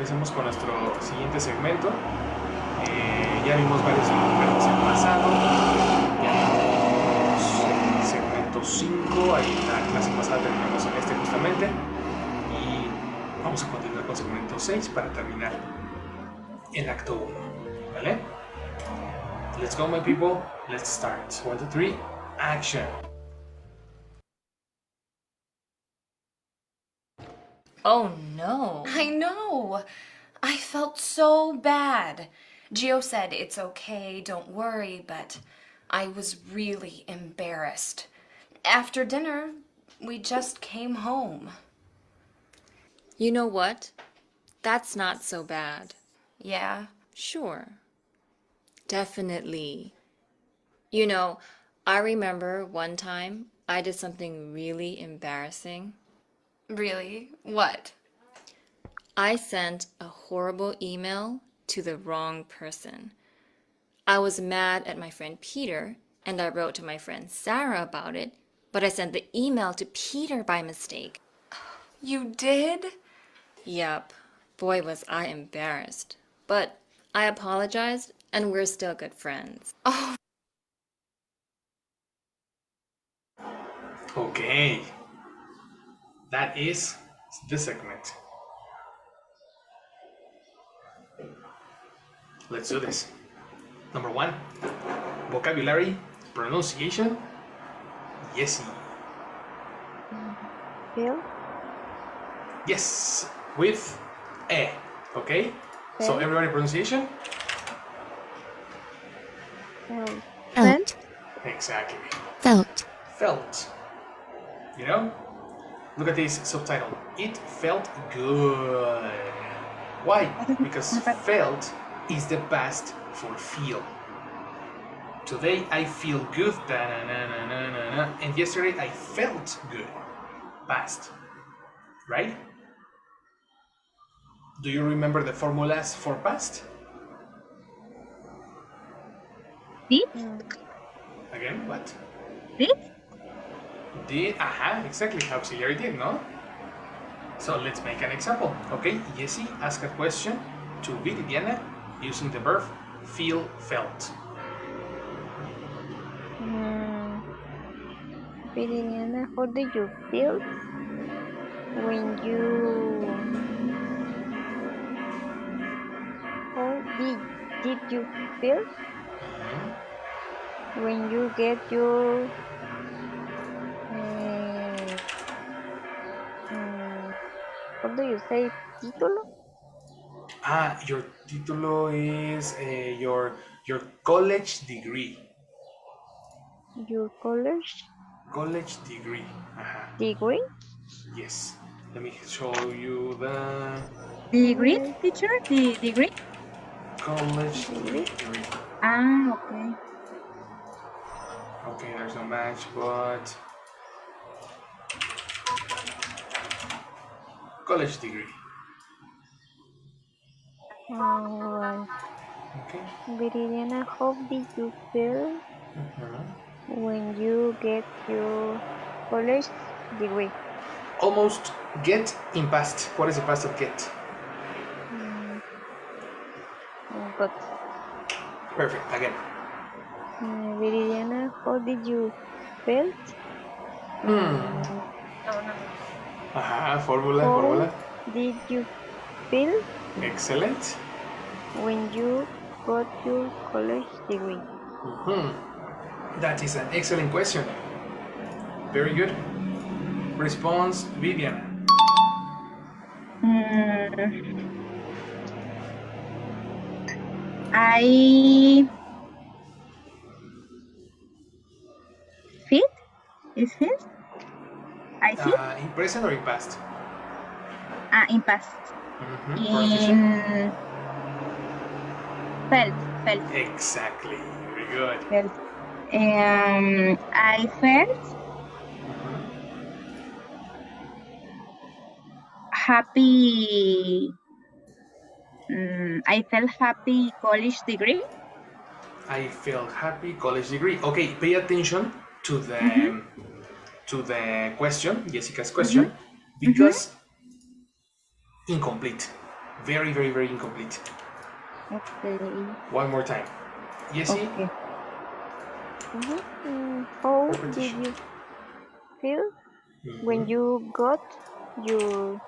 empecemos con nuestro siguiente segmento. Ya vimos varios verbos en pasado. Ya vimos segmento 5. Ahí en la clase pasada terminamos en este justamente. Y vamos a continuar con segmento 6 para terminar el acto 1. ¿Vale? Let's go, my people. Let's start. 1, 2, 3. Action. Oh no. I know. I felt so bad. Gio said it's okay, don't worry, but I was really embarrassed. After dinner, we just came home. You know what? That's not so bad. Yeah? Sure. Definitely. You know, I remember one time I did something really embarrassing. Really? What? I sent a horrible email to the wrong person. I was mad at my friend Peter, and I wrote to my friend Sarah about it, but I sent the email to Peter by mistake. You did? Yep. Boy, was I embarrassed. But I apologized, and we're still good friends. Oh, Okay. That is the segment. Let's do this. Number 1, vocabulary, pronunciation. Yesy. Feel? Yes, with e. Okay? So everybody pronunciation? Felt? Exactly. Felt. Felt. You know? Look at this subtitle. It felt good. Why? Because felt is the past for feel. Today I feel good, and yesterday I felt good. Past. Right? Do you remember the formulas for past? Did? Again, what? Did? Did, exactly, auxiliary did, no? So let's make an example, okay? Yesy, ask a question to Viridiana using the verb feel, felt. Viridiana, how did you feel when you... How did you feel when you get your... how do you say título? Your título is your college degree. Your college College degree. degree? Yes. Let me show you the Degree, teacher? The degree? college degree. Okay. Okay, there's no match, but college degree. Alright. Okay. Viridiana, how did you feel when you get your college degree? Almost get in past. What is the past of get? But Perfect. Again. Viridiana, how did you feel? Fórmula, How fórmula. did you feel Excellent. when you got your college degree? That is an excellent question. Very good. Response, Vivian. I feel? Is feel? I feel? In present or in past? In past. Pronunciation? In felt. Exactly. Very good. Felt. I felt happy. I felt happy college degree. I felt happy college degree. Okay, pay attention to the question, Jessica's question, because incomplete. Very, very, very incomplete. Okay. One more time. Jessie? Okay. How did Repetition. you feel when you got your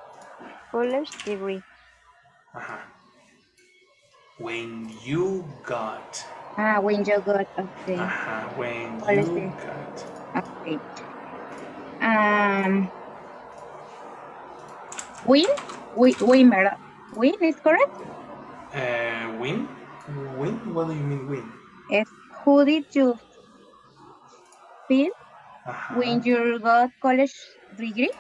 college degree? Uh-huh. When you got. When you got, okay. Uh-huh. When College you degree. got. Okay. Win? Win is correct? Win? Win? What do you mean win? Yes. Who did you feel Uh-huh. when you got college degree?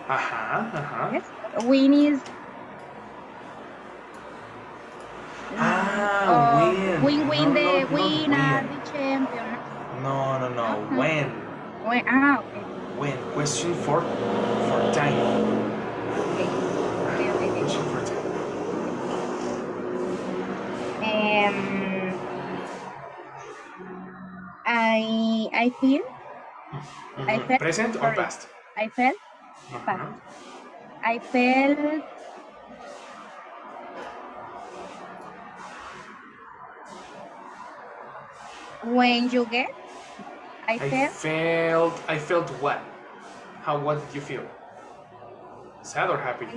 Uh-huh. Uh-huh. Yes. Win is Win. win the Not winner, win. the champion. No. Uh-huh. When? When, okay. When? Question for time. Okay. Question for time. I feel I felt Present or sorry. past? I felt past. I felt when you get I felt what? What did you feel? Sad or happy?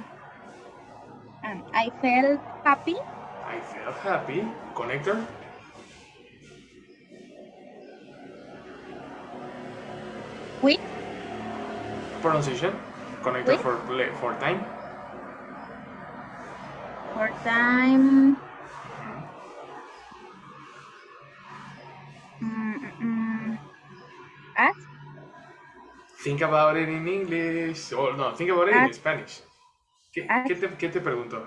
I felt happy I felt happy. Connector? with Pronunciation? Connector With? for time? for time. At Think about it in English. Oh, no, think about it in Spanish. at ¿Qué te preguntó?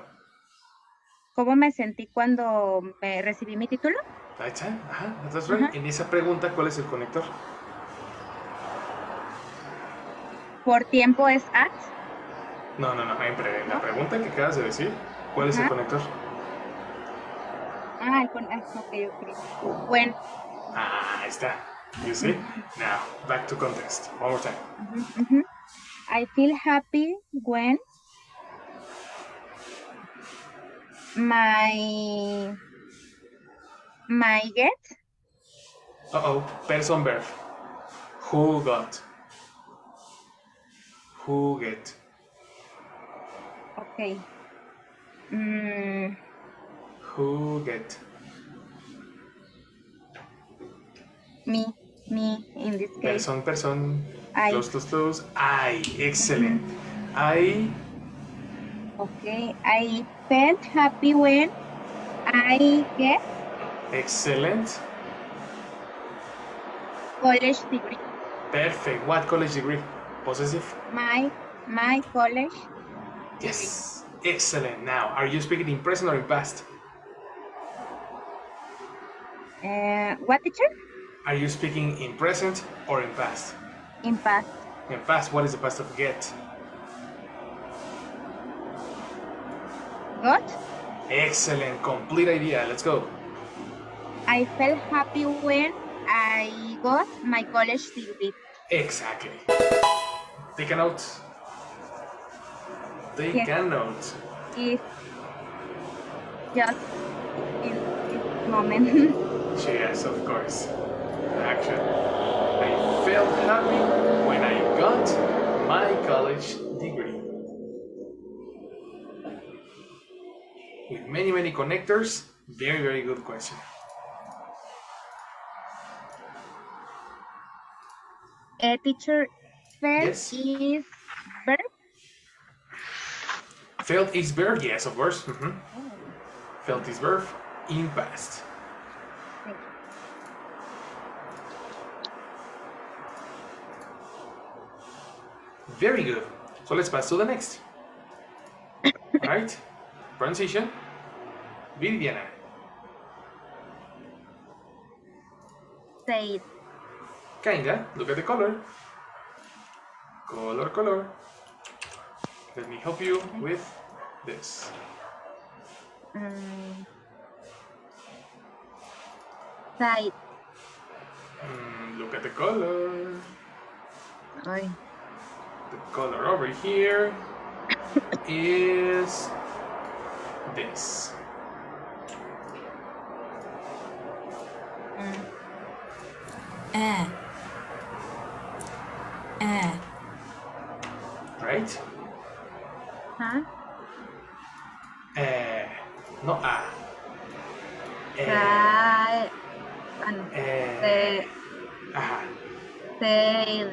¿Cómo me sentí cuando me recibí mi título? That's it. Ajá, that's right. En esa pregunta, ¿cuál es el conector? Por tiempo es at. No. En la pregunta que acabas de decir, ¿cuál es el conector? Ok. When. Ahí está. You see? Now, back to context. One more time. I feel happy when my get. Person verb. Who got? Who get? Okay. Who get? Me in this case. Person. I. Close. I. Excellent. I. Okay. I felt happy when I get Excellent. college degree. Perfect. What college degree? Possessive? My college. Yes. Excellent. Now, are you speaking in present or in past? What, teacher? Are you speaking in present or in past? In past. In past, what is the past of get? Got? Excellent. Complete idea. Let's go. I felt happy when I got my college degree. Exactly. Take a note. Take a note. It's just in this moment. Yes, of course. Action. I felt happy when I got my college degree. With many connectors. Very, very good question. Teacher, felt Yes. is verb? Felt is verb, yes, of course. Felt is verb in past. Very good. So let's pass to the next. Alright. Pronunciation. Viridiana. Say it. Kinda. Look at the color. Color. Let me help you with this. Say it. Look at the color. Ay. The color over here is this. Right? Huh? No a. Ano? Ajá. Said.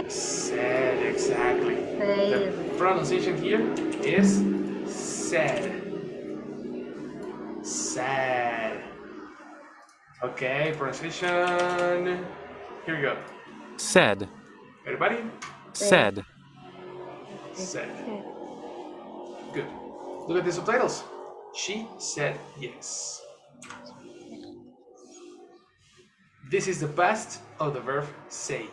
Said, exactly. The Said. pronunciation here is said. Sad. Okay, pronunciation. Here we go. Said. Everybody? Said. Said. Said. Good. Look at the subtitles. She said yes. This is the past of the verb say.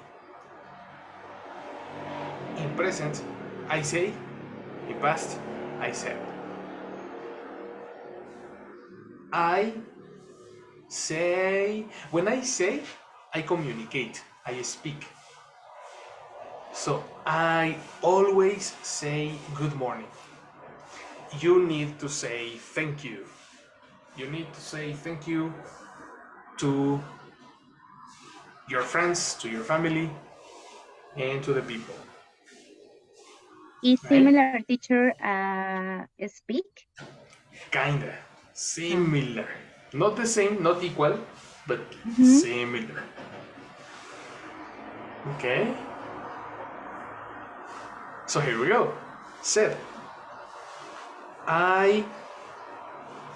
In present, I say. In past, I said. I say. When I say, I communicate. I speak. So I always say good morning. You need to say thank you. You need to say thank you to your friends, to your family, and to the people. Is Right? similar teacher speak? Kinda. Similar. Not the same, not equal, but similar. Okay? So here we go. Said.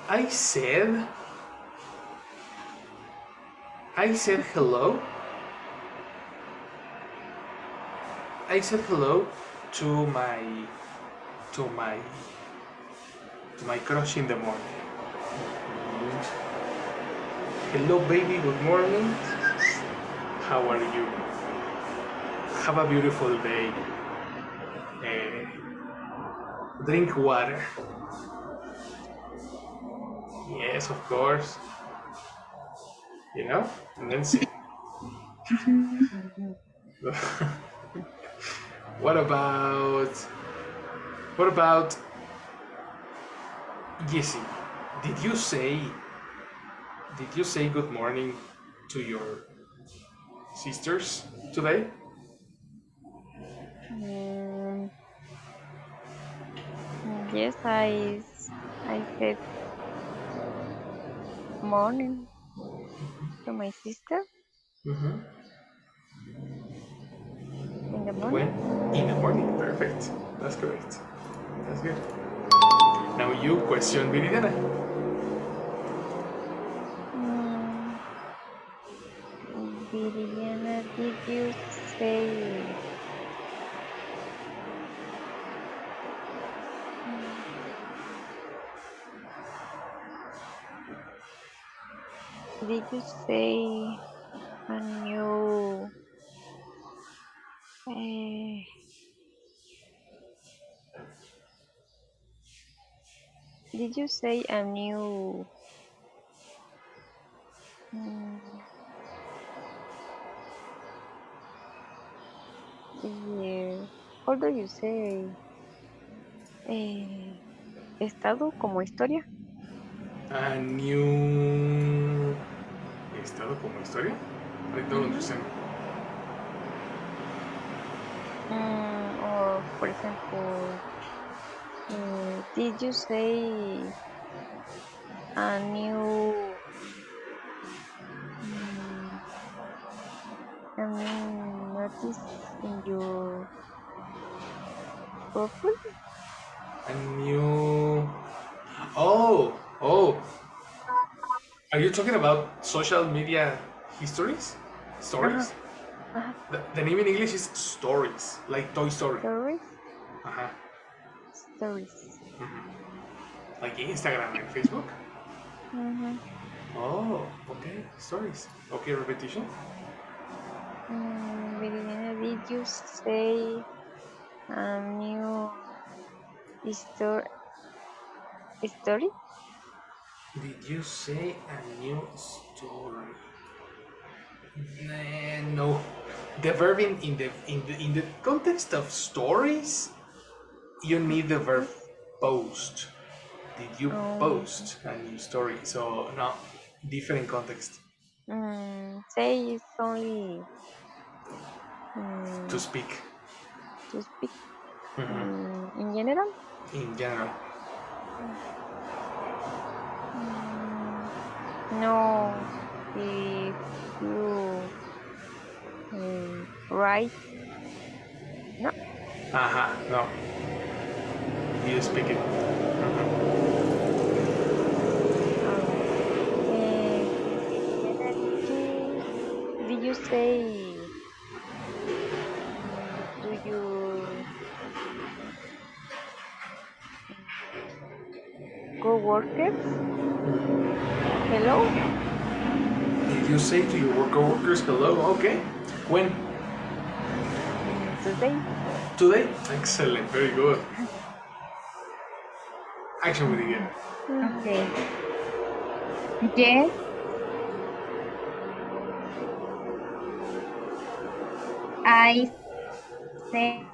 I said hello. I said hello to my crush in the morning. Hello baby, good morning. How are you? Have a beautiful day. Drink water. Yes, of course. You know? And then sit. What about Jesse? Did you say good morning to your sisters today? Mm, yes, I said morning to my sister Mm-hmm. in the morning. When? In the morning. Perfect. That's correct. That's good. Now you question Viridiana. Mm, Viridiana, did you say mm, did you say a new eh, did you say a new mm, yeah, how do you say estado como historia? A new estado como historia? I don't Mhm. understand. Or for example, did you say a new mm, a new notice in your profile? A new. Oh. Are you talking about social media histories? Uh-huh, Stories? uh-huh. The name in English is stories, like Toy Story. Stories, Uh-huh. stories. Like Instagram and Facebook. Mm-hmm. Oh, okay. Stories. Okay, repetition. Virginia, did you say a new histor story? Did you say a new story? No. The verb in the context of stories, you need the verb Yes. post. Did you post a new story? So, no, different context. Say is only To speak. to speak Mhm. in general. In general. No, if you write, no. No. You speak it. Did you say? Do you co-workers? Hello? Did you say to your coworkers hello? Okay. When? Today? Today? Excellent. Very good. Action with it again. Okay. Yes, I say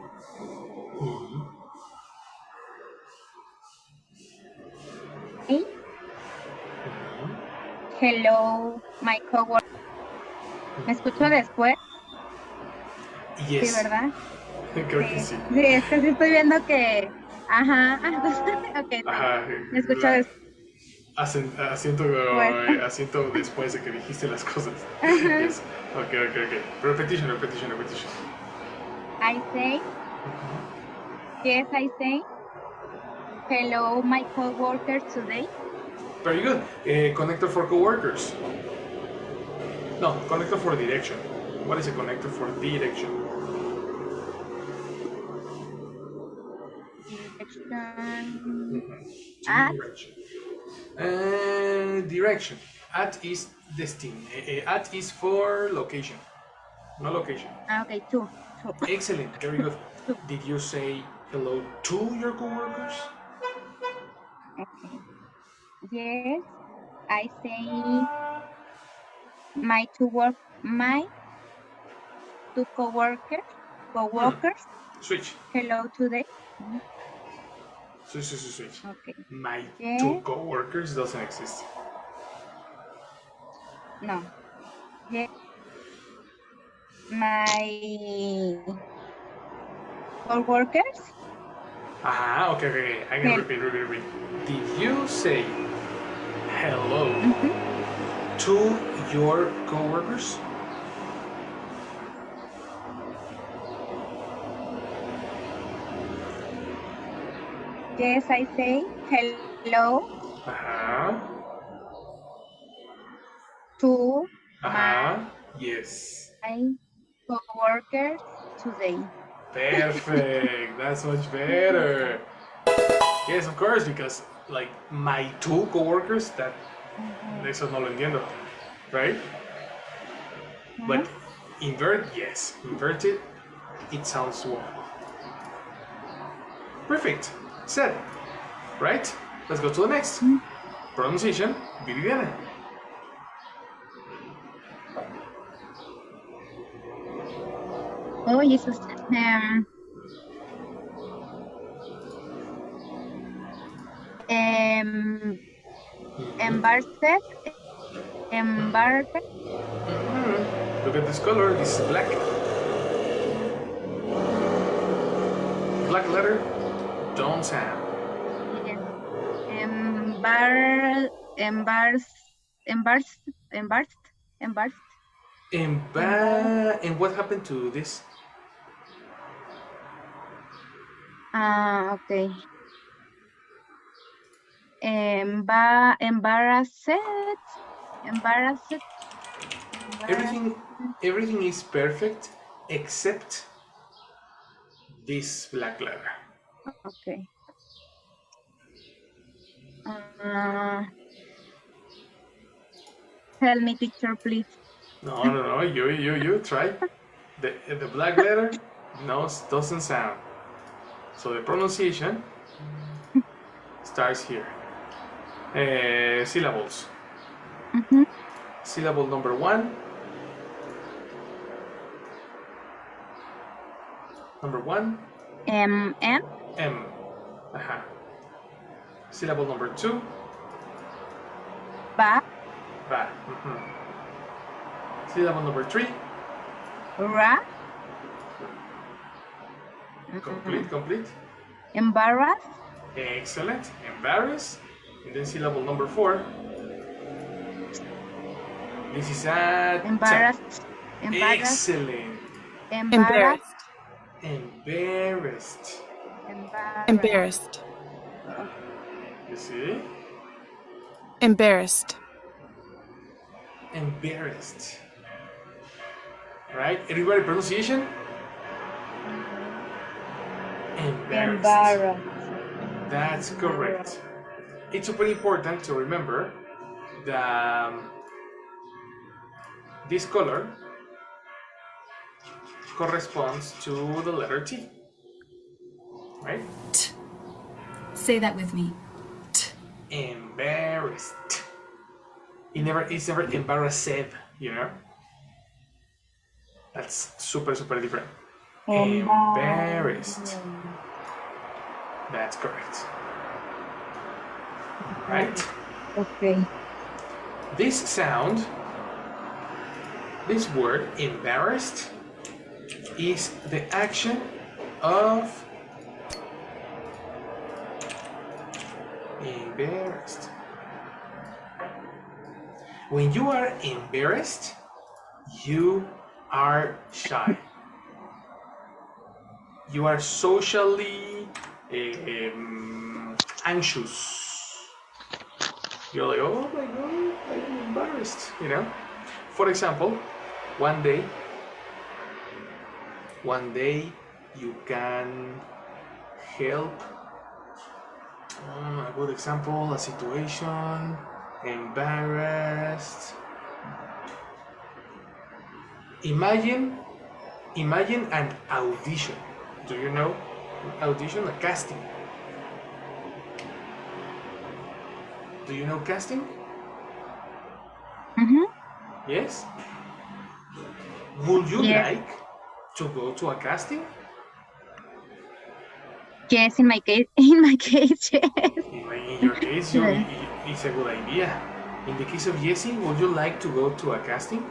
hello, my coworker. ¿Me escucho después? Sí, Yes. ¿verdad? Creo que sí. Sí, es que sí estoy viendo que... Ajá, entonces, ok, Ajá. me escucho La, después. asiento después de que dijiste las cosas. Ajá. Yes. Okay. Repetition. I say, yes, I say, hello, my coworkers today. Very good. Connector for coworkers. No, connector for direction. What is a connector for direction? Direction. To At, direction. Direction. At is destin. At is for location. No location. okay, two. Excellent. Very good. Did you say hello to your coworkers? Okay. Yes, I say my two coworkers, Switch. hello today. Mhm. Switch. Okay. My two Yes, coworkers doesn't exist. no. Yes, my coworkers, Okay. I can hel- repeat. Did you say hello mhm. to your coworkers? Yes, I say hello to my Yes. coworkers today. Perfect. That's much better. Yes, of course, because like my two coworkers, that eso no lo entiendo, right? But yes. Inverted, it sounds well. Perfect. Said. Right? Let's go to the next. Pronunciation, Viridiana. Oh, Jesus. Embarrassed, embarrassed, Look at this color. This is black. Black letter, don't sound. yes. Embarrassed, embarrassed, embarrassed. And what happened to this? Okay. Embarrassed, embarrassed, Everything, embarrassed. everything is perfect except this black letter. Okay. Uh, Tell me, teacher, please. No. You try. The black letter, no, doesn't sound. So the pronunciation starts here. Syllables. Mm-hmm. Syllable number one. M. M. Ajá. Syllable number 2. Ba. Ba. Syllable number 3. Ra. Complete. Embarrass. Excellent. Embarrass. And then syllable number 4. This is a Embarrassed. Excellent. Embarrassed. Embarrassed. Embarrassed. You see? Embarrassed. Embarrassed. Right? Everybody pronunciation? Embarrassed. That's correct. It's super important to remember that this color corresponds to the letter T. Right? Say that with me. Embarrassed. It's never embarrassed, you know? That's super different. Embarrassed. That's correct. Right? Okay. This word, embarrassed, is the action of embarrassed. When you are embarrassed, you are shy. You are socially anxious. You're like, oh my god, I'm embarrassed, you know? For example, one day you can help, a good example, a situation, embarrassed. Imagine an audition. Do you know audition? A casting. Do you know casting? Yes? Would you like to go to a casting? Yes, in my case, yes. In your case, it's a good idea. In the case of Jessie, would you like to go to a casting?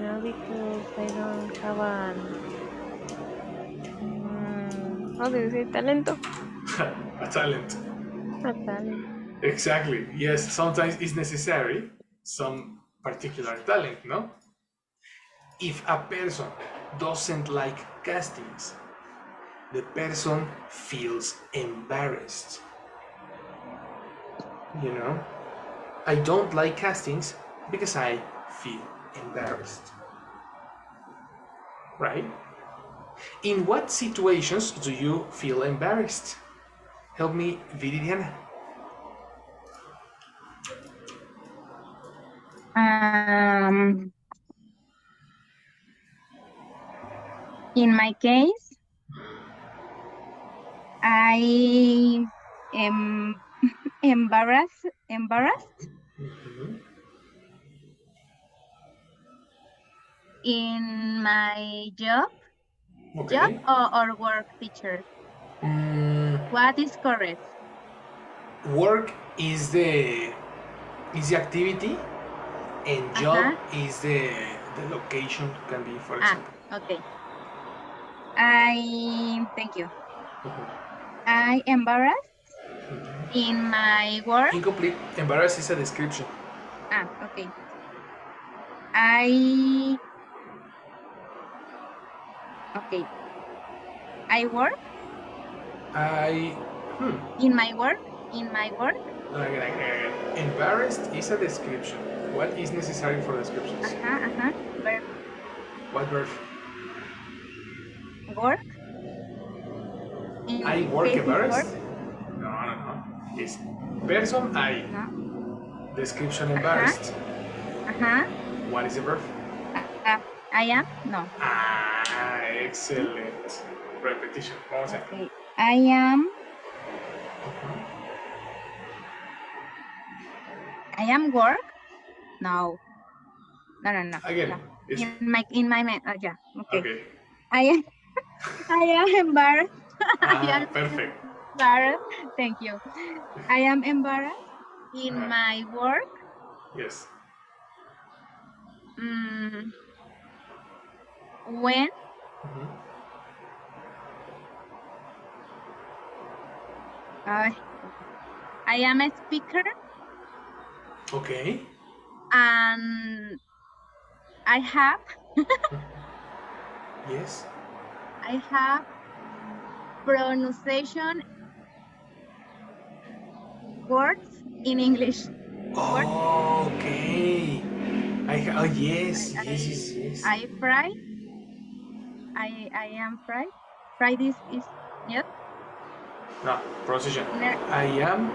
No, because I don't have how do you say talento? A talent. A talent. Exactly. Yes, sometimes it's necessary some particular talent, no? If a person doesn't like castings, the person feels embarrassed. You know? I don't like castings because I feel embarrassed. Right? In what situations do you feel embarrassed? Help me, Viridiana. In my case, I am embarrassed in my job Okay. or work, teacher. What is correct? Work is the activity, and job is the location, can be, for example. Okay. Thank you. I embarrassed in my work. Incomplete. Embarrass is a description. Okay. I work. In my work. Again. Embarrassed is a description. What is necessary for descriptions? Verb. What verb? Work. I work embarrassed? No. It's person I. No. Description embarrassed. What is the verb? I am? No. Excellent. Repetition. Vamos a ver. Okay. I am work? No. Again. No. In my mind. Yeah. Okay. Okay. I I am embarrassed. I Ah, am perfect. embarrassed. Thank you. I am embarrassed in Uh-huh. my work. Yes. Mm, when Mhm. uh, I am a speaker Okay. and I have Yes. pronunciation words in English. Words. Okay. Oh, yes, I yes, yes, yes. I fry. I am fried. Fried is yes. No, precision. Ne- I am.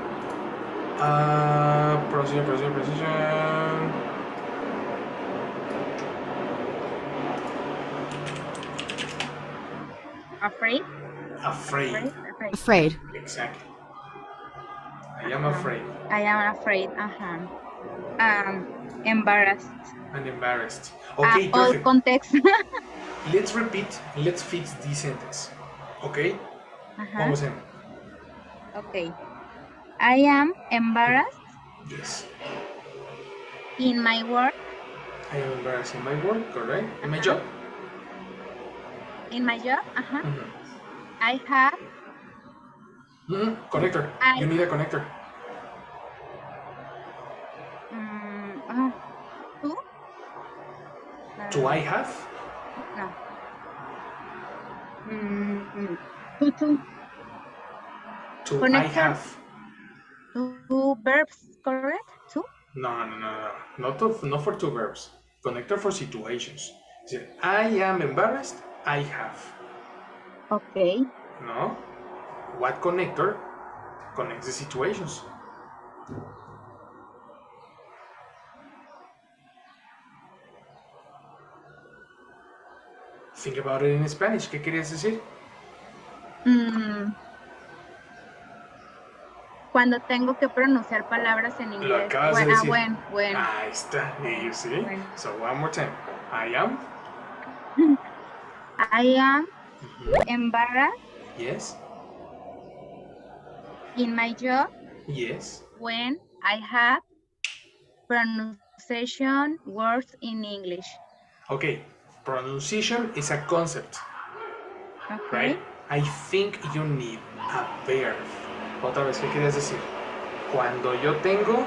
Precision, precision, precision. Afraid. Afraid. Afraid. Afraid. Afraid. Exactly. I am Uh-huh. afraid I am afraid. Uh-huh. Embarrassed. and embarrassed. Okay, All perfect. context. Let's repeat. Let's fix this sentence. Okay? One Uh-huh. more time. Okay. I am embarrassed Yes. in my work. I am embarrassed in my work, correct? In my Uh-huh. job. In my job. Uh-huh. Mm-hmm. I have Connector. I You need a connector. um two Do I uh, have? no two Do I connector have? two verbs correct two No, no, no, no. Not for two verbs. Connector for situations. Is it I am embarrassed? I have. okay No? What connector connects the situations? Think about it in Spanish. ¿Qué querías decir? Mm, cuando tengo que pronunciar palabras en Lo inglés acabas de decir. when Ahí está. You see? when So one more time. I am. I am embarrassed Yes. in my job Yes. when I have pronunciation words in English. Okay. Pronunciation is a concept, Okay. right? I think you need a verb. Otra vez, ¿qué querías decir? Cuando yo tengo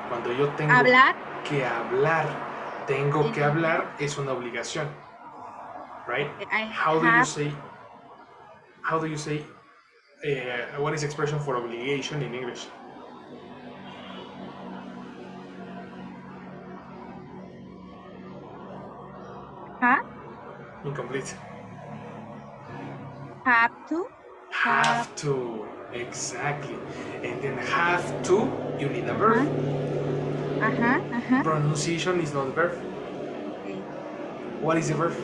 Cuando yo tengo hablar que hablar, tengo en que inglés. hablar es una obligación, right? Okay, I How do you have say? How do you say? What is the expression for obligation in English? have Incomplete. have to Have to. Exactly. And then have to, you need a verb. uh-huh. Pronunciation is not a verb. Okay. What is the verb?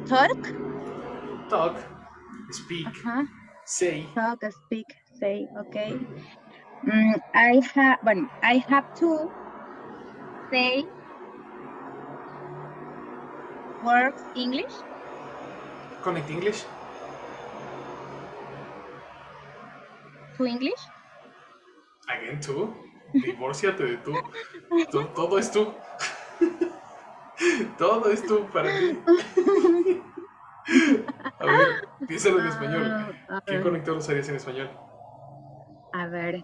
Talk Talk, speak, uh-huh. say. Talk, speak, say, okay. I have to say words English Connect English. to English. Again, tú. Divórciate de tú. Todo es tú. Todo es tú para ti. A ver, piénsalo en español. ¿Qué conector usarías en español? A ver,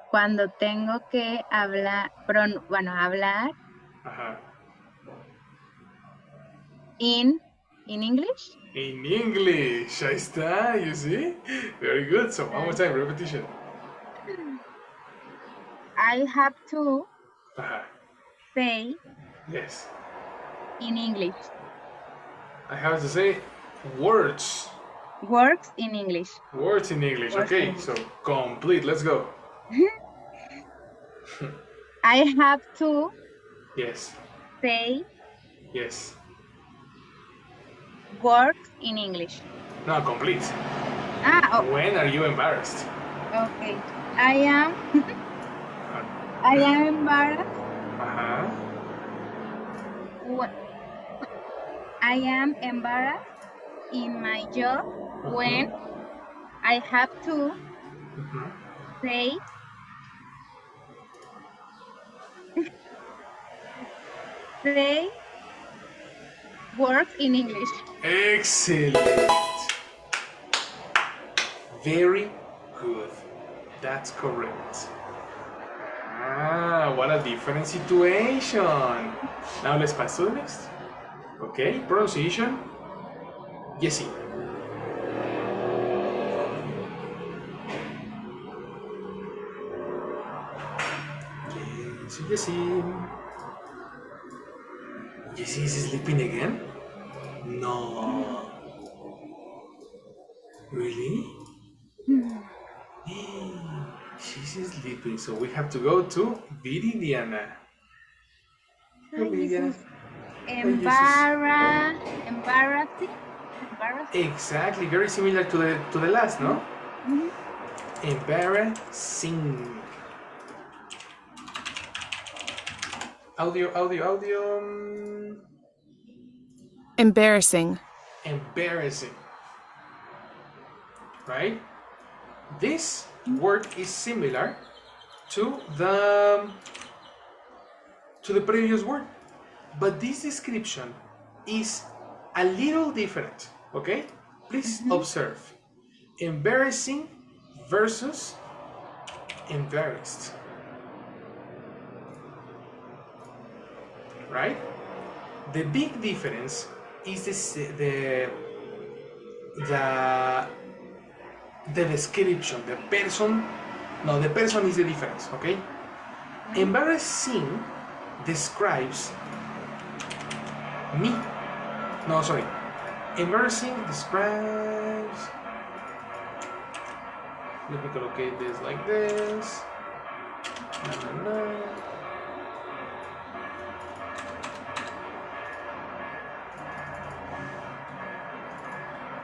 cuando tengo que hablar, hablar Ajá. in English. In English. Ahí está, you see? Very good. So, one more time, repetition. I have to Ajá. say Yes. in English. I have to say words. Words in English. Words in English. Words Okay, in so complete. Let's go. I have to Yes. say Yes. words in English. No, complete. When are you embarrassed? Okay. I am embarrassed Uh-huh. I am embarrassed in my job when I have to say say words in English. Excellent. Very good. That's correct. Ah, what a different situation. Now let's pass to the next. Okay, pronunciation. Jessie. Jessie. Jessie is sleeping again? No. Really? She's sleeping, so we have to go to Viridiana. Go, Hi, Viridiana. Jesus. Hi, Embarrassing. exactly, very similar to the last, no? Mhm. Embarrassing. Audio. Embarrassing. Embarrassing. Right? This word is similar to the previous word, but this description is a little different. Okay? Please observe. Embarrassing versus embarrassed. Right? The big difference is the description. The person is the difference. Okay? Embarrassing describes me. No, sorry. Embarrassing describes. Let me collocate this like this.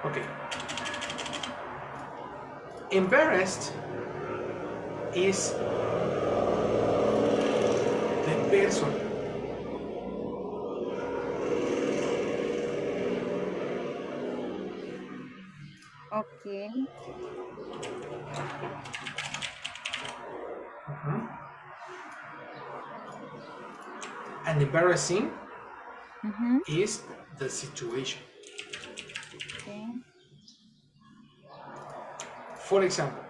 Okay. Embarrassed is the person. Okay. And embarrassing Mm-hmm. is the situation. Okay. For example,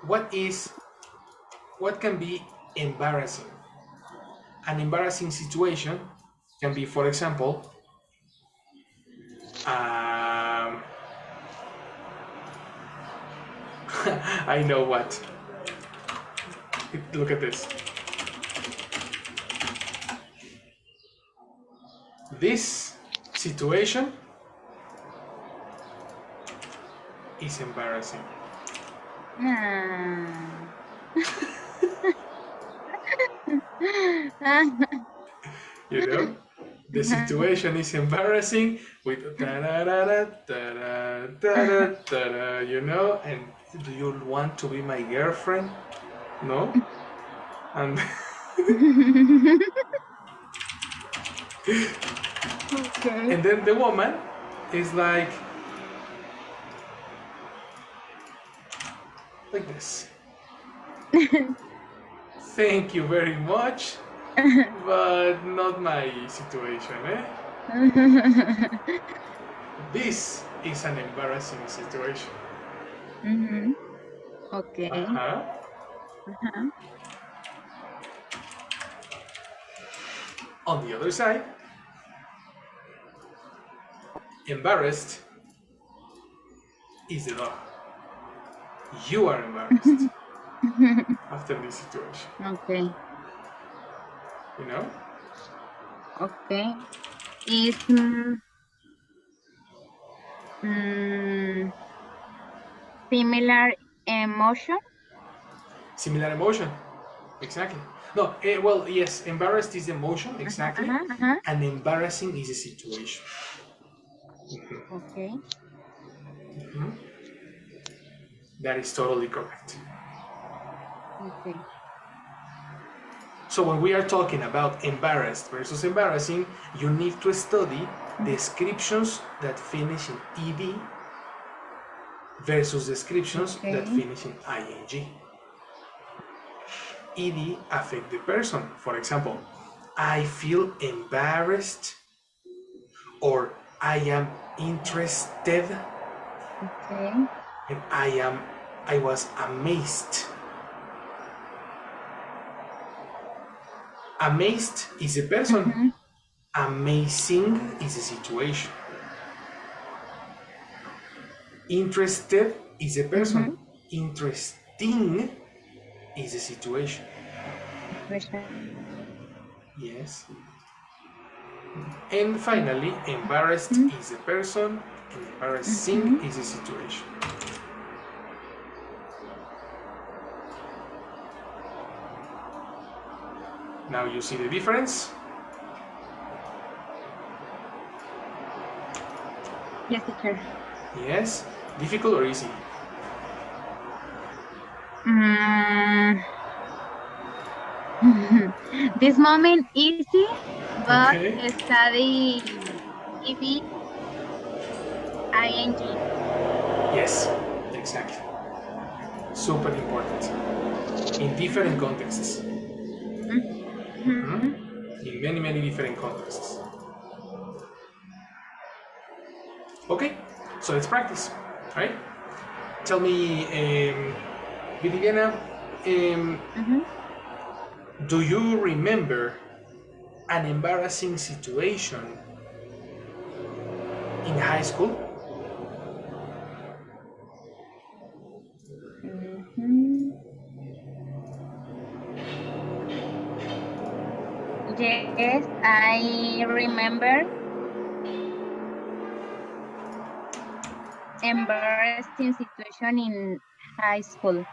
what can be embarrassing? An embarrassing situation can be, for example, I know what. Look at this. This situation is embarrassing. You know? The situation is embarrassing with da-da-da-da, da-da-da-da, da-da, you know? And do you want to be my girlfriend? No? And Okay. and then the woman is like this. Thank you very much, but not my situation, eh? This is an embarrassing situation. Mm-hmm. Okay. Uh-huh. Uh-huh. On the other side, embarrassed is the dog. You are embarrassed after this situation. Okay. You know? Okay. Is similar emotion? Similar emotion. Exactly. No, well, yes, embarrassed is emotion, exactly. Uh-huh. And embarrassing is a situation. Okay. That is totally correct. Okay. So when we are talking about embarrassed versus embarrassing, you need to study descriptions that finish in ed versus descriptions that finish in ing. Ed affect the person. For example, I feel embarrassed, or I am interested, Okay. and I was amazed. Amazed is a person. Amazing is a situation. Interested is a person. Interesting is a situation. Yes. And finally, embarrassed is a person, and embarrassing is a situation. Now you see the difference? Yes, teacher. Yes. Difficult or easy? This moment easy, but Okay. study EV ing. Yes, exactly. Super important. In different contexts. In many, many different contexts. Okay, so let's practice, right? Tell me, Viviana, do you remember an embarrassing situation in high school? Yes, I remember embarrassing situation in high school.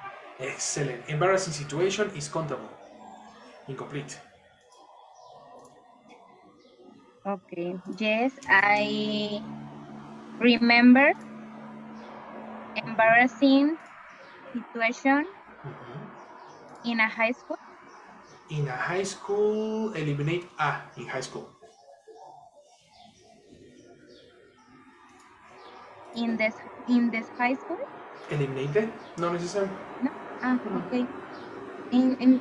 Excellent. Embarrassing situation is countable. Incomplete. Okay. Yes, I remember embarrassing situation in a high school. In a high school, eliminate A in high school. In this high school. Eliminate that? Not necessary. No. Okay. In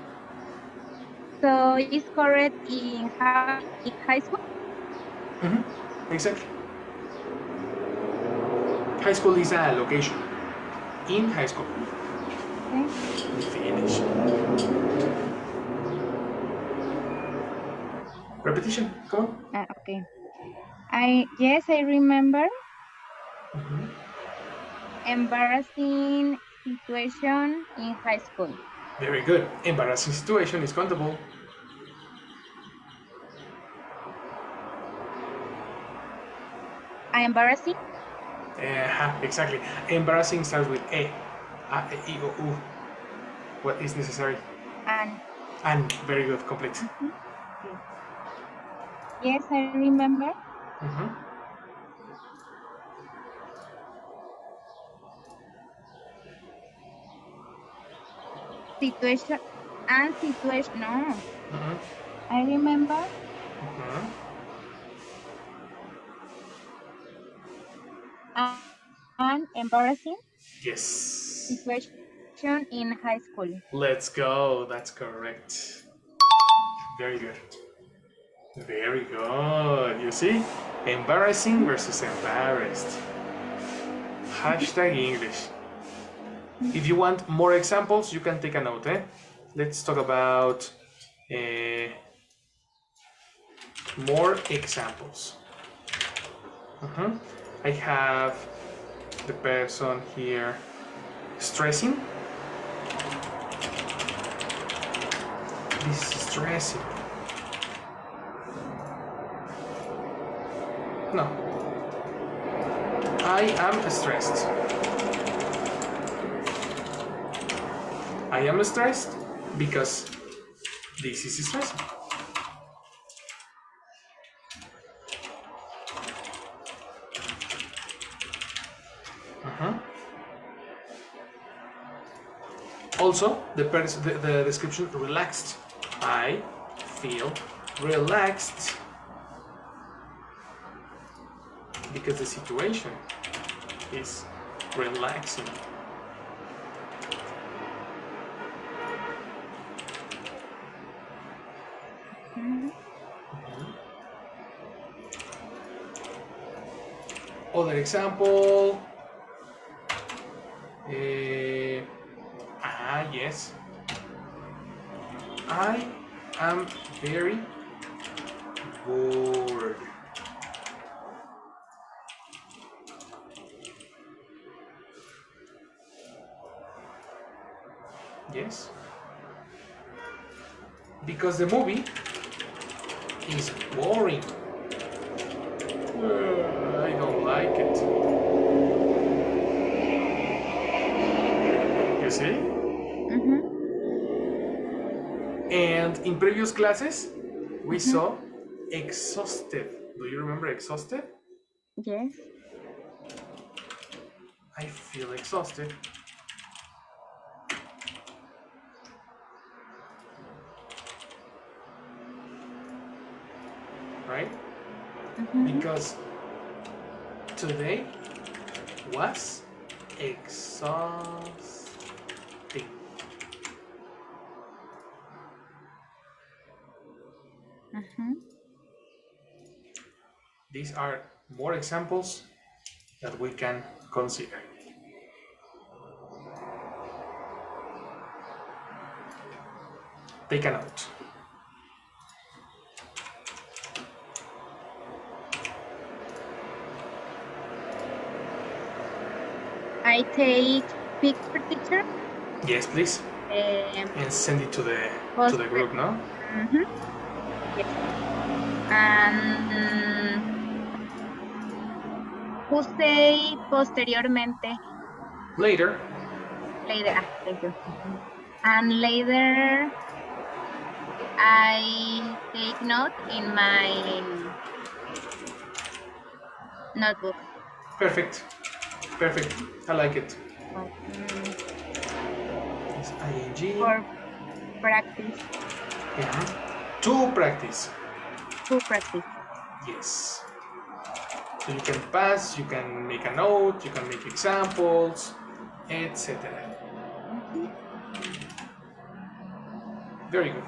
so it's correct in high school. Exactly. High school is a location. In high school. Okay. Finish. Repetition. Come on. Okay. I remember embarrassing situation in high school. Very good. Embarrassing situation is countable. Embarrassing Exactly. Embarrassing starts with A. A, E, I, O, U. What is necessary? and And very good. Complete. okay. Yes, I remember situation and situation. No, I remember an embarrassing Yes. situation in high school. Let's go. That's correct. Very good. Very good. You see? Embarrassing versus embarrassed. Hashtag English. If you want more examples, you can take a note. Let's talk about more examples. I have the person here stressing. This is stressing. No. I am stressed. I am stressed because this is stressing. Also, the description relaxed. I feel relaxed because the situation is relaxing. Other example. Yes. I am very bored. Yes. Because the movie is boring. I don't like it. You see? And in previous classes, we saw exhausted. Do you remember exhausted? Yes. I feel exhausted. Right? Because today was exhausting. These are more examples that we can consider. Take a note. I take picture, teacher. Yes, please. And send it to the group, no? Yes. And who say posteriormente? Later. Later. Thank you. And later, I take note in my notebook. Perfect. Perfect. I like it. It's ing. For practice. To practice. To practice. Yes. So you can pass, you can make a note, you can make examples, etc. Very good.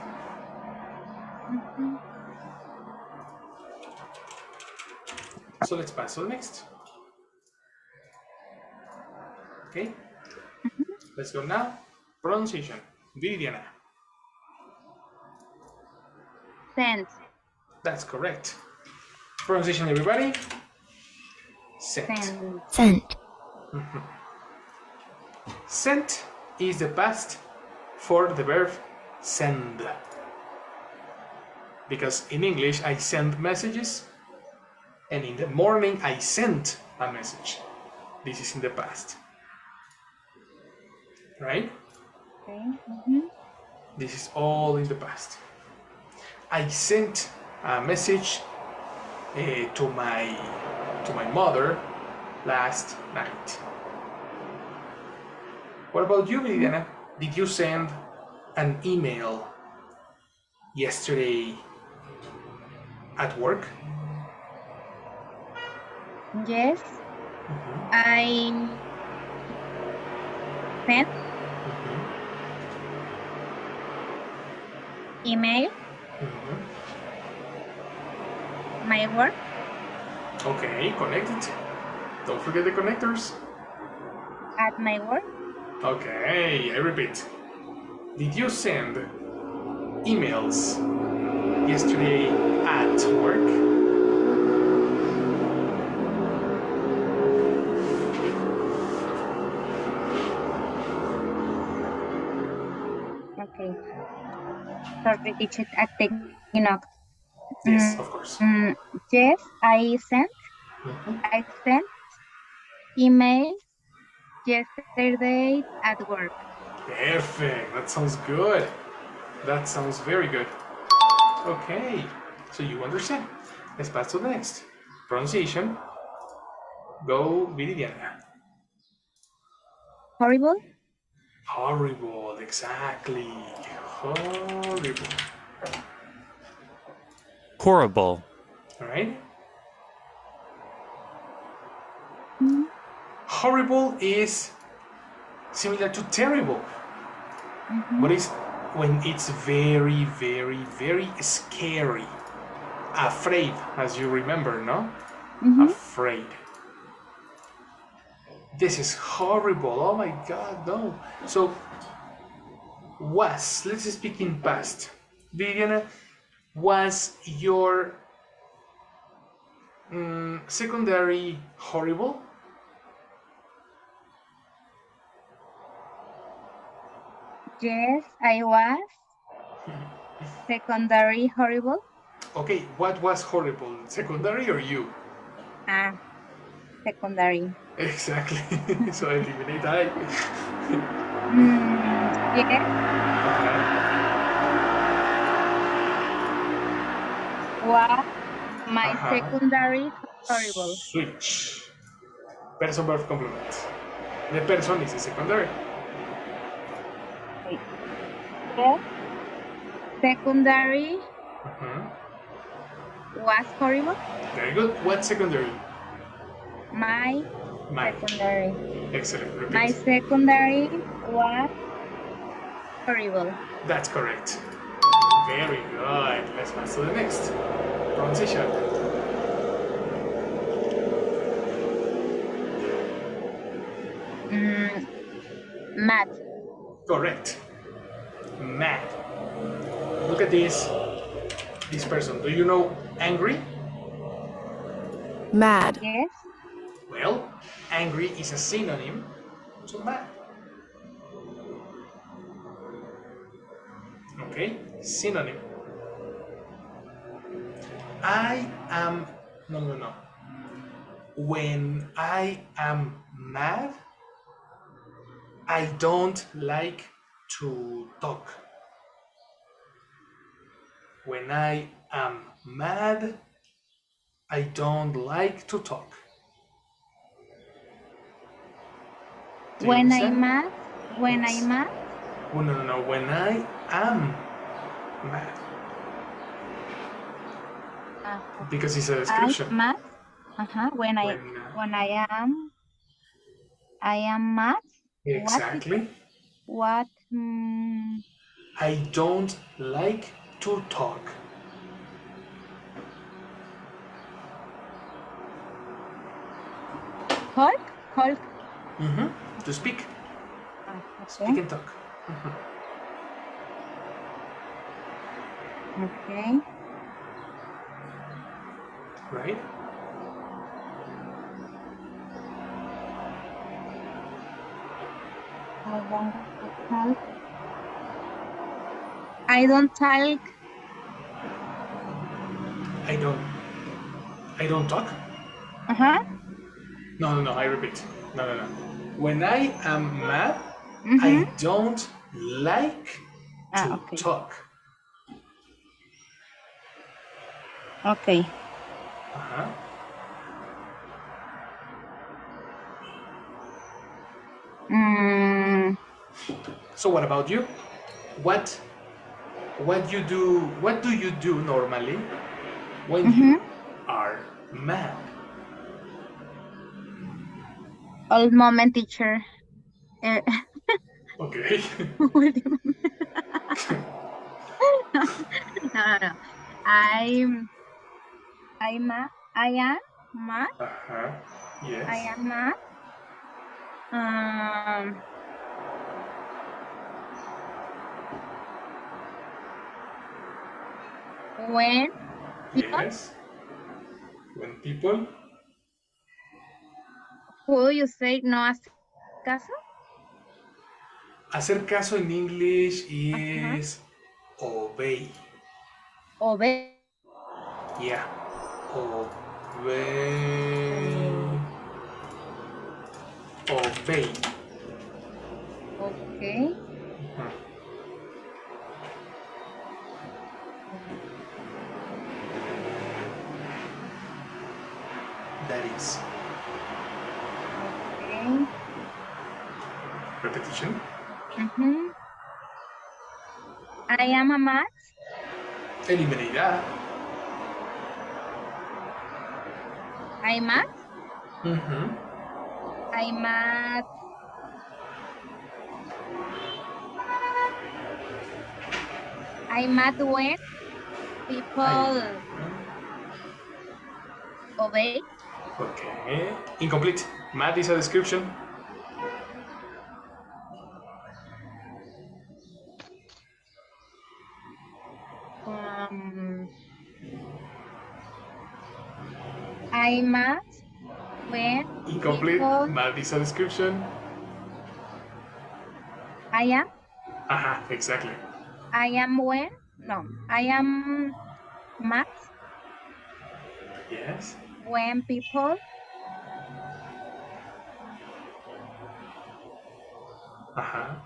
So let's pass to the next. Okay. Let's go now. Pronunciation. Viridiana. Send. That's correct. Pronunciation, everybody. Sent. Sent. Sent is the past for the verb send. Because in English, I send messages, and in the morning, I sent a message. This is in the past. Right? Okay. This is all in the past. I sent a message to my mother last night. What about you, Viridiana? Did you send an email yesterday at work? Yes. I sent email. My work. Okay, connect it. Don't forget the connectors. At my work. Okay, I repeat. Did you send emails yesterday at work? Okay. Sorry, teacher, I take enough. Yes, of course. Yes, I sent email yesterday at work. Perfect. That sounds good. That sounds very good. Okay, so you understand. Let's pass to the next. Pronunciation. Go, Viridiana. Horrible. Horrible, exactly. Horrible. horrible, All right? Mm, Horrible is similar to terrible, mhm. but it's when it's very, very, very scary. Afraid, as you remember, no? Mhm. Afraid. This is horrible. Oh my god, no. So, let's speak in past. Viviana, was your secondary horrible? Yes, I was secondary horrible. Okay, what was horrible? Secondary or you? Ah, secondary. Exactly. So eliminate I. Yes, was my Ajá. secondary horrible. Switch. Person verb complement. The person is the secondary. Okay. Yes, secondary Mhm. was horrible. Very good. What secondary? My Mine. secondary. Excellent. My Repeat. secondary was horrible. That's correct. Very good. Let's pass to the next. Pronunciation. Math. Correct. Mad. Look at this. This person. Do you know angry? mad, Yes. Well, angry is a synonym to mad. Okay? Synonym. I am. No, no, no. When I am mad, I don't like to talk. When I am mad, I don't like to talk. Do you When I understand? math. When I Yes. math. Oh, no, no, no. When I am mad. Because it's a I description. math. When I When, when I am math. What is exactly. what? I don't like to talk. Hulk. Hulk. To speak. Speak Okay. and talk. Okay. Right? Hulk. I don't talk. I don't. I don't talk. No, no, no. I repeat. No, no, no. When I am mad, I don't like to Okay. talk. Okay. Uh-huh. So what about you? What you do? What do you do normally when you are mad? Old moment teacher. Okay. No. I am mad. Uh-huh. I Yes. am mad. When people Yes. When people. who you say no hace caso. Hacer caso en English Ajá. is obey. Obey. Yeah. Obey. Obey. Okay. That is. Okay. Repetition. I am a mad. Eliminate that. I'm at. Mm-hmm. I'm at. I'm at when people obey. Okay. Incomplete. Mad is a description. I'm at when Incomplete. people. Mad is a description. I am. Aha, exactly. I am when. No. I am mad Yes. when people Aha.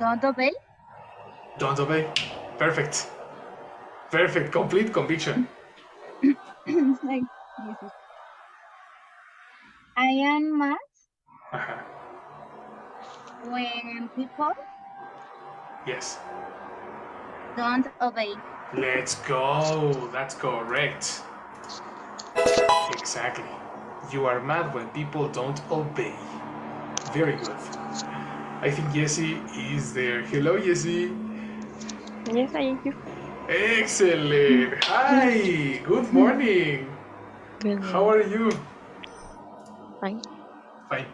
don't obey. Don't obey. Perfect. Perfect. Complete conviction. Like, Jesus. I am mad Aha. when people Yes. don't obey. Let's go. That's correct. Exactly. You are mad when people don't obey. Very good. I think Jessie is there. Hello, Jessie. Yes, I do. Excellent. Hi. Good morning. Good How are you? Fine. Fine.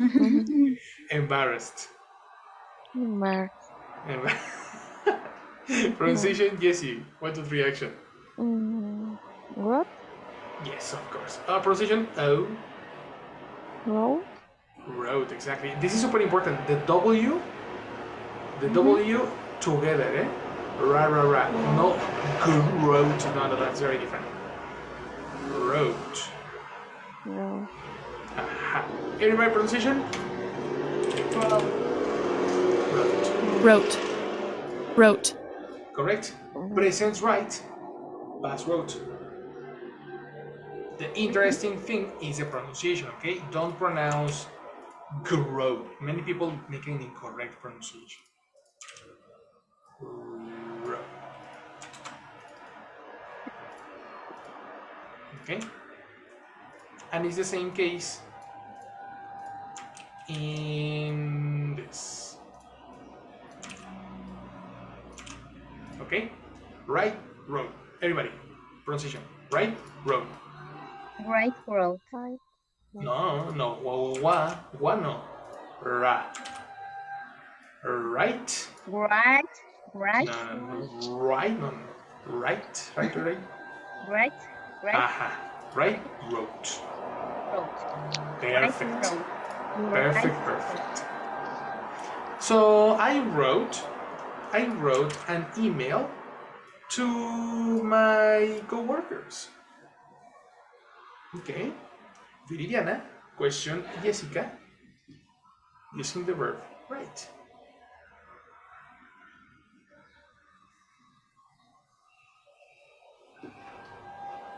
Mhm. Embarrassed. Mar- Pronunciation, Jessie. 1, 2, 3, action. What? Yes, of course. Pronunciation, O. Road? Road, exactly. This is super important. The W together, eh? Ra, ra, ra. No, road. No, that's very different. Road. No. Aha. Everybody pronunciation? Road. Wrote. Wrote. Correct. Present right. Past road. The interesting thing is the pronunciation, okay? Don't pronounce road. Many people make an incorrect pronunciation. Road. Okay? And it's the same case in this. Okay? Right road. Everybody, pronunciation. Right road. Right road. No, wa no. Ra. Right. Right. Right. No. Right, no. Right. Right. Right. Aha. Right road. Road. Perfect. Right road. Perfect, Right perfect. So I wrote an email to my coworkers. Okay. Viridiana, question Jessica using the verb write.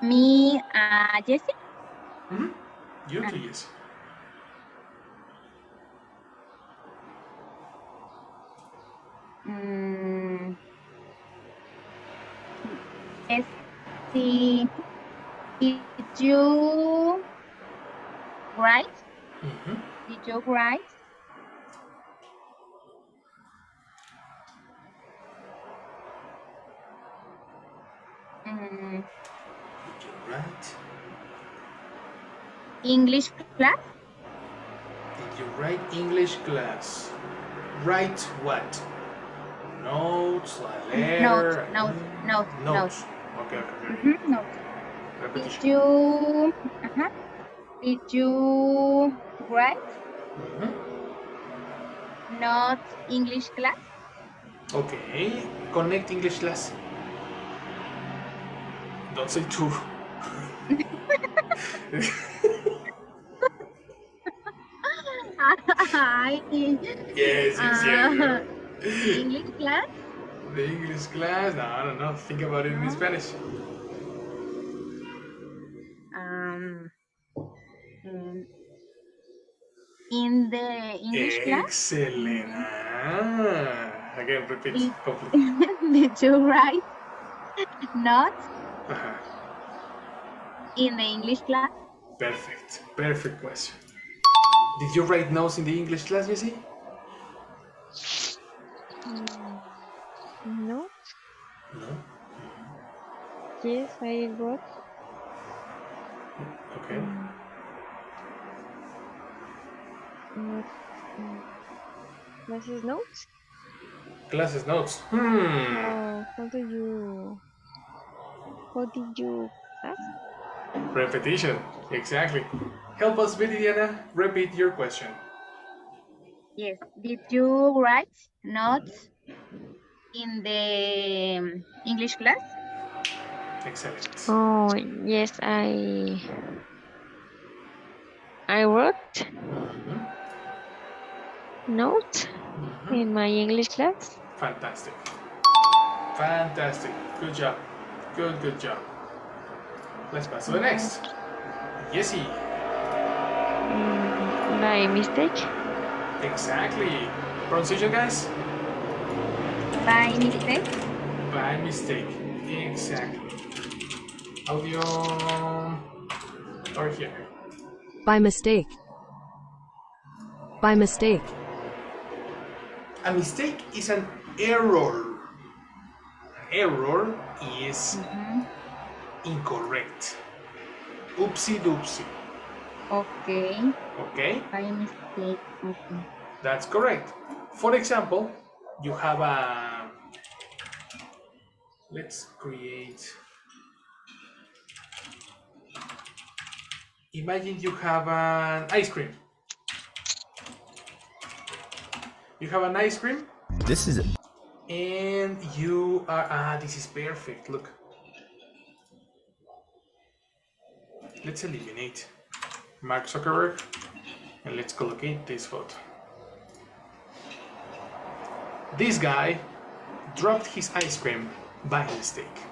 Me, Jessie. Mm-hmm. You too, yes. Jessie, did you write? Mm-hmm. Did you write? Did you write? English class? Did you write English class? Write what? Notes, a letter? Notes. Okay. Notes. Repetition. Did you write? Not English class? Okay. Connect English class. Don't say two. Yes. English class? The English class? No, I don't know. Think about it in Spanish. In the English class? Excellent. Again, repeat. Did, Complete. did you write notes Uh-huh. in the English class? Perfect. Perfect question. Did you write notes in the English class, Jessie? No. No. Yes, I wrote. Okay. Not classes notes. Classes notes. How did you ask? Repetition. Exactly. Help us, Viridiana. Repeat your question. Yes. Did you write notes in the English class? Excellent. Oh yes, I wrote notes in my English class. Fantastic. Fantastic. Good job. Good job. Let's pass to the next. Jessie. By mistake. Exactly. Pronunciation, guys? By mistake? By mistake. Exactly. Audio or here. By mistake. By mistake. A mistake is an error. An error is incorrect. Oopsie doopsie. Okay. Okay? By mistake. Okay. That's correct. For example, you have a. Let's create. Imagine you have an ice cream. You have an ice cream. This is And you are. This is perfect. Look. Let's eliminate Mark Zuckerberg and let's collocate this photo. This guy dropped his ice cream by mistake.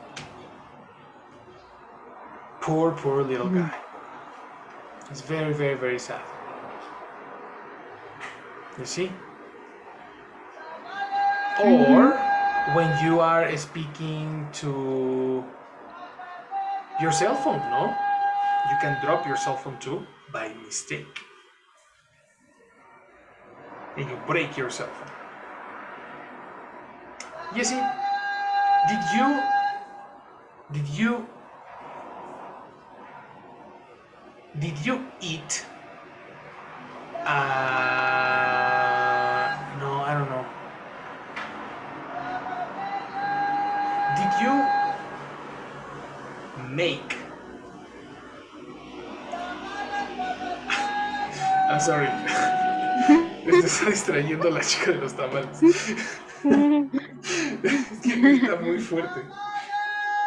Poor little guy. It's very sad. You see? Or when you are speaking to your cell phone, no? You can drop your cell phone too by mistake. And you break your cell phone. Jessie, did you eat no, I don't know. Did you make I'm sorry. Me está distrayendo la chica de los tamales. Es que está muy fuerte.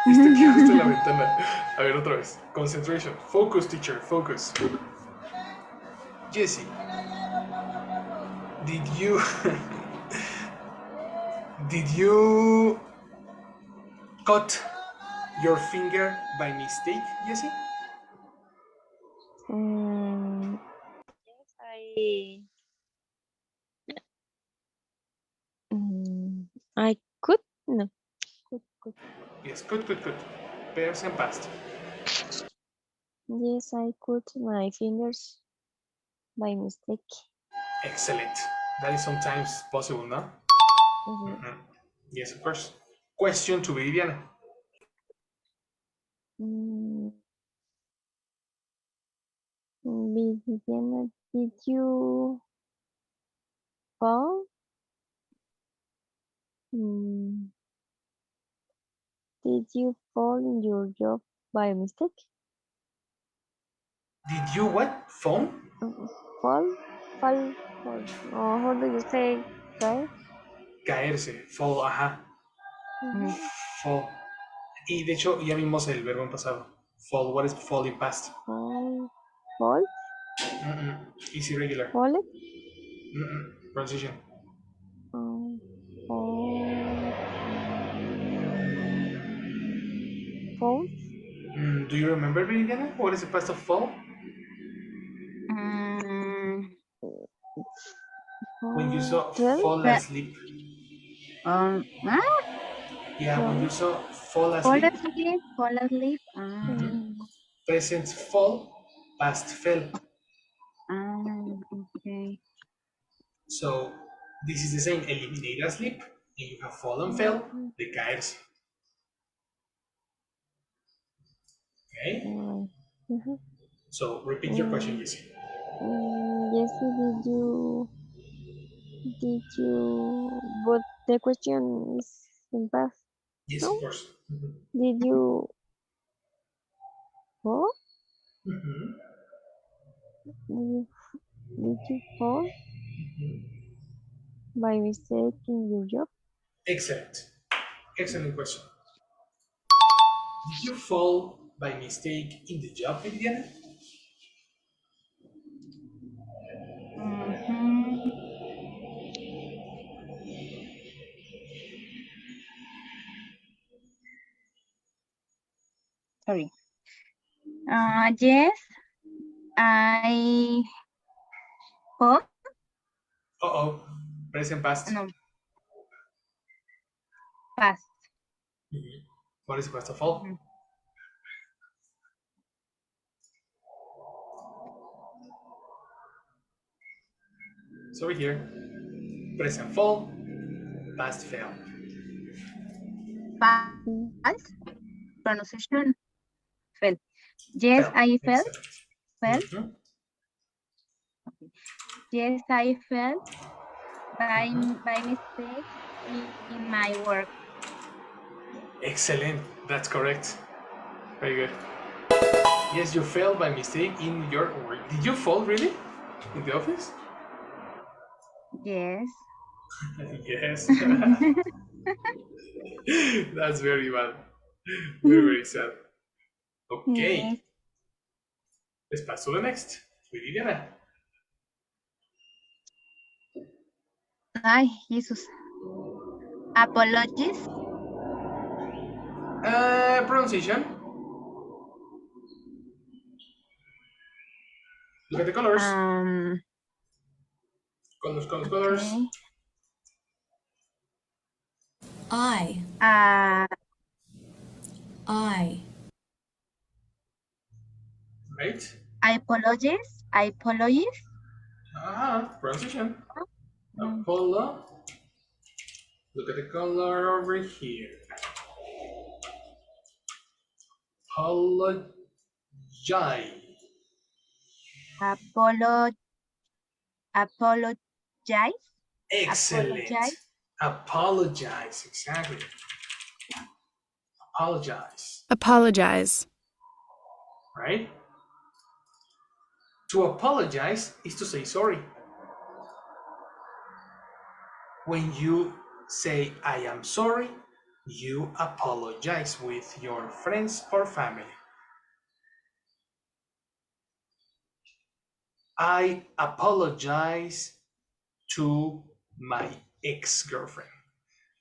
Está aquí justo en la ventana. A ver, otra vez. Concentration. Focus, teacher. Focus. Jessie, did you did you cut your finger by mistake, Jessie? Yes, I could no. Could. Yes, good. Present past. Yes, I cut my fingers by mistake. Excellent. That is sometimes possible, no? Yes, of course. Question to Viviana. Viviana, did you fall? Did you fall in your job by mistake? Did you what? Phone? Fall? Fall? How do you say caer? Caerse. Fall, ajá. Fall. Y de hecho ya vimos el verbo en pasado. Fall. What is fall in past? Fall? Easy regular. Fall? Transition. Fall? Do you remember, Viviana? What is the past of fall? When you saw fall asleep. Ah, Yeah, when you saw fall fall asleep, asleep, fall asleep. present fall, past fell. Okay. So this is the same. Eliminate asleep, and you have fall and fell, de caerse. Okay? So repeat your question, Jesse. Jesse, but the question is in past. Yes, No? of course. Did you fall? Mhm. Did you fall by mistake in your job? Excellent. Excellent question. Did you fall by mistake in the job, Viviana? Mhm. Sorry. Yes, I fall. Uh-oh. Present past. No, past. Mhm. What is past of fall? Mhm. So over here, present fall, past fail. Mm, False. Pronunciation. Fell. Yes, Fail. I fell. Excellent. Fell. Mhm. Yes, I fell by mistake in my work. Excellent. That's correct. Very good. Yes, you fell by mistake in your work. Did you fall really? In the office? Yes. Yes. That's very bad. Very, very sad. Yes. Okay. Let's pass to the next. Viviana. Ay, Jesus. Apologies. Pronunciation. Look at the colors. Um. Colors, colors, colors. Okay. I, Uh. I, Right? I apologize. I apologize. Pronunciation. Mm, Apollo. Look at the color over here. Apologize. Apolo. Apologize. Excellent. Apologize. Apologize. Exactly. Apologize. Apologize. Right? To apologize is to say sorry. When you say I am sorry, you apologize with your friends or family. I apologize to my ex-girlfriend.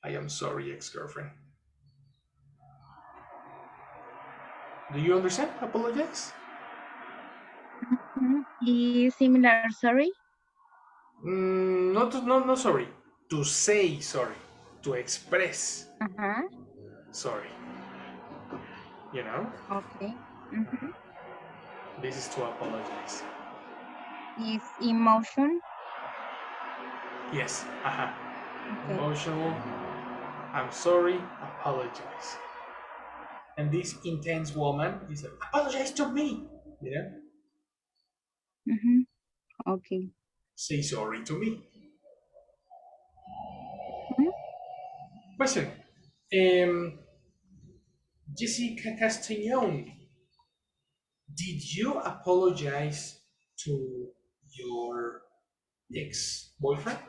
I am sorry, ex-girlfriend. Do you understand? Apologize? Is similar. Sorry. Not sorry. To say sorry. To express Uh-huh. sorry. You know? Okay. Mm-hmm. This is to apologize. Is emotion. Yes. Okay. Emotional. I'm sorry. Apologize. And this intense woman is like, apologize to me. You know? Mm-hmm. Okay. Say sorry to me. Mhm. Question. Jessica Castañón, did you apologize to your ex-boyfriend?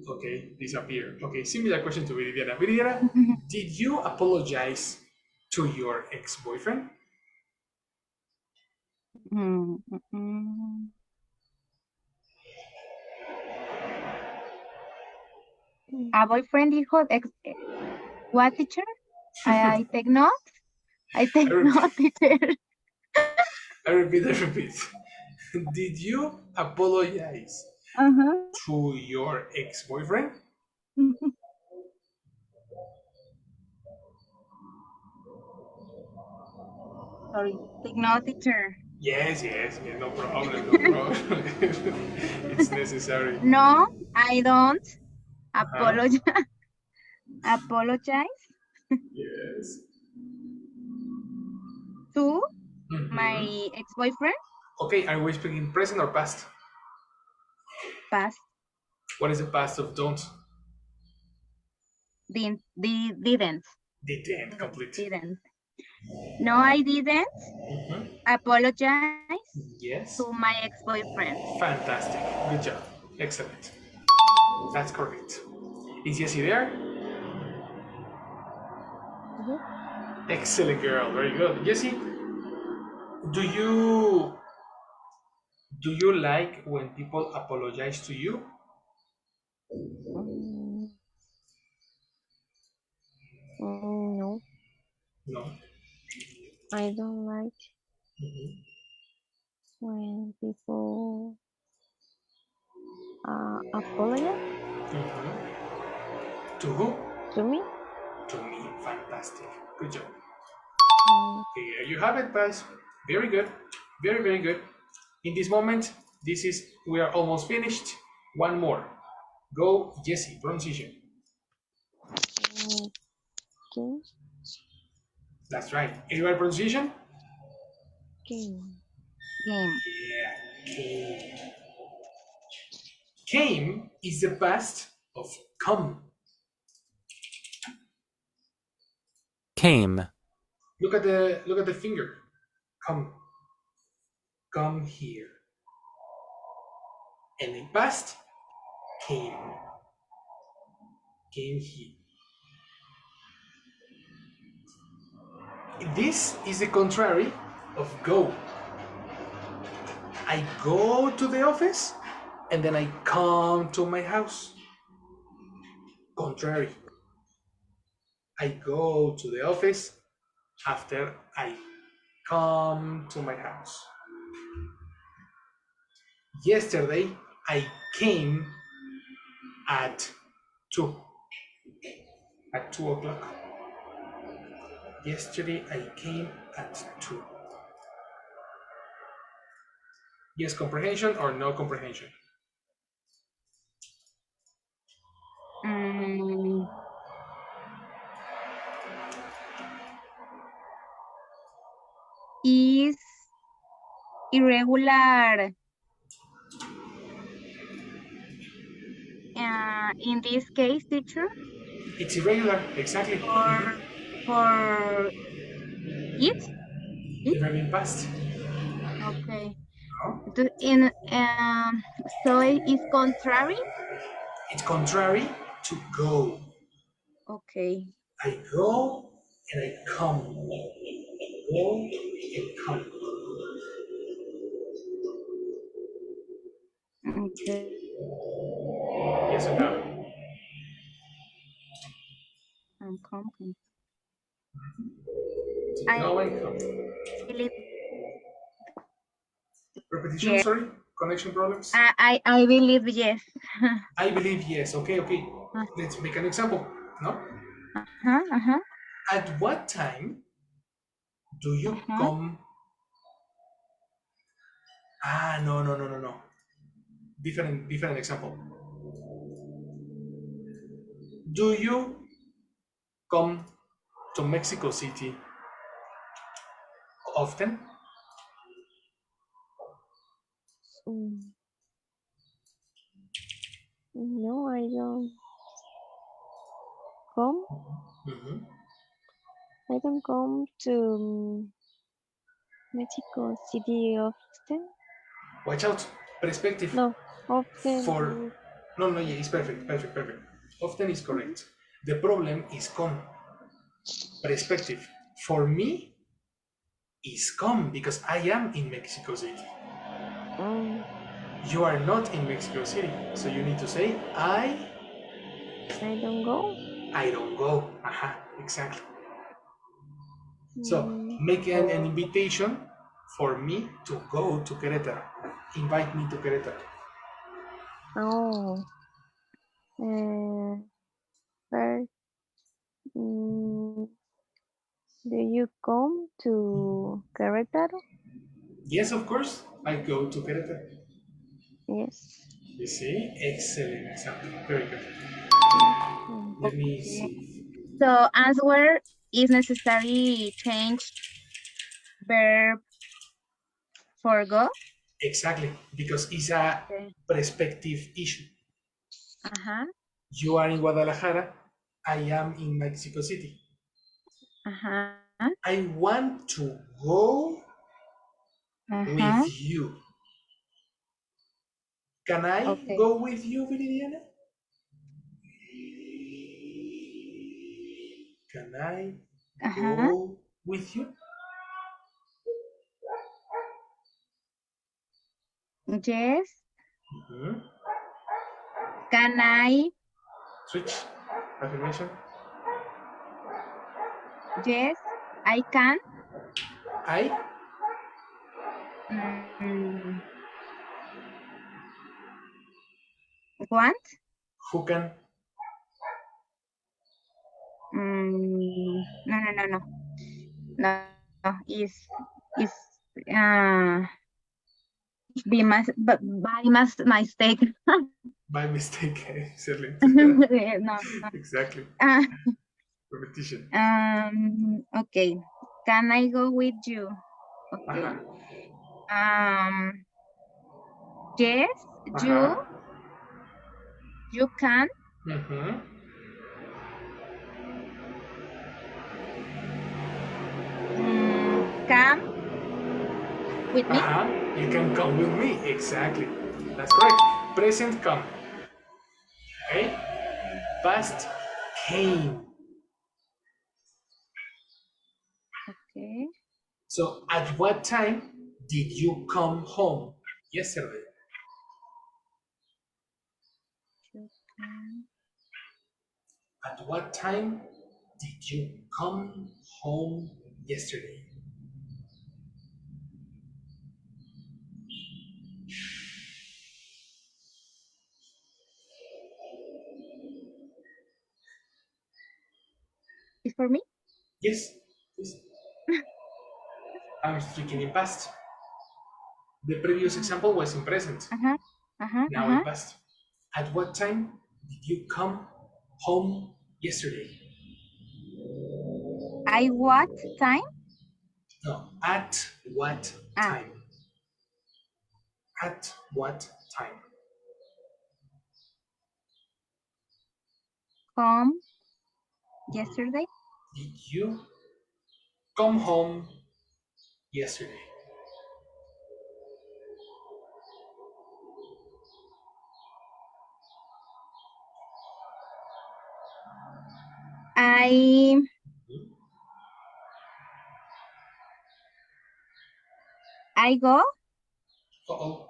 Okay, disappear. Okay, similar question to Viridiana. Viridiana, did you apologize to your ex-boyfriend? Mm, mm, mm. A boyfriend dijo, what teacher? I take notes. I I take repeat, note, teacher. I repeat, I repeat. Did you apologize Uh-huh. to your ex-boyfriend? Sorry. Take note, teacher. Yes, yes, yeah, no problem, no problem. It's necessary. No, I don't Huh? apologize. Apologize Yes. to Mhm. my ex-boyfriend. Okay, are we speaking present or past? Past. What is the past of don't? Didn't. Didn't complete. Didn't. No, I didn't Mhm. apologize to Yes. my ex-boyfriend. Fantastic. Good job. Excellent. That's correct. Is Jessie there? Yes. Excellent girl. Very good. Jessie, do you do you like when people apologize to you? Mm, no, No. I don't like Mhm. when people apologize Mhm. To who? to me. To me. Fantastic. Good job. Mm, Okay, there you have it, guys. Very good. Very, very good. In this moment, we are almost finished. One more. Go, Jessie. Pronunciation. okay, That's right. Everybody pronunciation? okay. Game. Yeah. Came. Came is the past of come. came, Look at the finger. Come. Come here. And in past, came. Came here. This is the contrary of go. I go to the office and then I come to my house. Contrary. I go to the office after I come to my house. Yesterday I came at 2 at 2 o'clock. Yesterday I came at 2. Yes, comprehension or no comprehension? Mm, is irregular in this case, teacher, It's irregular, exactly. for it? It? The verb in past. Okay. No? In so it is contrary. It's contrary to go. Okay. I go and I come. Go and come. Okay. Yes or no? I'm coming. To I go and come. believe Repetition, yes. sorry? Connection problems? I believe yes. I believe yes. Okay, okay. Let's make an example. No? Uh-huh, uh-huh, At what time do you uh-huh. come? No, no, no, no, no. Different example. Do you come to Mexico City often? Mm, no, I don't come. Mhm. I don't come to Mexico City often. Watch out. Perspective. No, For often. no, no, yeah, it's perfect, perfect, perfect. Often is Mhm. correct. The problem is come. Perspective. For me is come because I am in Mexico City. Mm, You are not in Mexico City, so you need to say I don't go. I don't go. Aha, exactly. So Mm, make an invitation For me to go to Querétaro. Invite me to Querétaro. Oh. First, do you come to Querétaro? Yes, of course. I go to Querétaro. Yes. You see? Excellent example. Very good. Let me Okay. see. So answer is necessary change verb for go. Exactly. Because it's a Okay. perspective issue. Uh-huh. You are in Guadalajara. I am in Mexico City. Uh-huh. I want to go Uh-huh. with you. Can I Okay. go with you, Viridiana? Can I Uh-huh. go with you? Yes. Mhm. Can I? Switch. Affirmation. Yes. I can. I. Mm, want? Who can? No, no, no, no. No, is uh by mistake. By mistake. Excellent. No, no. Exactly. Uh, Repetition. okay. Can I go with you? Okay. Ajá. Yes, you Ajá. you can Mhm. come with me. Ajá. You can come with me. Exactly. That's correct. Present come. Okay. Okay. Past came. Okay. So at what time did you come home? Yesterday. You can. At what time did you come home yesterday? It's for me. Yes. Yes. I'm speaking in past. The previous example was in present. Uh-huh. Uh-huh. Now in Uh-huh. past. At what time did you come home yesterday? I what time? No. At what Ah, time? At what time? come yesterday. Did you come home yesterday? I I go. Uh-oh.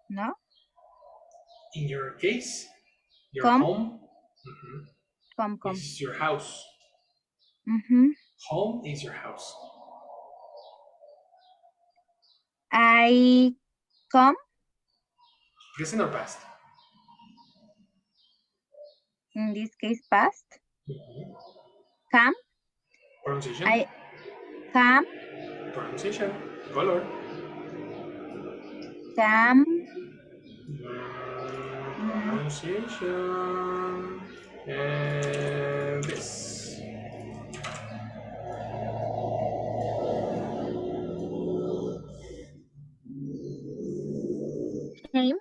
No. In your case, your Come. home Come. is your house. Mm-hmm. Home is your house. I come. Present or past? In this case, past. Come. Pronunciation? I come. Pronunciation. Color. Come. Mm, Pronunciation. And this. came.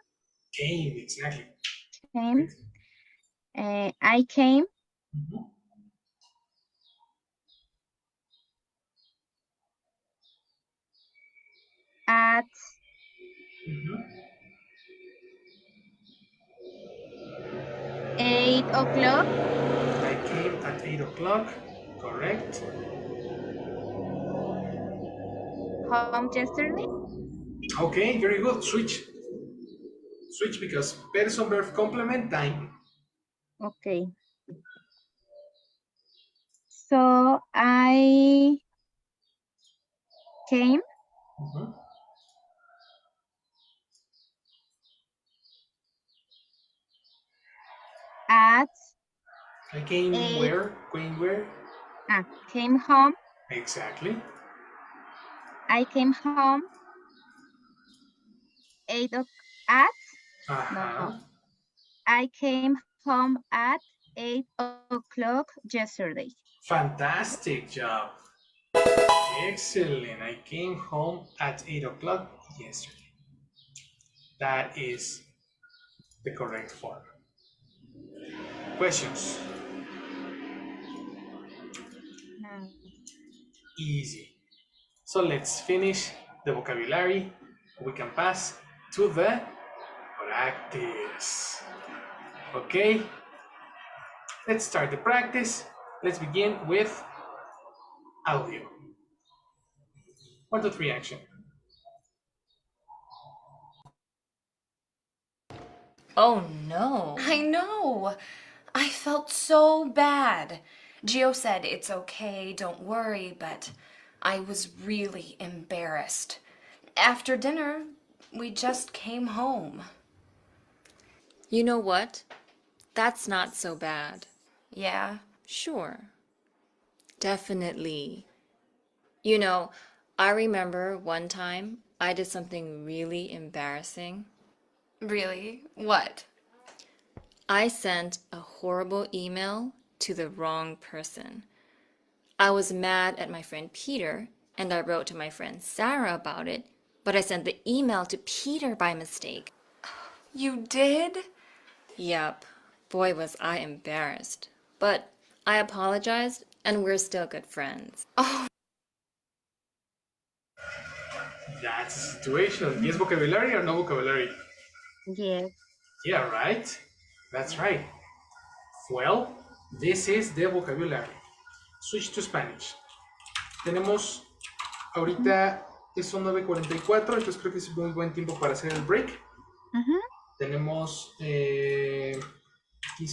Came, exactly. Came. Good. I came Mhm. at Mhm. 8 o'clock. I came at 8 o'clock. Correct. Home yesterday. Okay, very good. Switch. Switch because person, verb, complement, time. Okay. So I came Mhm. At I came 8, where? Going where? came home. Exactly. I came home 8 at, Uh-huh. no, I came home at 8 o'clock yesterday. Fantastic job. Excellent. I came home at 8 o'clock yesterday. That is the correct form. Questions? No. Easy. So let's finish the vocabulary. We can pass to the practice. Okay, let's start the practice. Let's begin with audio. 1, 2, 3, action. Oh no. I know. I felt so bad. Gio said it's okay, don't worry, but I was really embarrassed. After dinner, we just came home. You know what? That's not so bad. Yeah. Sure. Definitely. You know, I remember one time I did something really embarrassing. Really? What? I sent a horrible email to the wrong person. I was mad at my friend Peter, and I wrote to my friend Sarah about it, but I sent the email to Peter by mistake. You did? Yep, boy was I embarrassed. But I apologized, and we're still good friends. Oh, That's the situation. Yes, vocabulary or no vocabulary? Yes. Yeah, right. That's right. Well, this is the vocabulary. Switch to Spanish. Tenemos ahorita son 9:44, entonces creo que es muy buen tiempo para hacer el break. Ujú. Tenemos 15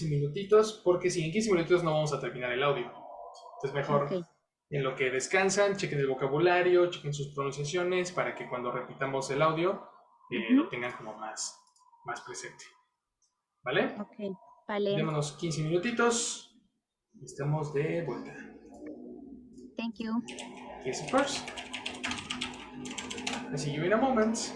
minutitos, porque si en 15 minutitos no vamos a terminar el audio. Entonces mejor Ok. en lo que descansan, chequen el vocabulario, chequen sus pronunciaciones para que cuando repitamos el audio lo tengan como más presente. ¿Vale? Ok. Vale. Démonos 15 minutitos y estamos de vuelta. Thank you. Yes, of course. I'll see you in a moment.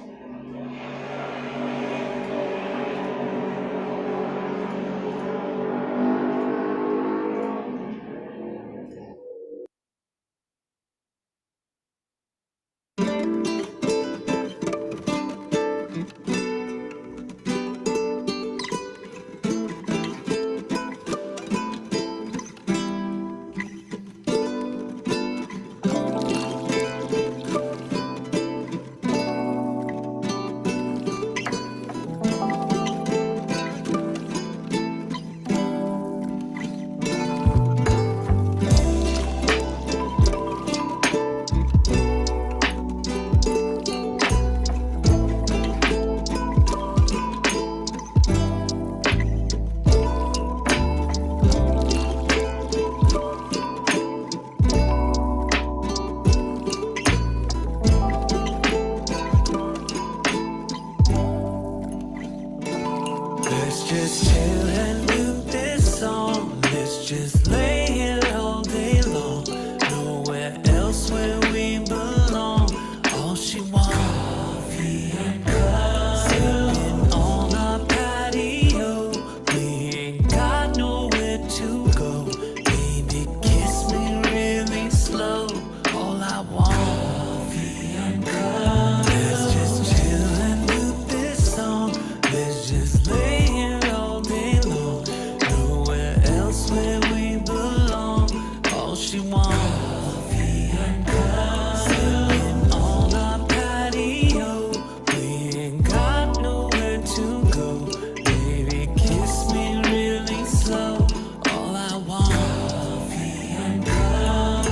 Let's just chill and do this song. Let's just lay here all day long. Nowhere else where we belong. All she wants, coffee and cuddle. Sitting on our patio. We ain't got nowhere to go. Baby, kiss me really slow. All I want, coffee and cuddle. Let's just chill and do this song. Let's just lay here all day long. Nowhere else where we belong. All she wants, coffee and cuddle. Sitting on our patio. We ain't got nowhere to go. Baby, kiss me really slow. All I want, coffee and cuddle.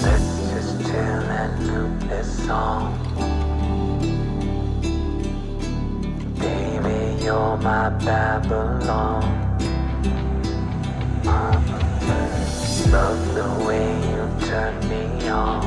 Let's just chill and do this song. Baby, you're my Babylon. Love the way you turn me on.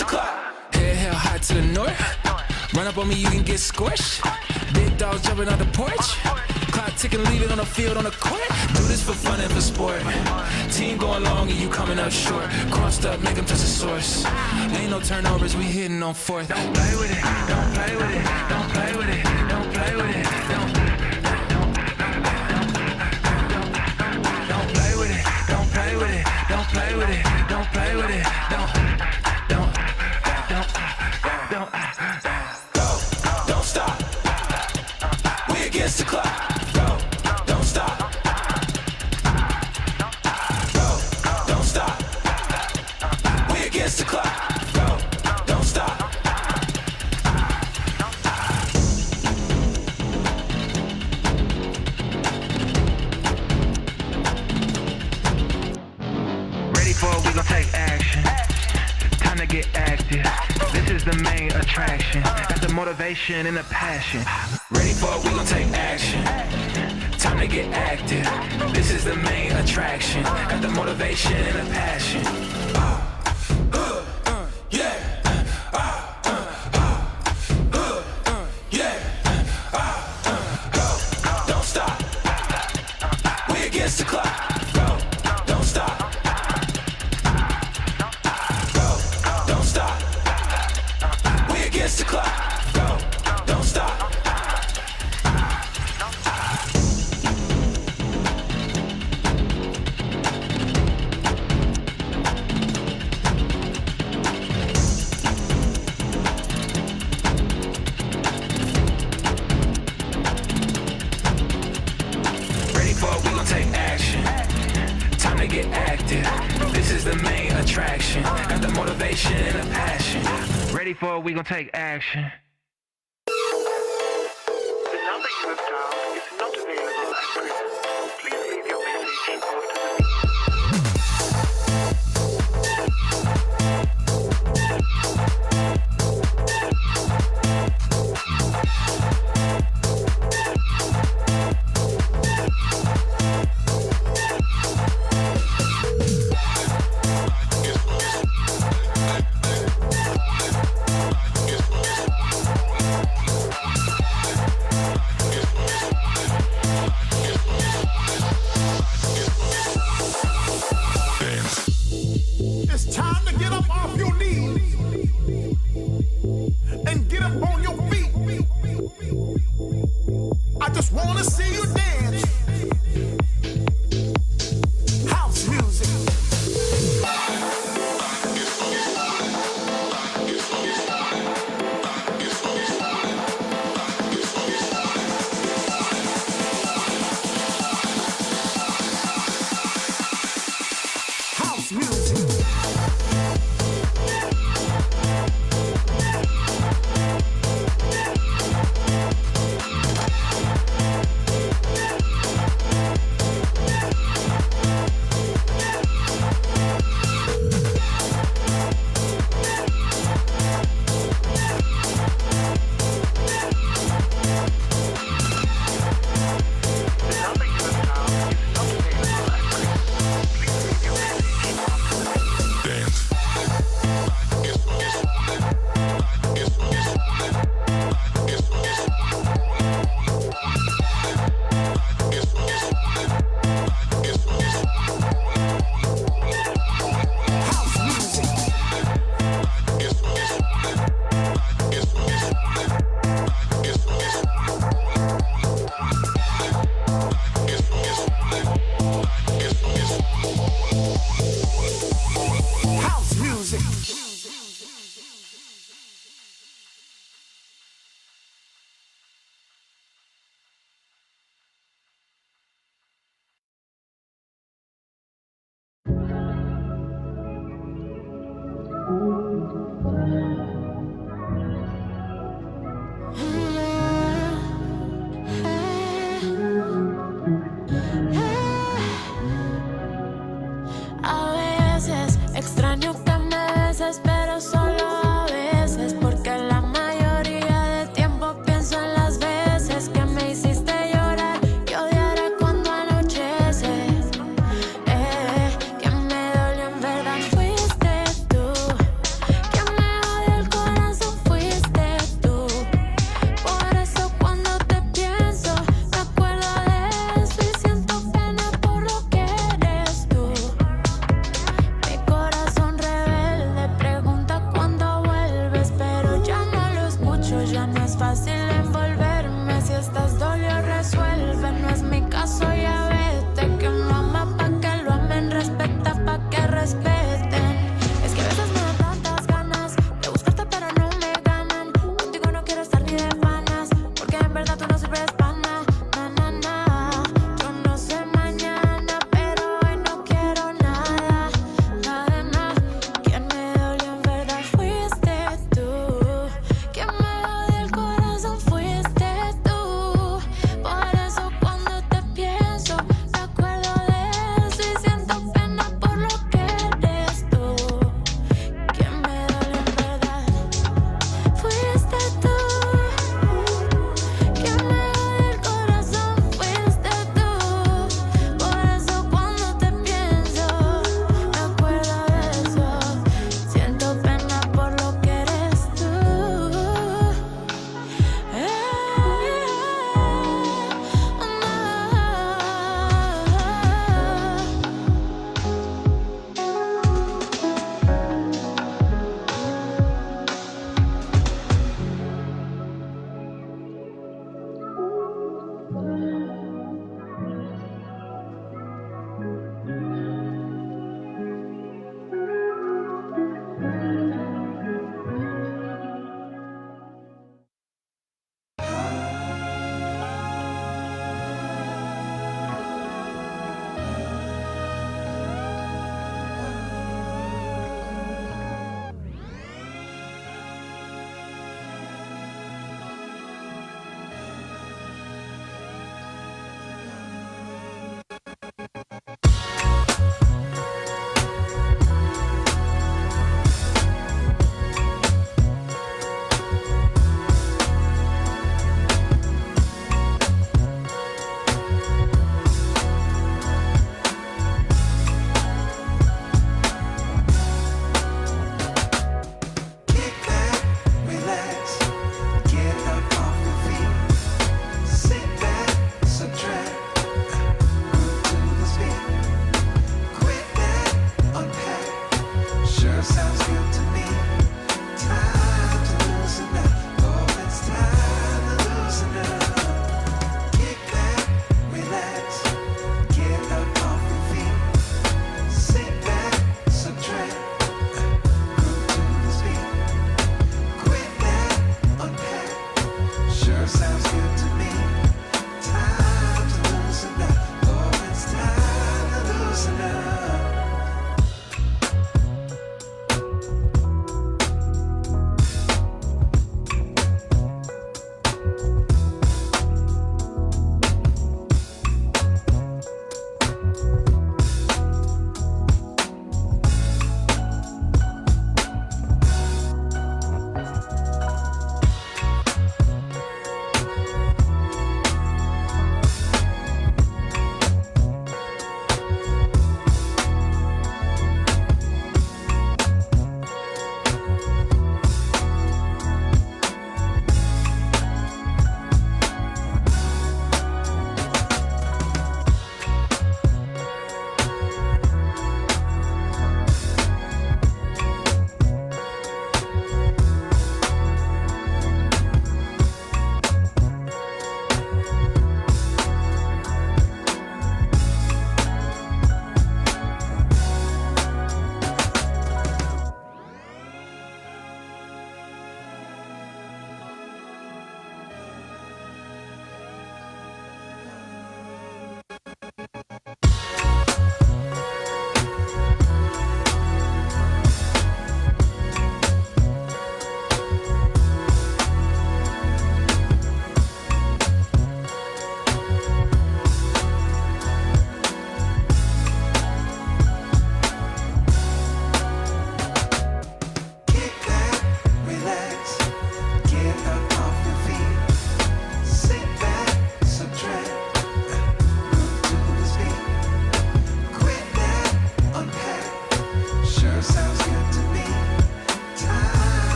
against the clock. Head held high to the north. Run up on me, you can get squished. Big dogs jumping on the porch. Clock ticking, leave it on the field, on the court. Do this for fun and for sport. Team going long and you coming up short. Crossed up, make them touch the source. Ain't no turnovers, we hitting on fourth. Don't play with it, don't play with it, don't play with it, don't play with it, don't play with it, don't play with it, don't play with it, don't play with it, don't stop. We against the clock. Go, don't stop. Go, don't stop. We against the clock. Go, don't stop. Ready for it, we gon' take action. Time to get active. This is the main attraction. Got the motivation and the passion. Ready for it, we gon' take action. Time to get active. This is the main attraction. Got the motivation and the passion. Yeah. Yeah. Go, don't stop. We against the clock. Go, don't stop. Go, don't stop. We against the clock. Go, don't stop. Ready for it, we gon' take action. Time to get active. This is the main attraction. Got the motivation and the passion. Ready for it, we gon' take action. The number you have dialed is not available at present. Please leave your message after the beep. It's time to get up off your knees and get up on your feet. I just want to see you dance. House music. House music. The number you have dialed is not available at present. Please leave your message after the beep. House music. House music. A veces extraño que me des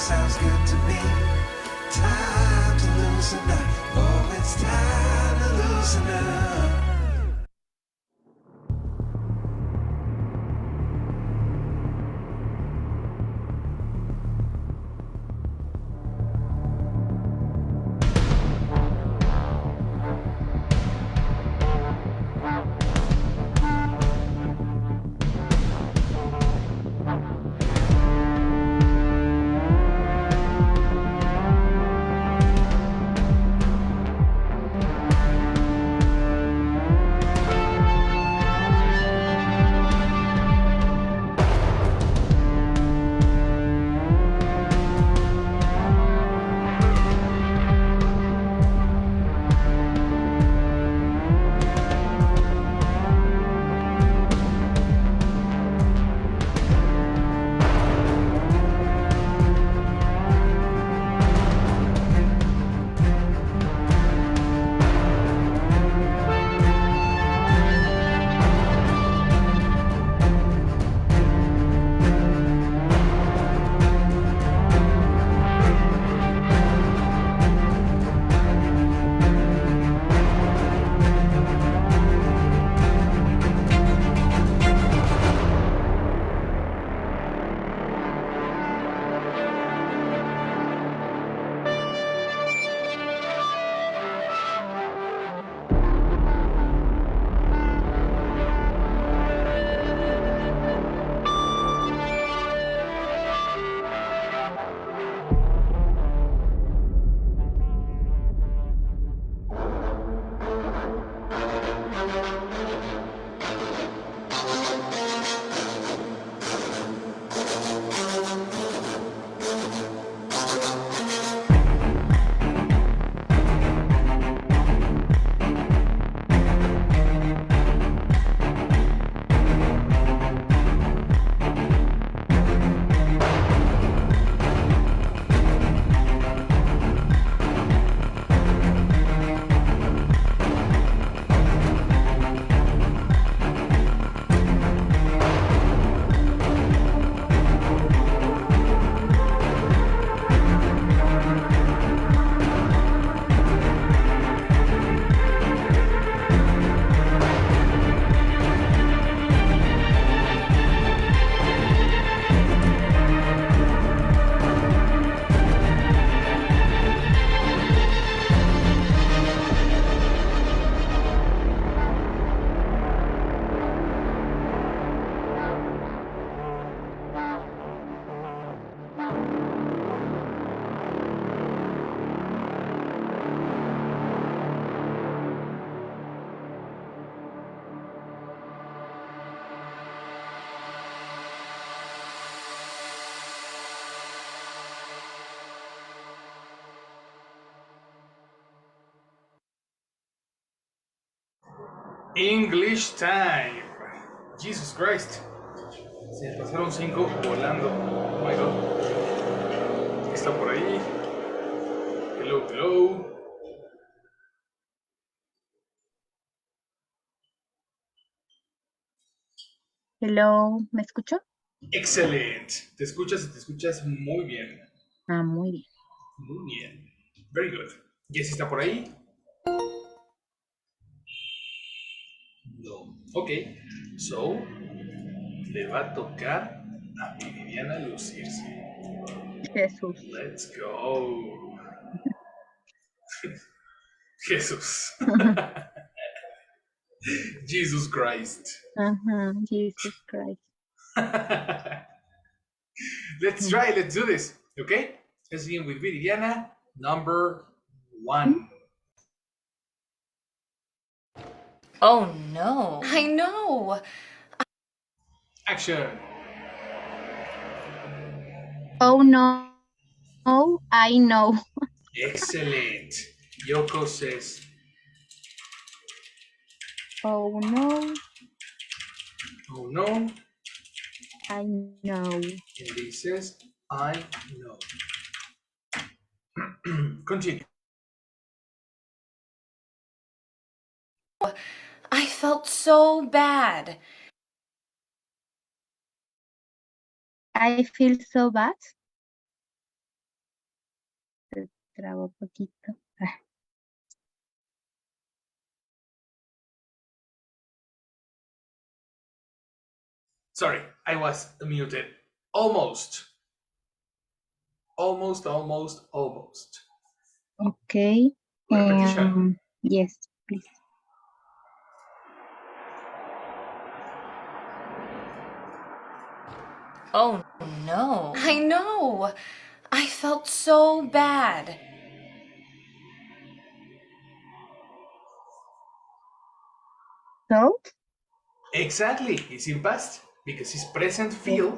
sounds good to me. Time to loosen up. Oh, it's time to loosen up. English time. Jesus Christ. Se pasaron 5 volando. Oh my god. Está por ahí. Hello, hello. Hello, ¿me escuchó? Excelente. Te escuchas muy bien. Ah, muy bien. Muy bien. Very good. ¿Jessy está por ahí? No. Ok. So, le va a tocar a Viridiana lucirse. Jesús. Let's go. Jesús. Jesus Christ. Ajá, Jesus Christ. Let's try, let's do this. Okay? Let's begin with Viridiana, number 1. Oh no. I know. Action. Oh no, oh, I know. Excellent. Yoko says, Oh no, oh no. I know. And he says, I know. Continue. I felt so bad. I feel so bad. trabó poquito. Sorry, I was muted. Almost. Almost. Okay. Repetition. Yes, please. Oh no. I know. I felt so bad. So? Exactly. It's in past because it's present feel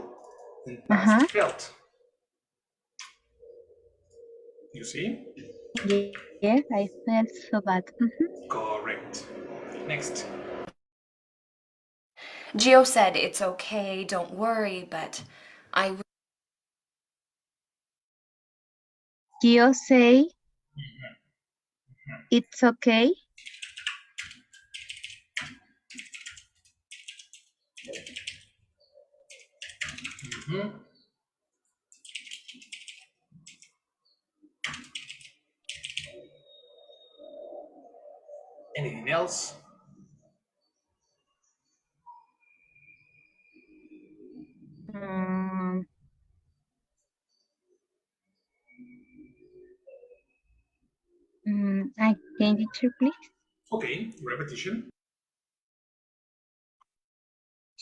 and past felt. You see? Yes, I felt so bad. Correct. Next. Gio said it's okay, don't worry, but I Gio say it's okay. Anything else? Can you teacher, please? Okay, repetition.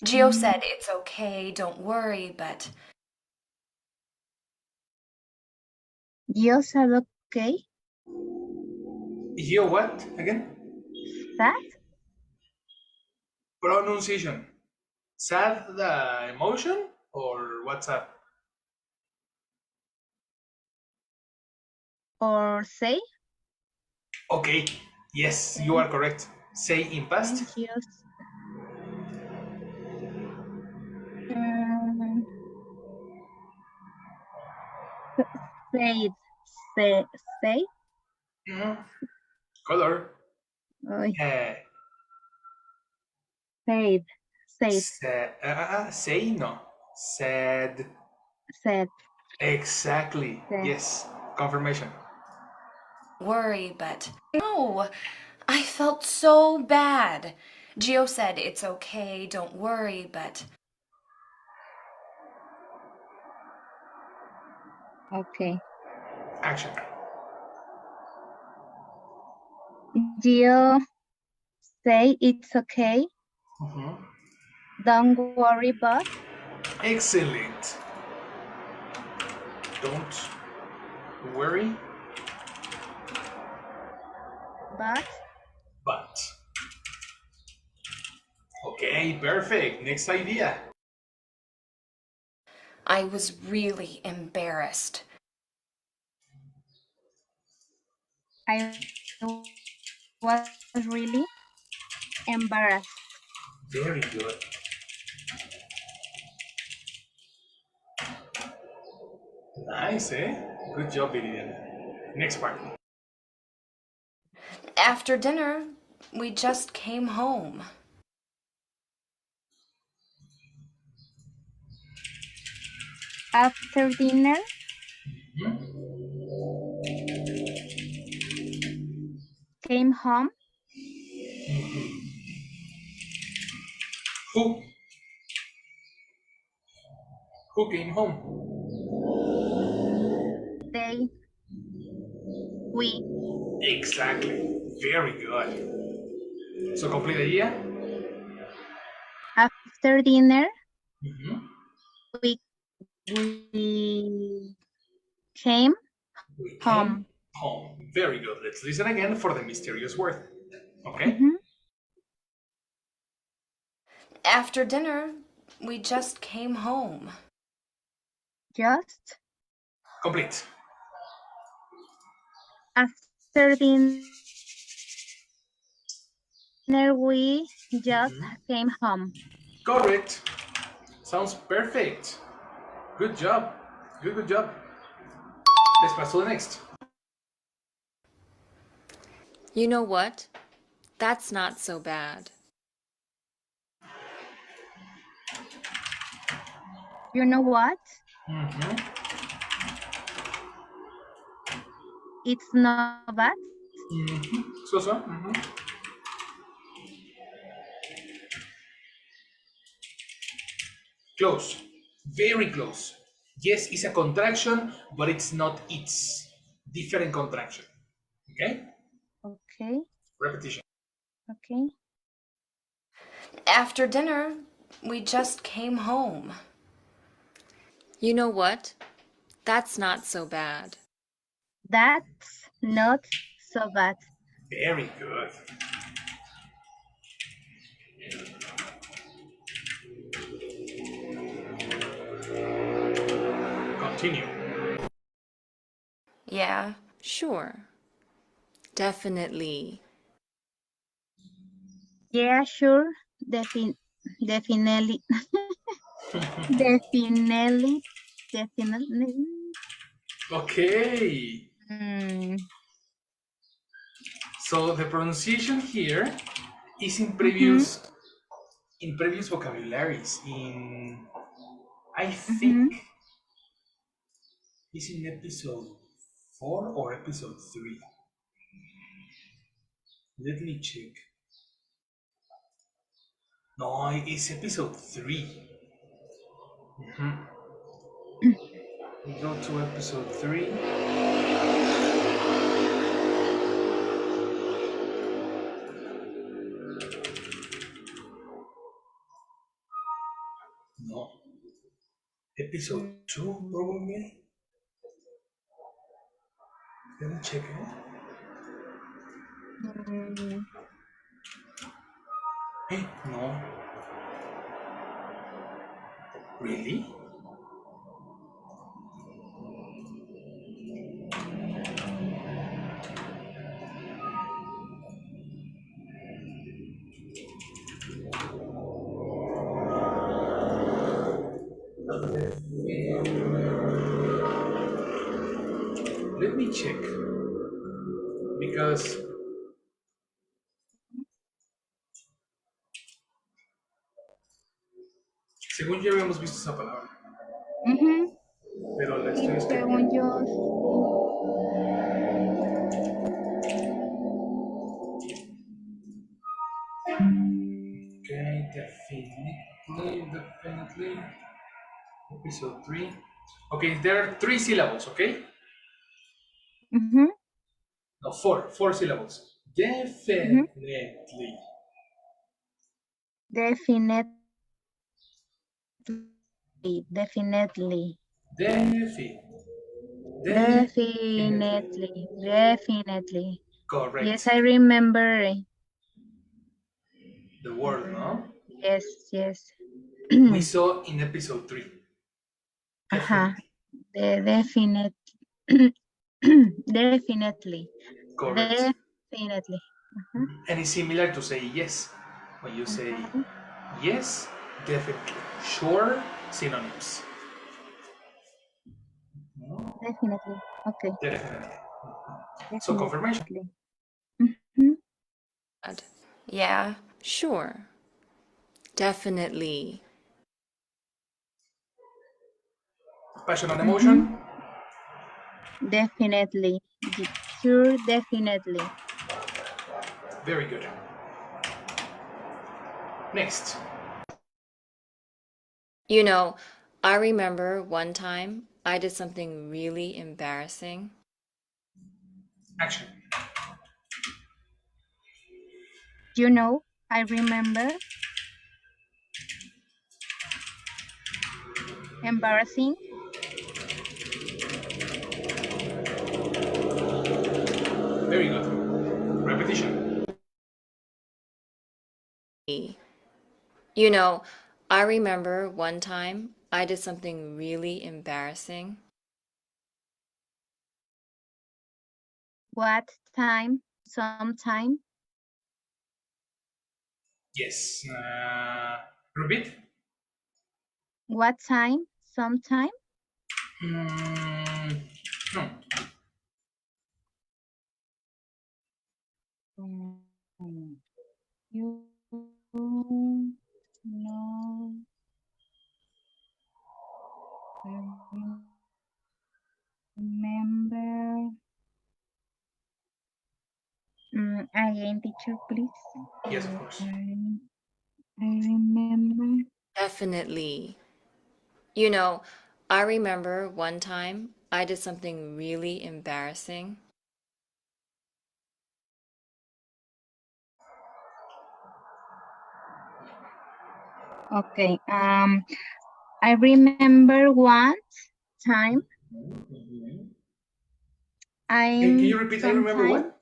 Gio said it's okay, don't worry, but Gio said okay. Gio what again? Sad Pronunciation. Sad the emotion or what's up? or say? Okay. Yes, you are correct. Say in past. Gio um, said say Color. Ay, Uh, said say no. Said. said Exactly. said. Yes. Confirmation. worry, but no. I felt so bad. Gio said it's okay, don't worry, but Okay. Action. Gio say it's okay. Don't worry, but Excellent. Don't worry, but but. Okay, perfect. Next idea. I was really embarrassed. I was really embarrassed. Very good. Nice, eh? Good job, Vivian. Next part. After dinner, we just came home. After dinner, came home. Who? Who came home? They, we, Exactly. Very good. So complete the idea. after dinner, Mhm. we we came We came home. home. Very good. Let's listen again for the mysterious word. Okay? After dinner, we just came home. Just Complete. after dinner, we just came home. Correct. Sounds perfect. Good job. Good job. Let's pass to the next. You know what? That's not so bad. You know what? It's not bad. So. Close. Very close. Yes, it's a contraction, but it's not its. Different contraction. Okay? Okay. Repetition. Okay. After dinner, we just came home. You know what? That's not so bad. That's not so bad. Very good. Continue. Yeah. Sure. Definitely. Yeah, sure. Definitely. Definitely. Okay. Mm. So the pronunciation here is in Mm-hmm. previous vocabularies. I Mm-hmm. think it's in episode 4 or episode 3. Let me check. No, it's episode 3. We go to episode 3. No. Episode 2, probably. Let me check it. Mm. Hey, no. Really? Let me check. Because según ya habíamos visto esa palabra, Mm-hmm. pero la Sí, estoy según escribiendo. yo, sí. Okay, definitely. Episode 3. Okay, there are 3 syllables, okay? Mm-hmm. No, 4 syllables. Mm-hmm. Definitely. Definitely. Definitely. Defi. Definitely. Definitely. Definitely. Yes, Correct. I remember. The word, no? Yes, yes. We saw in episode 3. Uh-huh. Definitely. The definite. Definitely. Correct. Definitely. Uh-huh. And it's similar to say yes. When you say Uh-huh. yes, definitely. Sure, synonyms. Definitely. Okay. Definitely. So confirmation. Definitely. Mm-hmm. Yeah. Sure. Definitely. Passion and Mm-hmm. emotion. Definitely. Sure, definitely. Very good. Next. You know, I remember one time I did something really embarrassing. Action. You know, I remember embarrassing. Very good. Repetition. You know, I remember one time I did something really embarrassing. What time? Sometime. Yes. Repeat. What time? Sometime. No. You know, I remember again, teacher, please? Yes, of course. I remember. Definitely. You know, I remember one time I did something really embarrassing. Okay. I remember one time. Can you repeat? I remember what?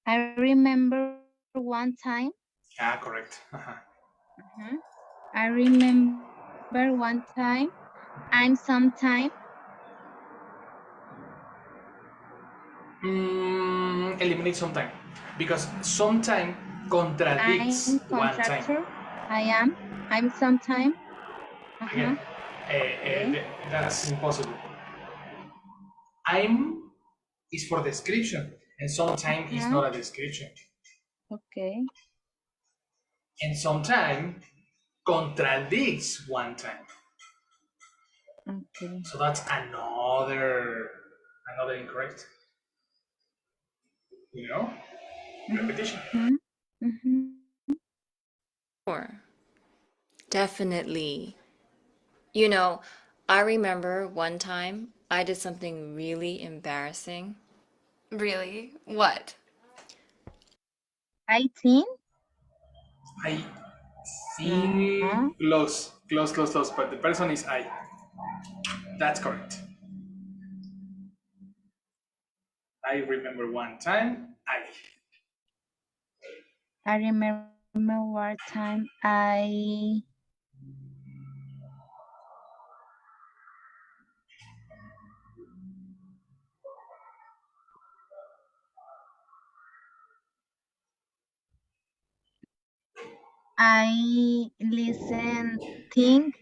I remember one time. Ah, correct. I remember one time. I'm sometime. Eliminate sometime because sometime contradicts I'm one time. contractor. I'm sometime. Again, Okay. that's impossible. I'm is for description, and sometime is not a description. Okay. And sometime contradicts one time. Okay. So that's another incorrect. You know, repetition. Sure. Definitely. You know, I remember one time I did something really embarrassing. Really? What? I think. I think close, but the person is I. That's correct. I remember one time I remember one time I listen, think.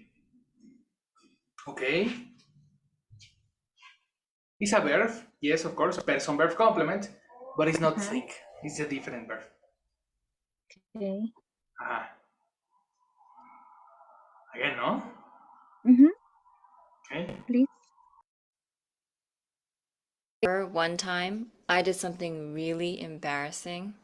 Okay. It's a verb, yes, of course, person verb complement, but it's not think. It's a different verb. Okay. Again, no? Okay. Please. One time I did something really embarrassing.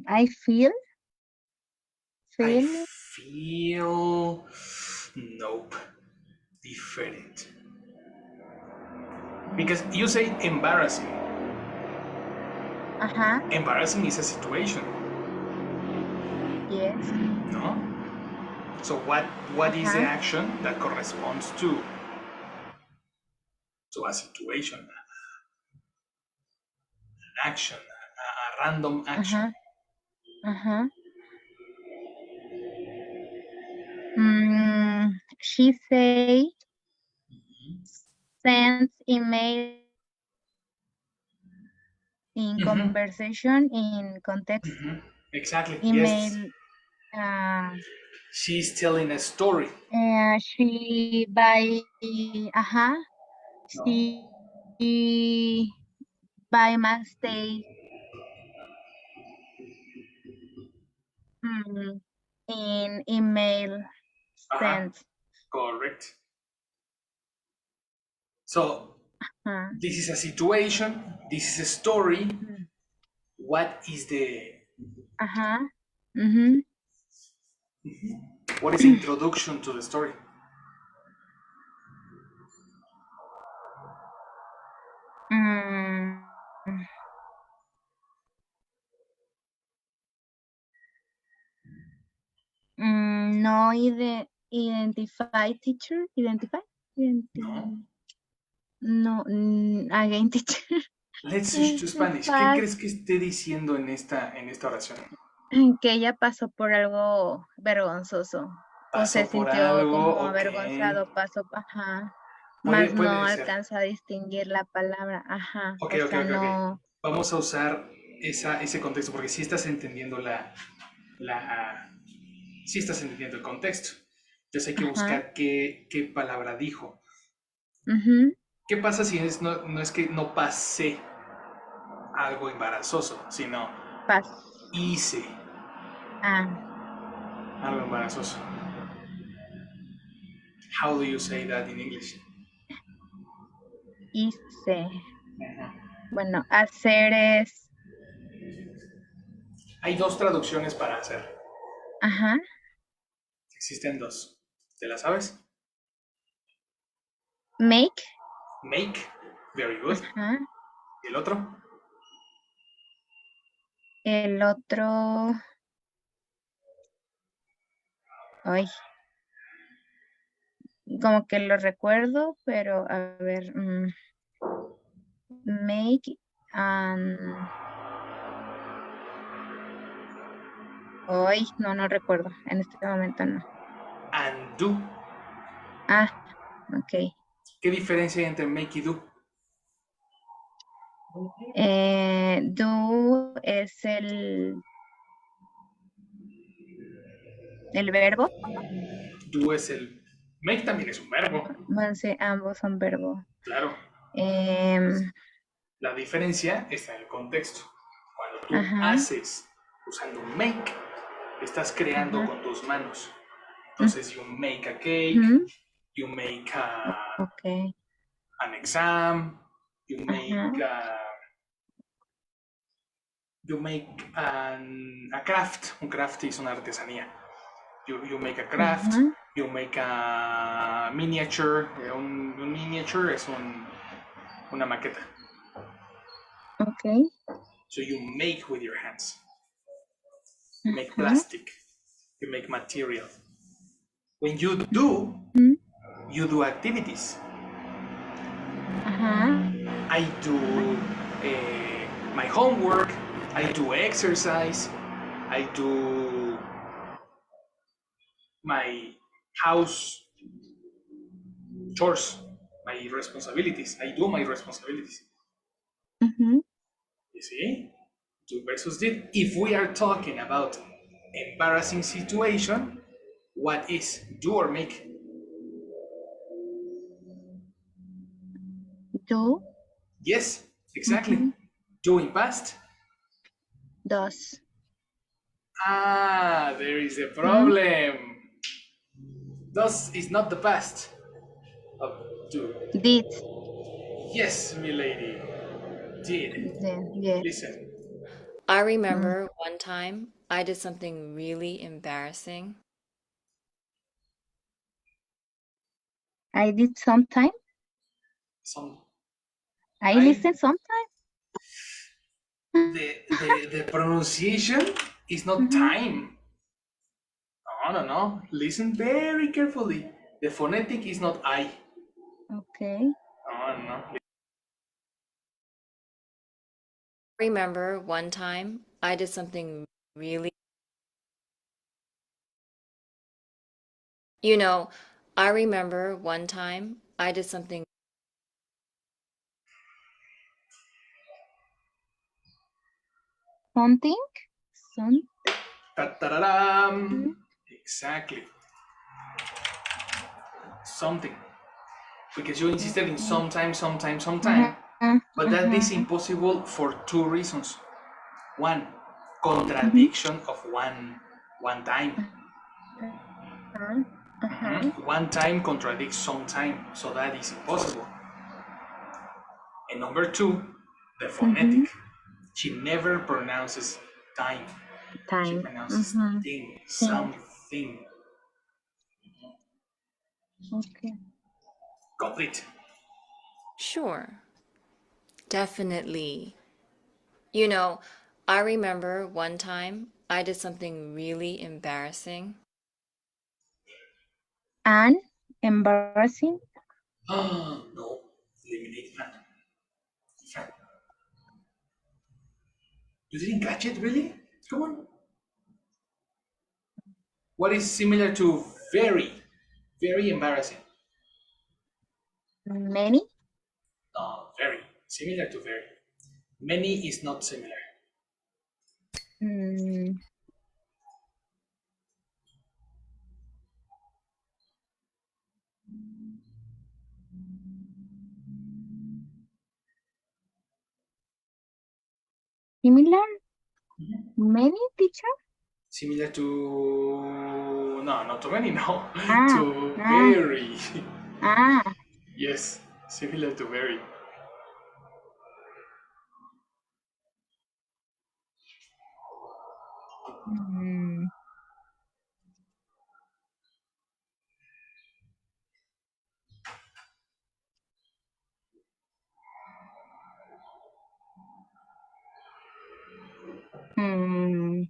I feel. I feel. Nope. Different. Because you say embarrassing. Embarrassing is a situation. Yes. No? So what is the action that corresponds to a situation? An action, a random action. She say sends email in conversation in context. Exactly. Email. Yes. She's telling a story. She by No? she by mistake in email sent. Correct. So this is a situation. This is a story. What is the what is the introduction to the story? No identify teacher. Identify. No. Again teacher. Let's switch to Spanish. ¿Qué crees que esté diciendo en esta oración? Que ella pasó por algo vergonzoso. O se sintió como avergonzado, pasó, más no alcanza a distinguir la palabra, Ok. no. Vamos a usar ese contexto, porque si estás entendiendo si estás entendiendo el contexto. Entonces hay que buscar qué palabra dijo. ¿Qué pasa si no es que no pasé algo embarazoso, sino hice algo embarazoso? How do you say that in English? Hice. Bueno, hacer es. Hay dos traducciones para hacer. Ajá. Existen dos. ¿Te las sabes? Make. Make. Very good. Ajá. ¿Y el otro? El otro. Ay. Como que lo recuerdo, pero a ver. Make and. Ay, no recuerdo. En este momento no. And do. Ah, ok. ¿Qué diferencia hay entre make y do? Do es el verbo. Do es el... Make también es un verbo. Bueno, sí, ambos son verbos. Claro. Em, La diferencia está en el contexto. Cuando tú Ajá. haces usando make, estás creando Ajá. con tus manos. Entonces, you make a cake, you make Ok. an exam, you make a craft. Un craft es una artesanía. You make a craft, you make a miniature. Un miniature es una maqueta. Ok. So you make with your hands. You make plastic. You make material. When you do activities. I do my homework. I do exercise. I do my house chores, my responsibilities. I do my responsibilities. You see? Do versus did. If we are talking about embarrassing situation, what is do or make? Do. Yes, exactly. Do in past. Dos. Ah, there is a problem. Does is not the past of do. Did. Yes, milady. Did. Yes. Listen. I remember one time I did something really embarrassing. I did sometime. I listen sometime. The pronunciation is not time. No. Listen very carefully. The phonetic is not I. Okay. No. I remember one time I did something really. I remember one time I did something. Something. Ta-ta-da-dam. Exactly. Something. Because you insisted in sometime. But that is impossible for two reasons. One, contradiction of one time. One time contradicts sometime, so that is impossible. And number two, the phonetic. She never pronounces time. She pronounces thing, something. Okay. Complete. Sure. Definitely. I remember one time I did something really embarrassing. And embarrassing. No. Eliminate that. You didn't catch it, really? Come on. What is similar to very, very embarrassing? Many. No, very. Similar to very. Many is not similar. Similar. Many, teacher. Similar to no, not too many, no. Ah, To ah, very. ah. Yes, similar to very. Mm, mm,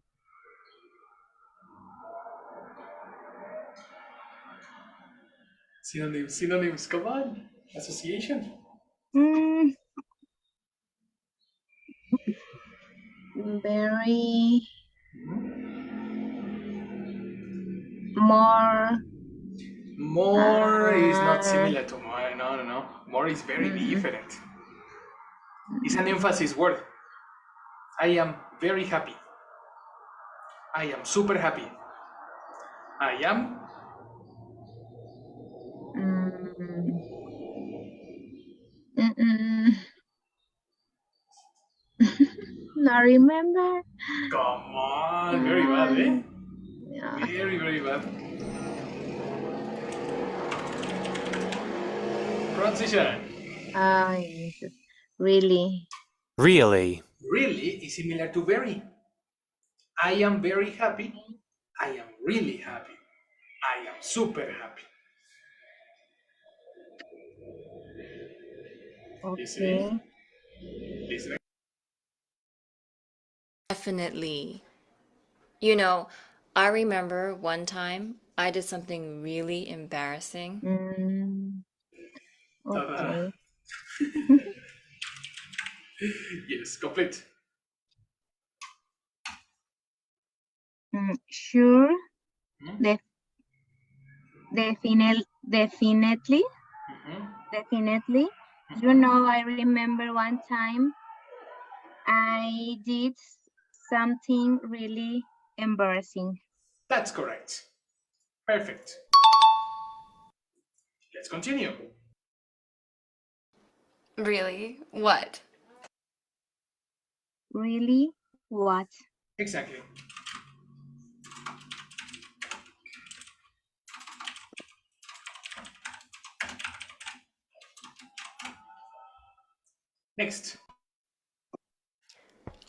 Synonyms, synonyms, come on. Association. mm, very more. More is not Uh, similar to more. No, no, no. More is very mm, different. It's an emphasis word. I am very happy. I am super happy. I am. mm, mm, mm. No remember. Come on. Very bad, eh? Um, yeah. Very, very bad. Transition. Jesus. Really. Really. Really is similar to very. I am very happy. I am really happy. I am super happy. Okay. Listening. Listening. Definitely. You know, I remember one time I did something really embarrassing. Mm, Ta-da. okay. Yes, complete. Sure. Hmm? Definitely. Mhm. Definitely. You Mhm. know, I remember one time I did something really embarrassing. That's correct. Perfect. Let's continue. Really? What? Really? What? Exactly. Next.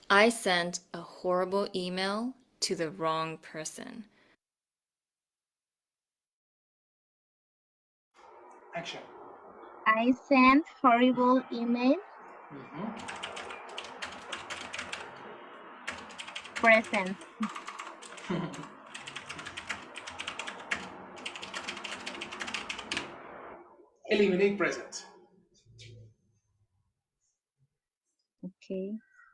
I sent a horrible email to the wrong person. Action. I sent horrible email. Mhm. Present. Eliminate present. Okay.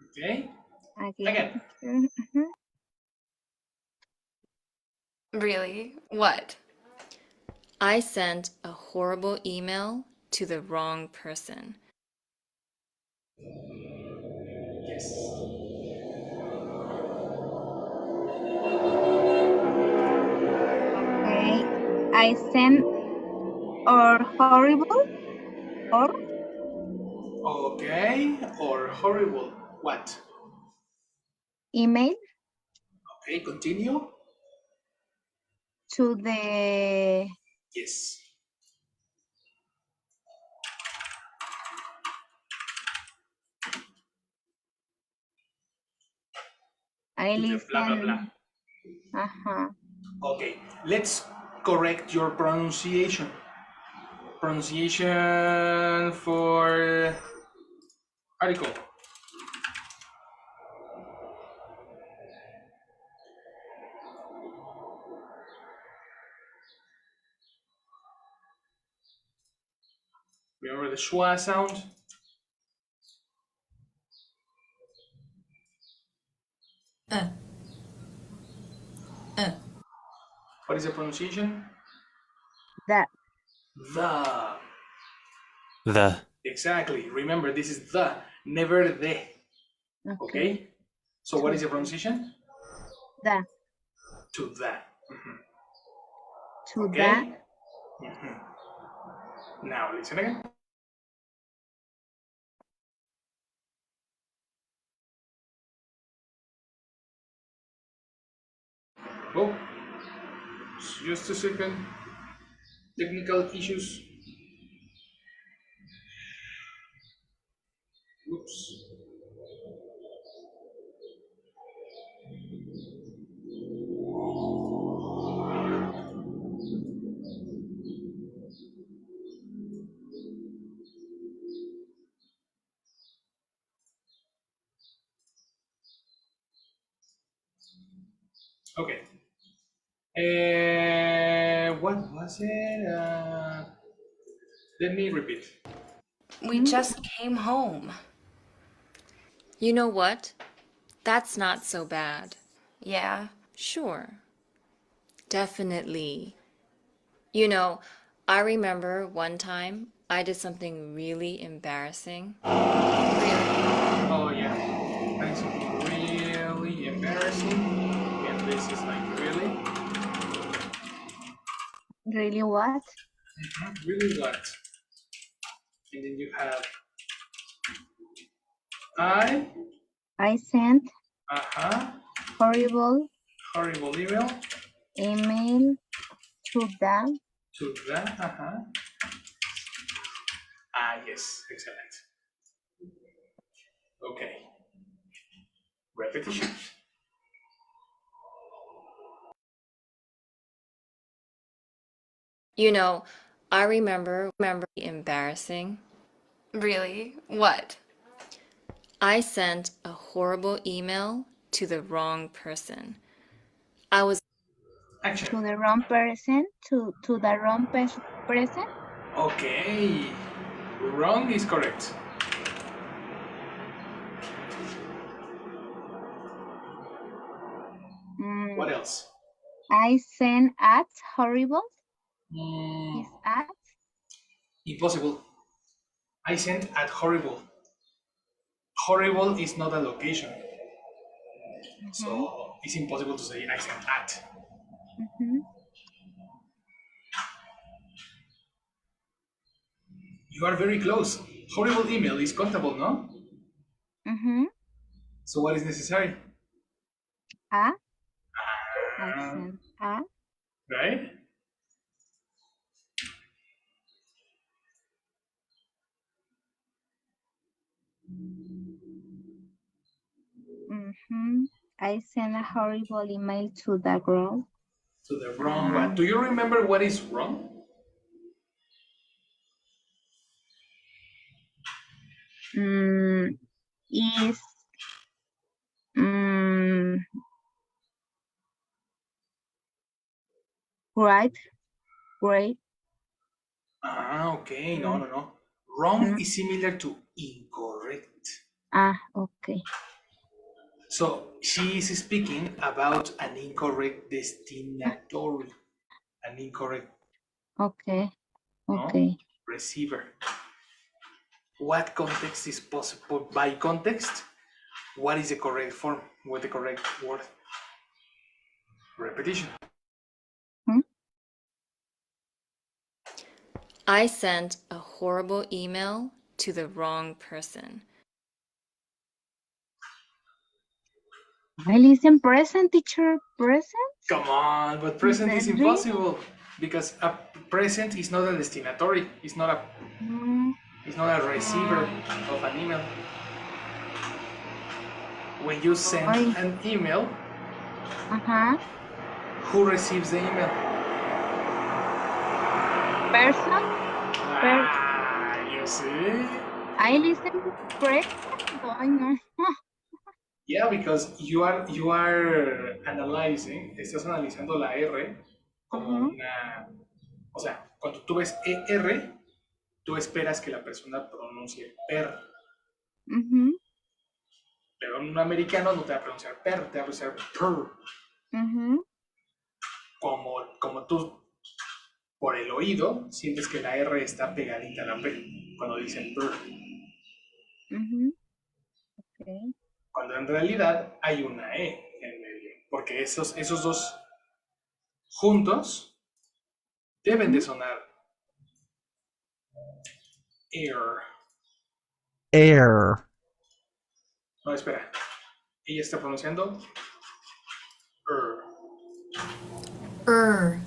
Okay. Again. Again. Mhm. Really? What? I sent a horrible email to the wrong person. Yes. Okay. I sent or horrible or Okay. Or horrible. What? email Okay. Continue. to the Yes. I To the blah blah blah. listen. Uh-huh. Okay. Let's correct your pronunciation. Pronunciation for article. Remember the schwa sound? What is the pronunciation? That. The. The. Exactly. Remember, this is the, never the. Okay. Okay? So what To is the pronunciation? the. To the. Mhm. To the. Okay? Mhm. Now listen again. Go. Just a second. Technical issues. Oops. Okay. What was it? Let me repeat. We just came home. You know what? That's not so bad. Yeah. Sure. Definitely. You know, I remember one time I did something really embarrassing. Oh yeah, that is really embarrassing. And this is like really, Really what? really what? And then you have I, sent horrible email to to the, yes, excellent. Okay, repetition. You know, I remember embarrassing. Really? What? I sent a horrible email to the wrong person. I was Action. to the wrong person, to the wrong person. Okay, wrong is correct. What else? I sent ads horrible. Mm, Is ads? impossible. I sent at horrible. Horrible is not a location, so it's impossible to say I sent at. You are very close. Horrible email is countable, no? So what is necessary? I sent a. Right? I sent a horrible email to the girl. To the wrong one. Do you remember what is wrong? Is right, great. Okay. No. Wrong is similar to incorrect. Okay. So she is speaking about an incorrect destinatory, an incorrect Okay. receiver. What context is possible? By context, what is the correct form? What the correct word? Repetition. I sent a horrible email to the wrong person. I listen present, teacher. Present? Come on, but present is impossible because a present is not a destinatory. It's not a receiver of an email. When you send an email, who receives the email? Person? You see? I listen present. I know. Yeah, because you are analyzing, estás analizando la R como una, o sea, cuando tú ves ER, tú esperas que la persona pronuncie per. Pero un americano no te va a pronunciar per, te va a pronunciar per. Como tú, por el oído, sientes que la R está pegadita a la P cuando dicen per. Okay. Cuando en realidad hay una E en medio. Porque esos dos juntos deben de sonar air. Air. No, espera. Ella está pronunciando Er.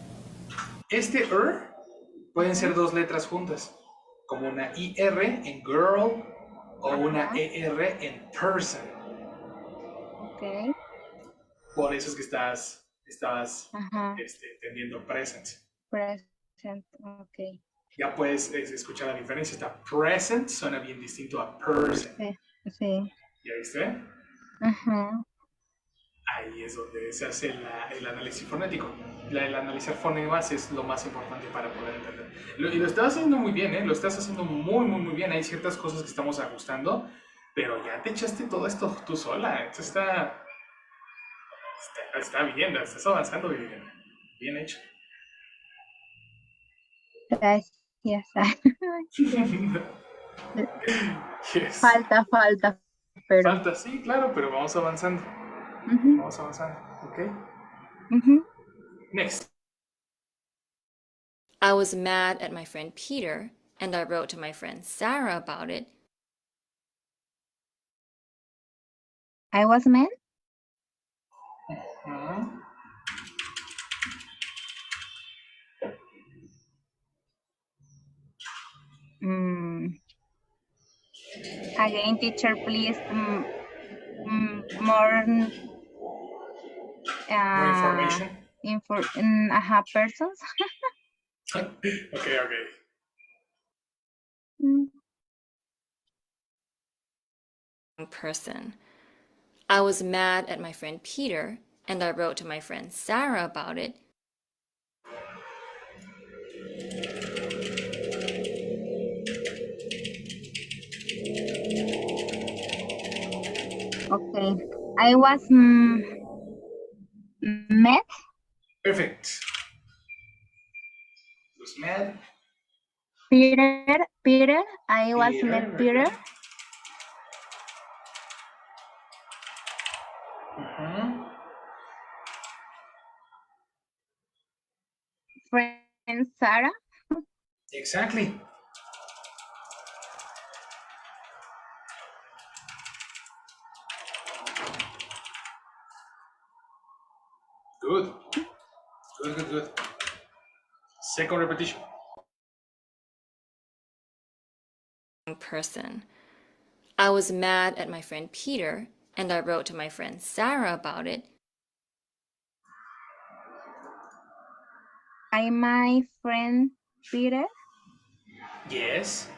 Este pueden ser dos letras juntas, como una IR en girl o una ER en person. Ok. Por eso es que estabas Ajá. teniendo present. Present. Ok. Ya puedes escuchar la diferencia. Está present, suena bien distinto a person. Sí. Sí. ¿Ya viste? Ajá. Ahí es donde se hace el análisis fonético. El analizar fonemas es lo más importante para poder entender. Y lo estás haciendo muy bien, ¿eh? Lo estás haciendo muy, muy, muy bien. Hay ciertas cosas que estamos ajustando, pero ya te echaste todo esto tú sola. Esto está bien, estás avanzando bien, bien hecho. Gracias. Yes. Falta, pero. Falta, sí, claro, pero vamos avanzando. Vamos avanzando, ¿ok? Next. I was mad at my friend Peter, and I wrote to my friend Sarah about it. I was mad. Again, teacher, please. More information. Persons. Okay. Person. I was mad at my friend Peter, and I wrote to my friend Sarah about it. Okay. I was mad. Perfect. Was mad. Peter. I was mad, Peter. Friend Sarah. Exactly. Good. Second repetition. Person. I was mad at my friend Peter, and I wrote to my friend Sarah about it. My friend Peter. Yes.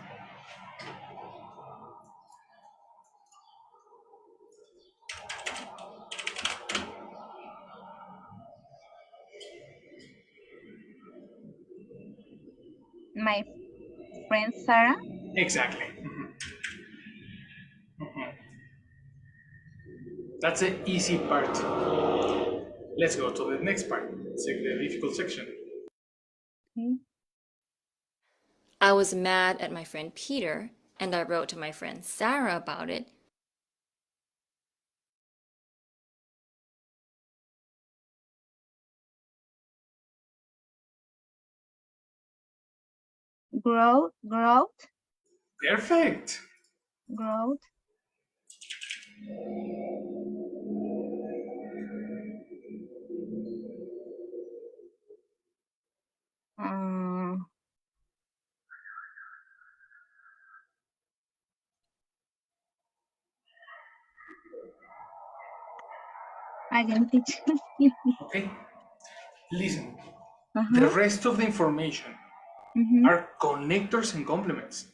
My friend Sarah. Exactly. That's the easy part. Let's go to the next part. It's the difficult section. I was mad at my friend Peter, and I wrote to my friend Sarah about it. Growth. Perfect. Growth. Again, teacher. Okay. Listen. The rest of the information are connectors and complements.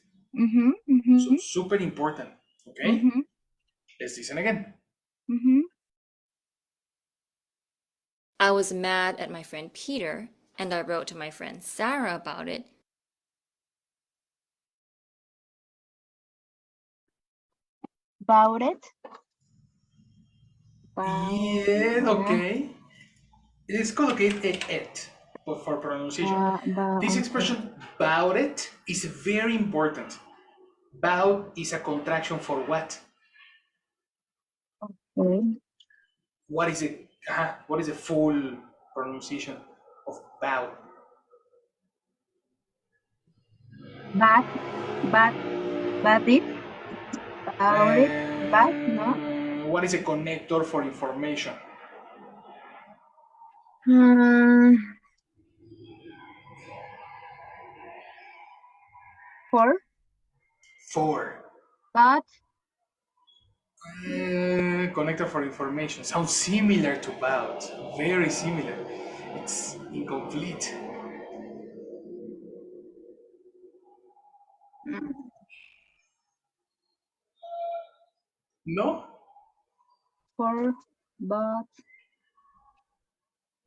So super important. Okay. Let's listen again. I was mad at my friend Peter, and I wrote to my friend Sarah about it. About it. Yeah, okay. Let's collocate it for pronunciation. This expression, about it, is very important. About is a contraction for what? Okay. What is it? What is the full pronunciation of about? But it. About it. But no. What is a connector for information? For, For. but, Connector for information. Sounds similar to about. Very similar. It's incomplete. No? for, but,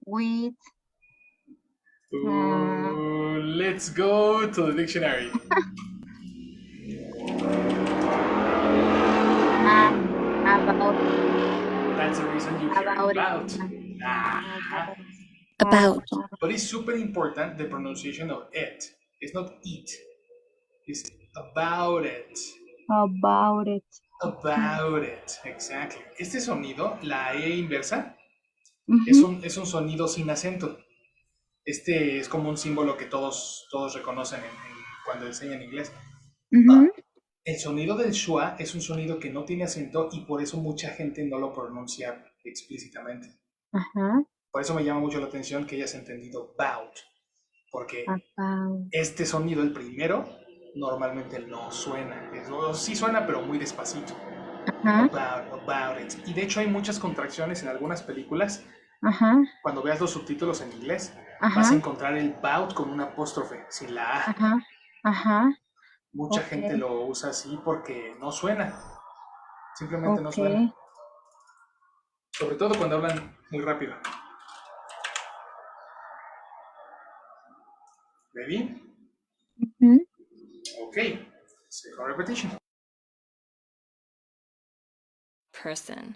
with, Let's go to the dictionary. about, That's the reason you hear about about. it. About. But it's super important the pronunciation of it. It's not it. It's about it. About it. About it. Exactly. Este sonido, la E inversa, es un sonido sin acento. Este es como un símbolo que todos reconocen cuando enseñan inglés. El sonido del schwa es un sonido que no tiene acento y por eso mucha gente no lo pronuncia explícitamente. Por eso me llama mucho la atención que hayas entendido about, porque este sonido, el primero, normalmente no suena. Sí suena, pero muy despacito. About it. Y de hecho hay muchas contracciones en algunas películas. Cuando veas los subtítulos en inglés, vas a encontrar el about con un apóstrofe, sin la A. Mucha gente lo usa así porque no suena. Simplemente no suena. Sobre todo cuando hablan muy rápido. ¿Ready? Okay. Second repetition. Person.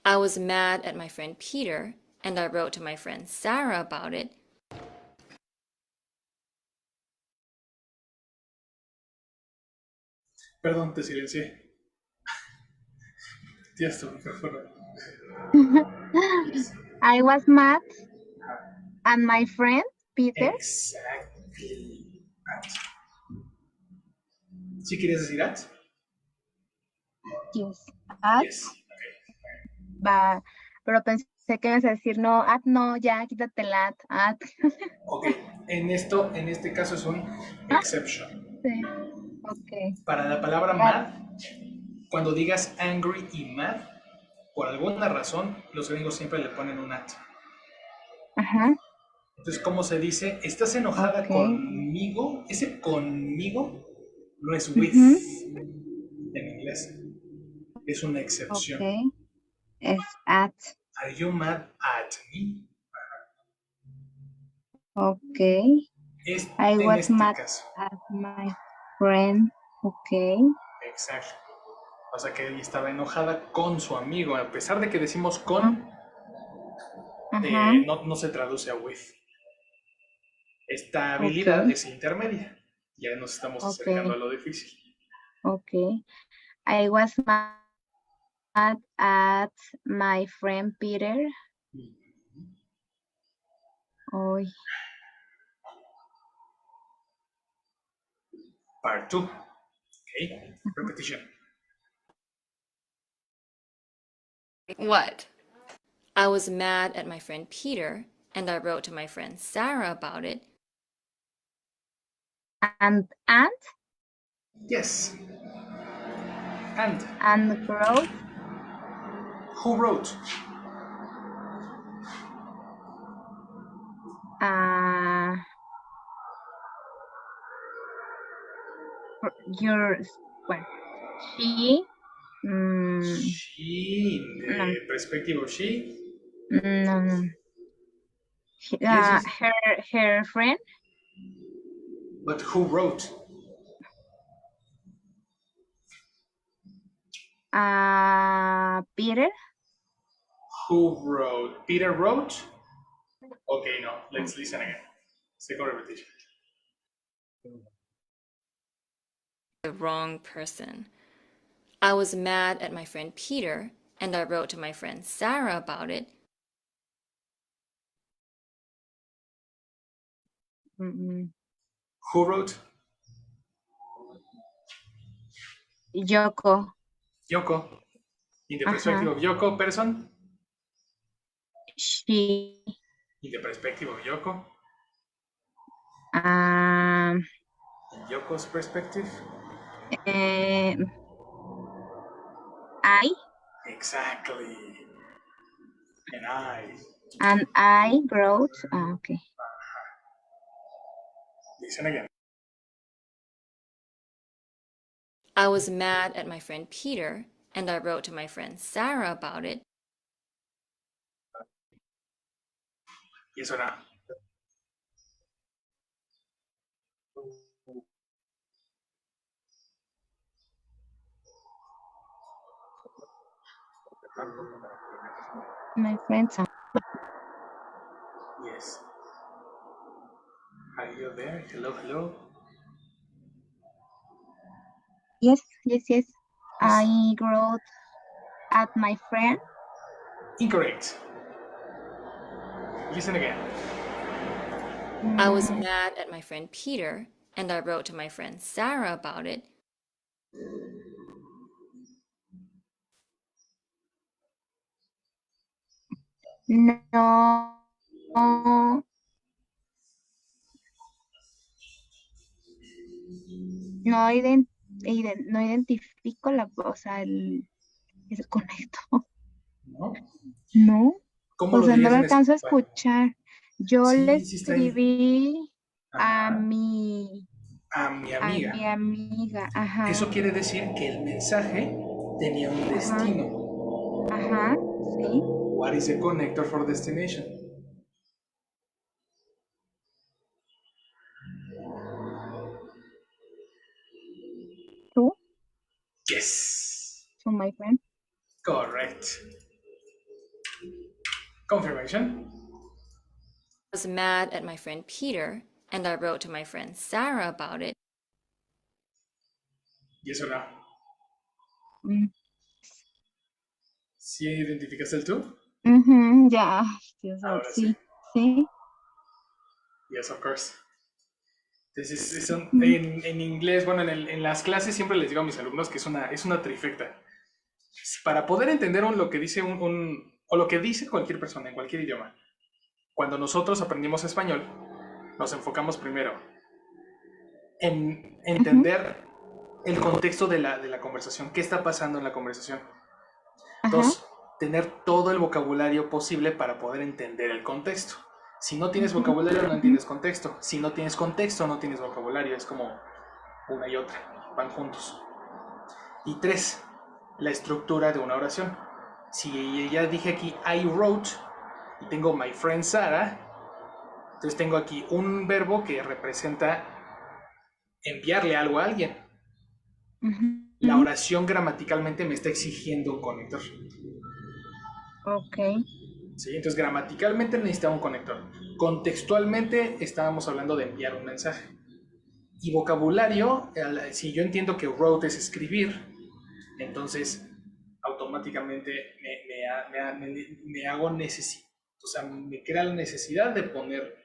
I was mad at my friend Peter, and I wrote to my friend Sarah about it. Perdón, te silencié. Tienes tu micrófono. I was mad at my friend Peter. Exactly. ¿Sí querías decir at? Yes. At. Yes. Okay. Va, pero pensé que ibas a decir no, at no, ya, quítate el at. Ok, en este caso es un exception. Sí. Ok. Para la palabra mad, cuando digas angry y mad, por alguna razón, los gringos siempre le ponen un at. Entonces, ¿cómo se dice? ¿Estás enojada conmigo? Ese conmigo no es with en inglés. Es una excepción. Ok. Es at. Are you mad at me? Ok. I was mad at my friend. Ok. Exacto. O sea que ella estaba enojada con su amigo. A pesar de que decimos con, no se traduce a with. Esta habilidad es intermedia. Ya nos estamos acercando a lo difícil. Ok. I was mad at my friend Peter. Hoy. Part 2. Okay. Repetition. What? I was mad at my friend Peter, and I wrote to my friend Sarah about it. And? Yes. And wrote? Who wrote? Well, she. She, in the perspective of she. No. Yes. Her friend. But who wrote? Peter. Who wrote? Peter wrote? Okay, no. Let's listen again. Second repetition. The wrong person. I was mad at my friend Peter, and I wrote to my friend Sarah about it. Who wrote? Yoko. In the perspective of Yoko, person? She. In the perspective of Yoko? Yoko's perspective. I Exactly. and I wrote. Okay. Listen again. I was mad at my friend Peter, and I wrote to my friend Sarah about it. Y eso era. My friends. Yes. Are you there? Hello, hello. Yes. Yes. I wrote at my friend. Incorrect. Listen again. I was mad at my friend Peter, and I wrote to my friend Sarah about it. No. No no identifico o sea, el conecto. ¿No? No. ¿Cómo O lo sea, no dirías lo en alcanzo a español? escuchar. Yo le Sí, está ahí. escribí a Ajá. mi A mi a amiga. mi amiga. Ajá. Eso quiere decir que el mensaje tenía un destino. Ajá. Sí. What is the connector for destination? Tú. Yes. To my friend. Correct. Confirmation. I was mad at my friend Peter, and I wrote to my friend Sarah about it. ¿Y eso no? Mm. ¿Sí identificas el tú? Ya. Ahora Sí. Sí. Yes, of course. Entonces, en inglés, bueno, en las clases siempre les digo a mis alumnos que es una trifecta. Para poder entender lo que dice o lo que dice cualquier persona en cualquier idioma, cuando nosotros aprendimos español, nos enfocamos primero en entender el contexto de la conversación, qué está pasando en la conversación. Dos, tener todo el vocabulario posible para poder entender el contexto. Si no tienes vocabulario, no entiendes contexto. Si no tienes contexto, no tienes vocabulario. Es como una y otra, van juntos. Y tres, la estructura de una oración. Si ya dije aquí I wrote y tengo my friend Sarah, entonces tengo aquí un verbo que representa enviarle algo a alguien. La oración gramaticalmente me está exigiendo un conector. Ok. ¿Sí? Entonces gramaticalmente necesitaba un conector. Contextualmente estábamos hablando de enviar un mensaje. Y vocabulario, si yo entiendo que wrote es escribir, entonces automáticamente me hago o sea, me crea la necesidad de poner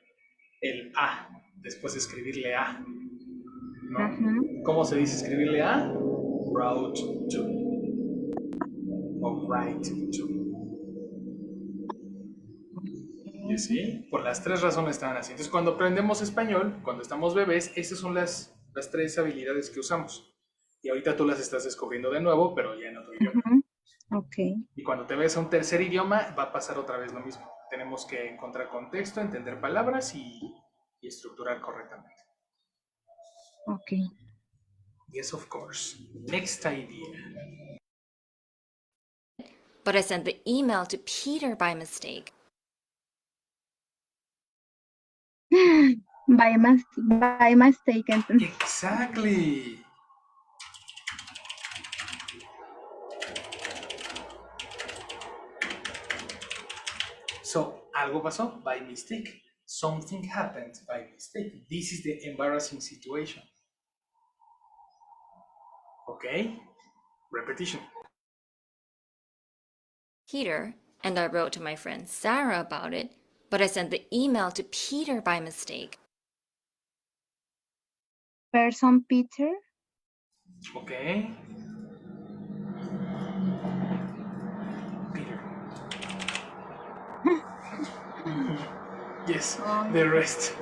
el a, después de escribirle a, ¿no? ¿Cómo se dice escribirle a? Wrote to, o write to. ¿Y sí? Por las tres razones estaban así. Entonces, cuando aprendemos español, cuando estamos bebés, esas son las tres habilidades que usamos. Y ahorita tú las estás escogiendo de nuevo, pero ya en otro idioma. Ok. Y cuando te ves a un tercer idioma, va a pasar otra vez lo mismo. Tenemos que encontrar contexto, entender palabras y estructurar correctamente. Ok. Yes, of course. Next idea. But I sent the email to Peter by mistake. By mistake. Exactly. So, algo pasó by mistake. Something happened by mistake. This is the embarrassing situation. Okay? Repetition. Peter, and I wrote to my friend Sarah about it, but I sent the email to Peter by mistake. Person Peter. Okay. Peter. Yes, the rest.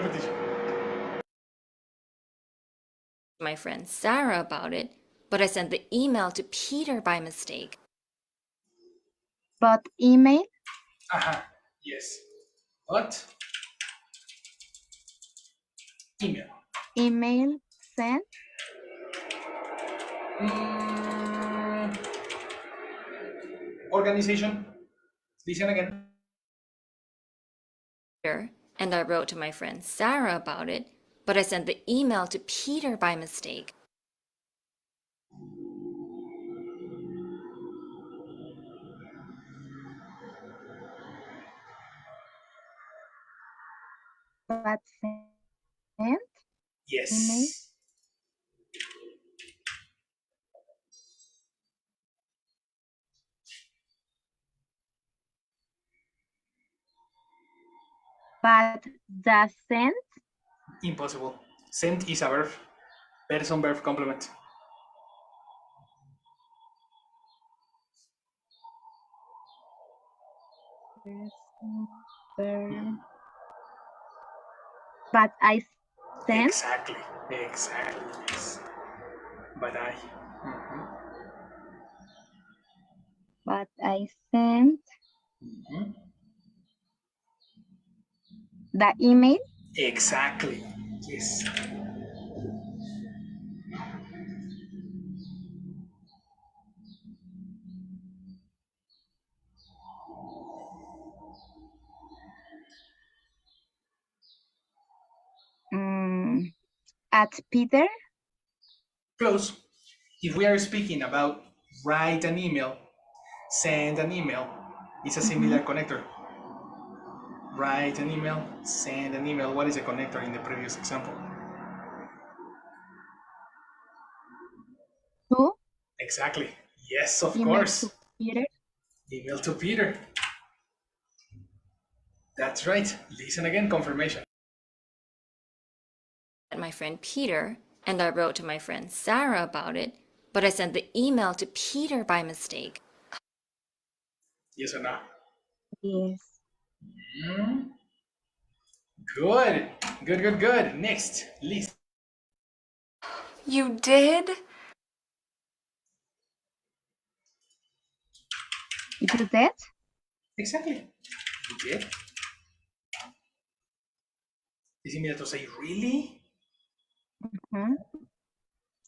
Repetition. My friend Sarah about it, but I sent the email to Peter by mistake. But email? Yes. But email. Email sent? Organization. Listen again. And I wrote to my friend Sarah about it, but I sent the email to Peter by mistake. But sent? Yes. Email? But the sent? Impossible. Sent is a verb. Person verb complement. But I sent? Exactly. Yes. But I. But I sent the email? Exactly. Yes. At Peter? Close. If we are speaking about write an email, send an email, it's a similar connector. Write an email, send an email. What is a connector in the previous example? To? Exactly. Yes, of Email course. to Peter? Email to Peter. That's right. Listen again, confirmation. My friend Peter, and I wrote to my friend Sarah about it, but I sent the email to Peter by mistake. Yes or no? Yes. Good. Next, list. You did? You did? Exactly. You did. Is similar to say really?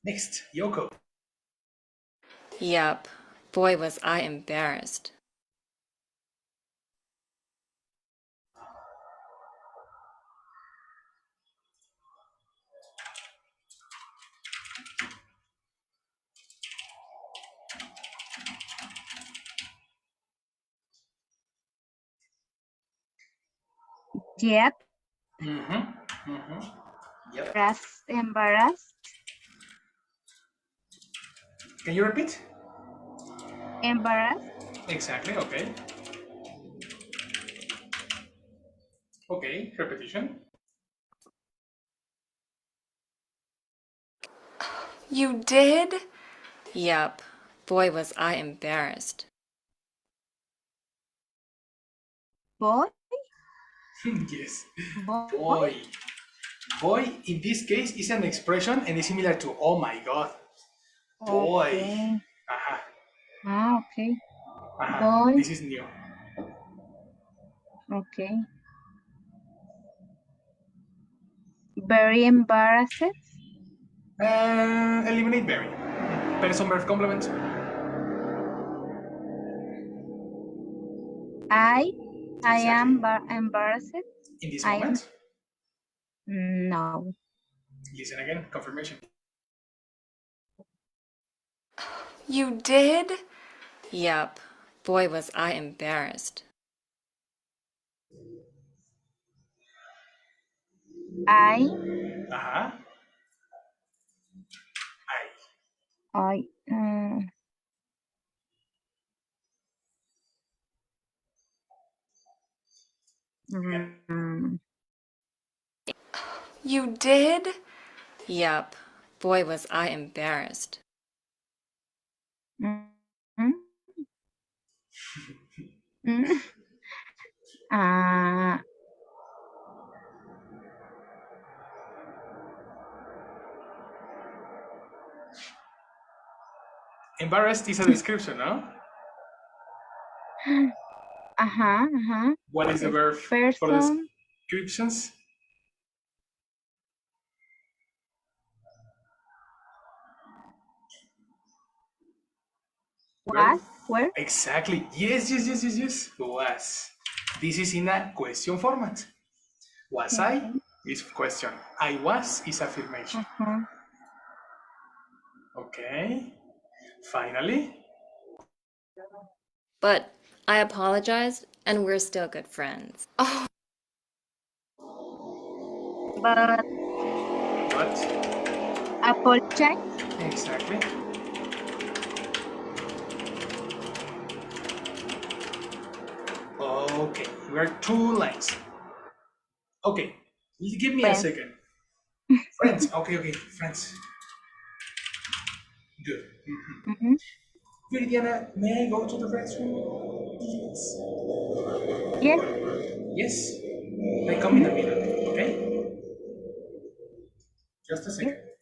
Next, Yoko. Yup. Boy, was I embarrassed. Yep. Yep. Embarrassed. Can you repeat? Embarrassed. Exactly, okay. Okay, repetition. You did? Yup. Boy, was I embarrassed. Boy? Yes. Boy? Boy, in this case, is an expression and is similar to oh my god. Boy. Okay. Aha. Okay. Aha. Boy. This is new. Okay. Very embarrassed. Eliminate very. Person verb complement. I am Exactly. embarrassed. In this I'm moment. no. Listen again, confirmation. You did? Yup. Boy, was I embarrassed. I Aha. I You did? Yup. Boy, was I embarrassed. mm, mm, uh, embarrassed is a description, no? Ajá, ajá. What is the verb for Person, descriptions? Verb? was, were. Exactly. Yes. Was. This is in a question format. Was I Okay. is question. I was is affirmation. Ajá. Okay. Finally. But I apologized, and we're still good friends. Oh, But What? apologize. Exactly. Okay. We are 2 lines. Okay. Give me a Friends. second. Friends. Okay. Friends. Good. Mhm. Viridiana, may I go to the restroom? Please. Yes. Yes. I come in Mhm. a minute. Okay. Just a Yes. second.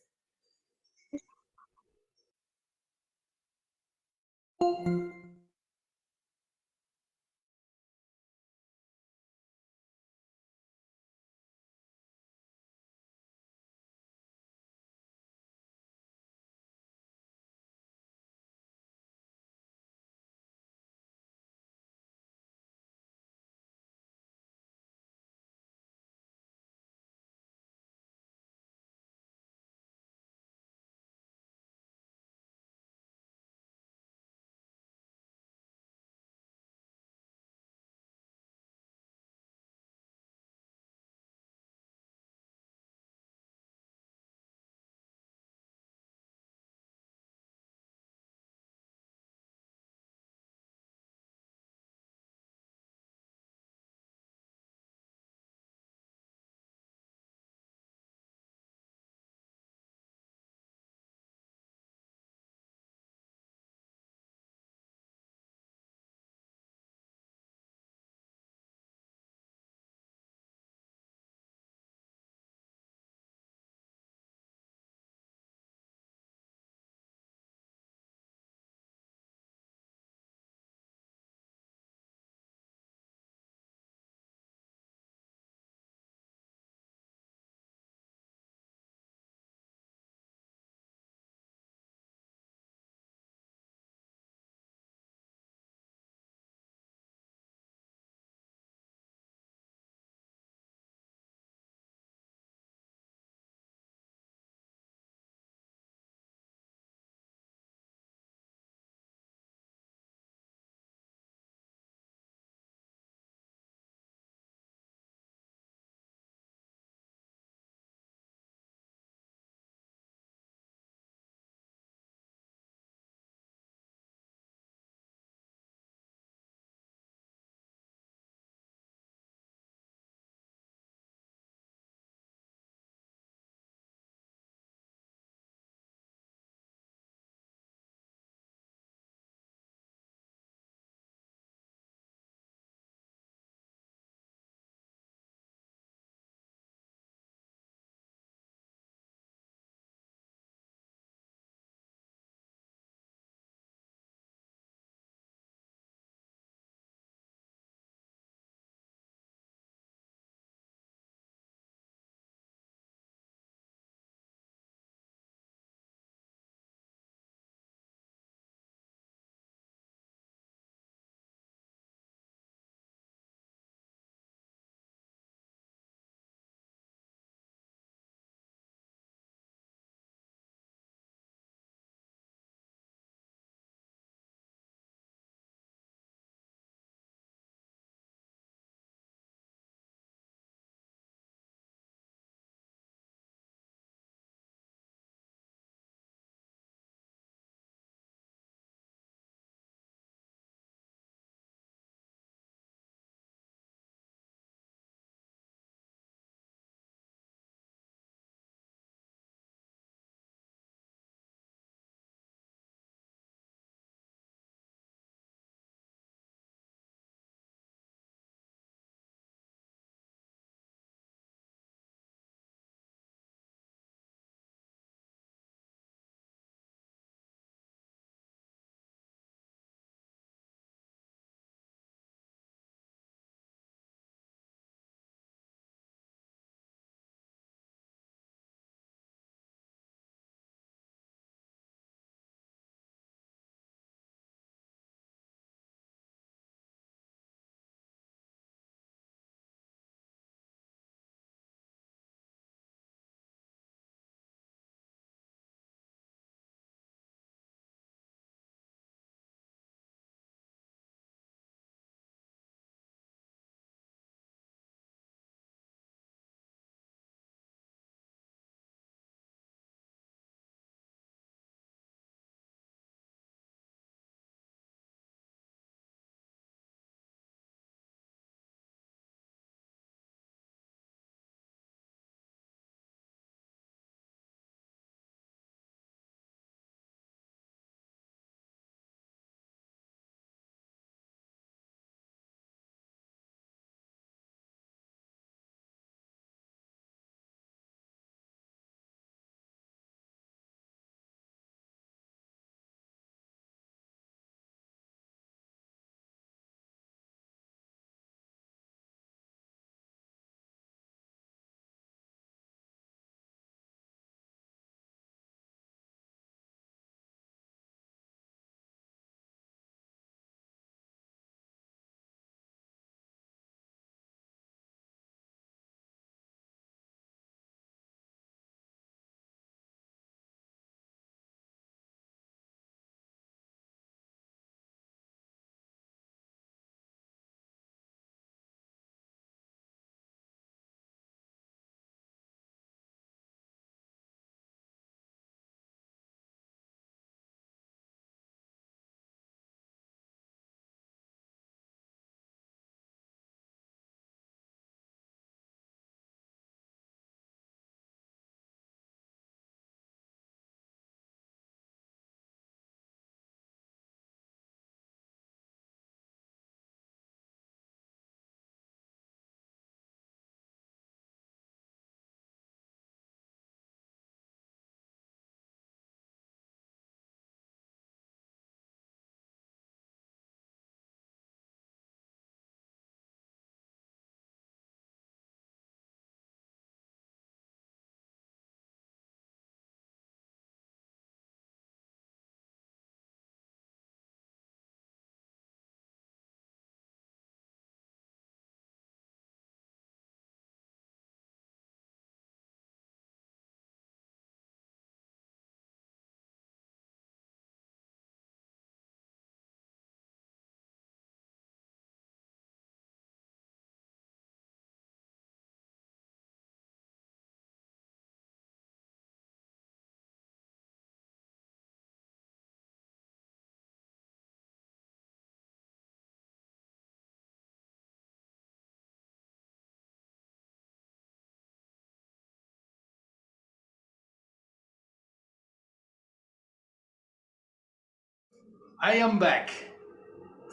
I am back.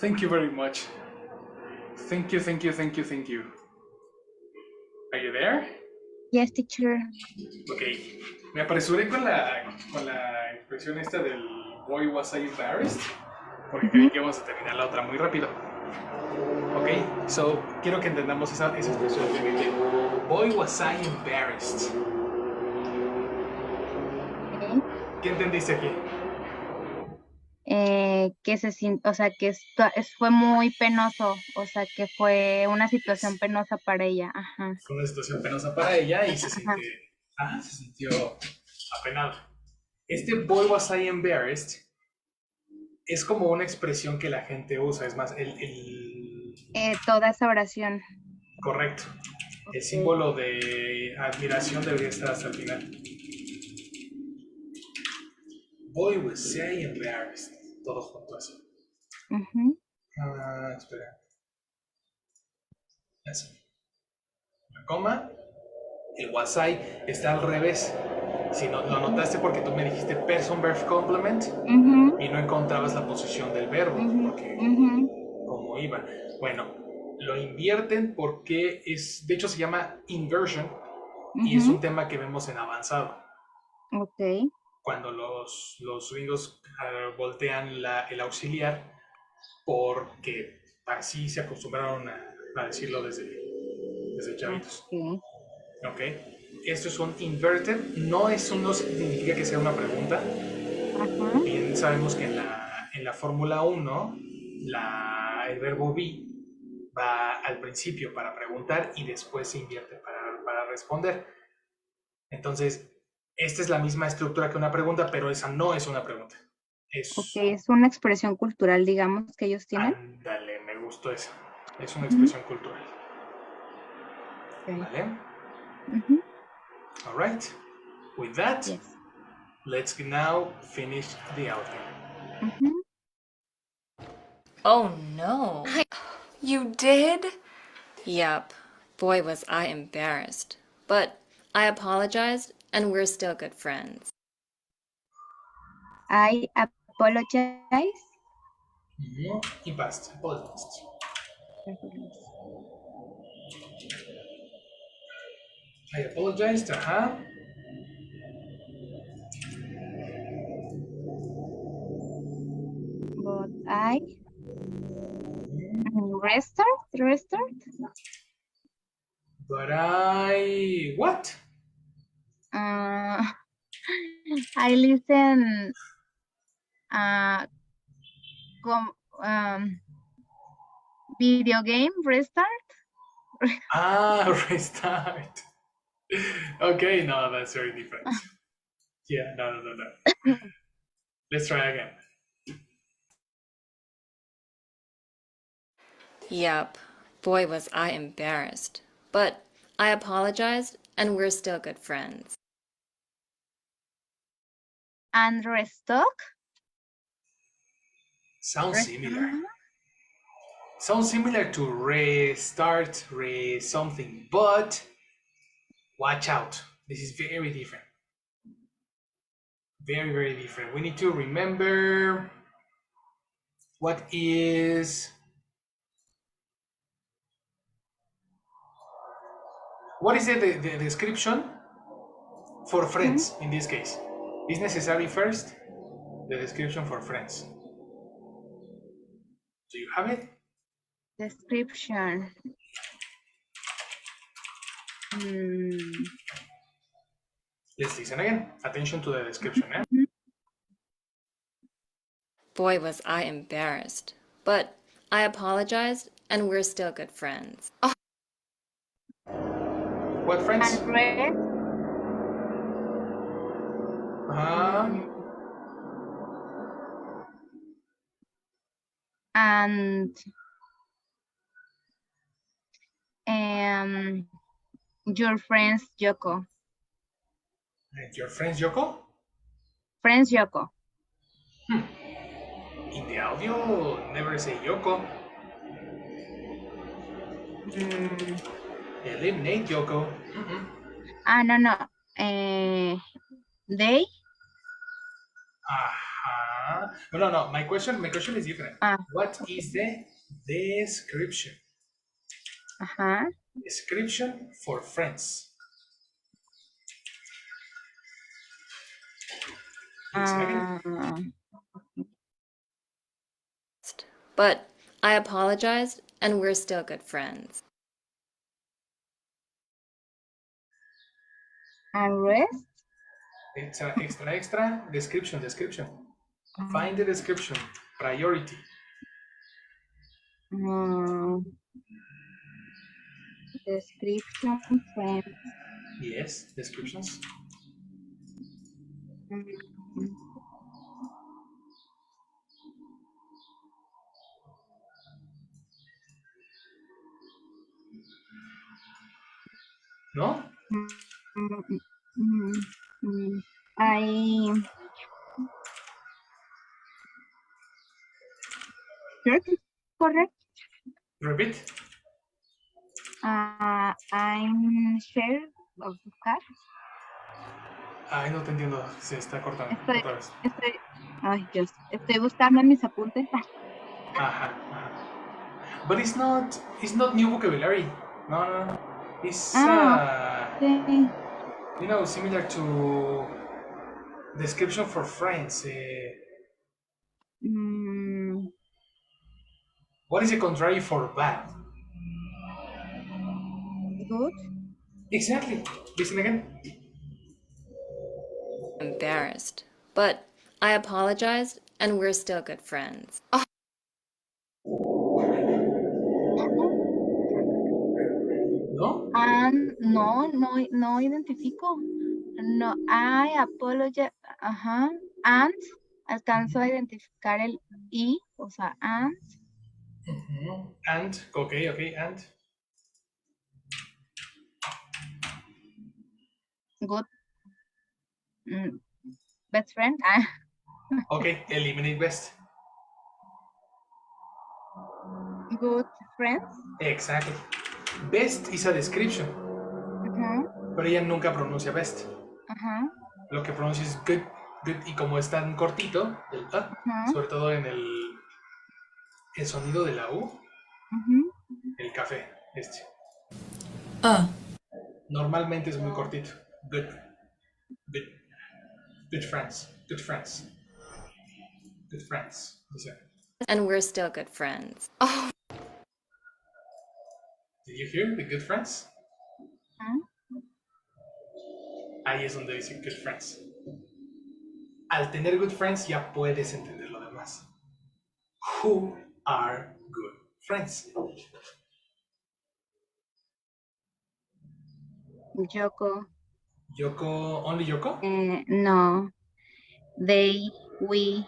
Thank you very much. Thank you, thank you, thank you, thank you. Are you there? Yes, teacher. Ok. Me apresuré con la expresión esta del boy was I embarrassed, porque creí que íbamos a terminar la otra muy rápido. Ok, so quiero que entendamos esa expresión de boy was I embarrassed. Okay. ¿Qué entendiste aquí? Que o sea, que fue muy penoso, o sea, que fue una situación penosa para ella. Ajá. Fue una situación penosa para ella y se sintió apenado. Este boy was I embarrassed es como una expresión que la gente usa, es más, Toda esa oración. correcto. El símbolo de admiración debería estar hasta el final. Boy was I embarrassed. Todos juntos así. Espera. Eso. La coma. El was I está al revés. Si no, lo notaste porque tú me dijiste person verb complement y no encontrabas la posición del verbo, porque como iba. Bueno, lo invierten porque de hecho se llama inversion y es un tema que vemos en avanzado. Ok. Cuando los gringos voltean el auxiliar porque así se acostumbraron a decirlo desde chavitos. Ok. Esto es un inverted, no significa que sea una pregunta. Bien sabemos que en la Fórmula 1 el verbo be va al principio para preguntar y después se invierte para responder. Entonces, esta es la misma estructura que una pregunta, pero esa no es una pregunta. Es una expresión cultural, digamos, que ellos tienen. Ándale, me gustó eso. Es una expresión cultural. ¿Vale? All right. With that, let's now finish the outing. Oh no. You did? Yep. Boy, was I embarrassed. But I apologized, and we're still good friends. I apologize. Y past. Apologized. I apologized, But I restart. But I what? I listen. Video game restart. Restart. Okay, no, that's very different. Yeah, no. Let's try again. Yep. Boy, was I embarrassed. But I apologized, and we're still good friends. And restock? Sounds similar. Sounds similar to restart, something, but watch out. This is very different. Very, very different. We need to remember what is the description for friends in this case? Is necessary first the description for friends. Do you have it? Description. Let's listen again. Attention to the description. Boy, was I embarrassed. But I apologized, and we're still good friends. Oh. What friends? And your friends Yoko. Your friends Yoko? Friends Yoko. In the audio, never say Yoko. Eliminate Yoko. No. They? No. My question is different. Ah, What is the description? ajá. Description for friends. Listen again. But I apologized, and we're still good friends. And rest? Extra. Description. Find the description. Priority. Description, friends. Yes, descriptions. Mm, ¿No? mm, mm, I sure it's correct. Repeat. I'm share of car. Ay, no te entiendo. Se está cortando otra vez. Ay, Dios, estoy buscando en mis apuntes. Ajá. But it's not new vocabulary. No. It's Sí. Similar to description for friends. What is the contrary for bad? Good. Exactly. Listen again. Embarrassed. But I apologized, and we're still good friends. Oh. ¿No? No identifico. No, I apologize. Ajá. And alcanzo a identificar el I, o sea, and. And, okay, and. Good. Best friend. Okay, eliminate best. Good friends. Exactly. Best is a description. Pero ella nunca pronuncia best. Lo que pronuncia es good, y como es tan cortito, el sobre todo en el sonido de la U, el café, normalmente es muy cortito. Good friends. Dice. And we're still good friends. Oh. Did you hear the good friends? Ahí es donde dice good friends. Al tener good friends ya puedes entender lo demás. Who are good friends? Yoko. Only Yoko? No. They, we.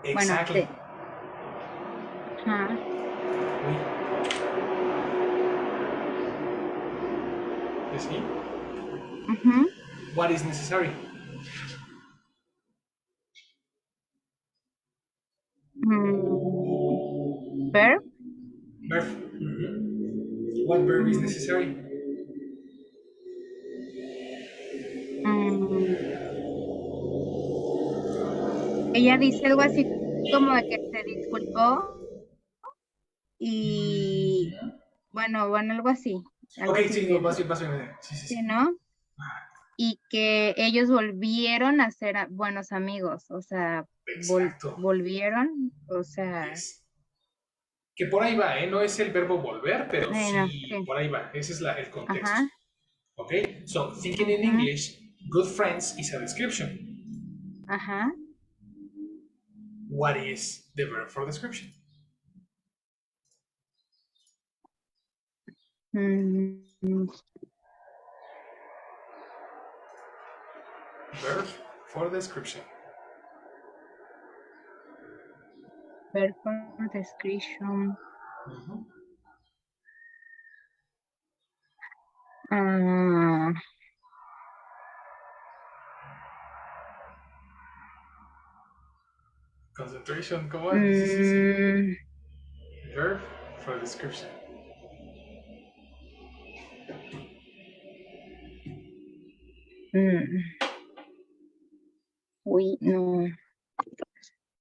Exactly. Bueno, You see? What is necessary? Verb. Verb. What verb is necessary? Ella dice algo así como de que se disculpó y bueno, algo así. Ok, sí, vas bien. Sí. ¿No? Y que ellos volvieron a ser buenos amigos, o sea, volvieron, o sea... Yes. Que por ahí va, ¿eh? No es el verbo volver, pero Bueno, sí, sí. por ahí va. Ese es el contexto. Ajá. Ok, so thinking in English, good friends is a description. Ajá. What is the verb for description? Verb for description. Verb for description. Concentration, come on. Sí. Verb for description. No.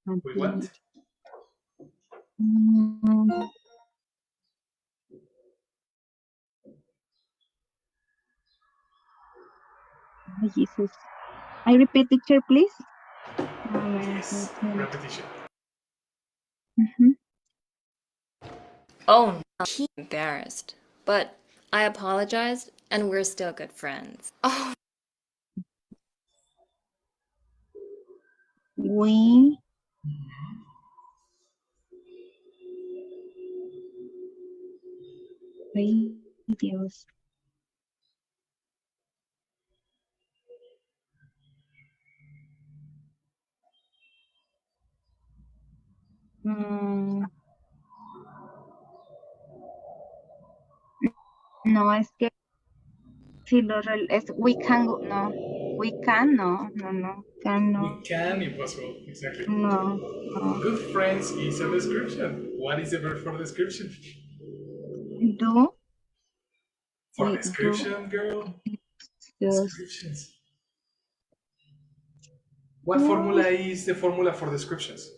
We what? Oh, Jesus. I repeat, teacher, please. Yes, repetition. Oh, no, he's embarrassed. But I apologized, and we're still good friends. Oh, We. Ay, Dios. No, es que si we can, no. We can, no. Can, no. We can, impossible, exactly. No. Good friends is a description. What is the verb for description? Do. For We do. description, girl. Just. Descriptions. What formula is the formula for descriptions?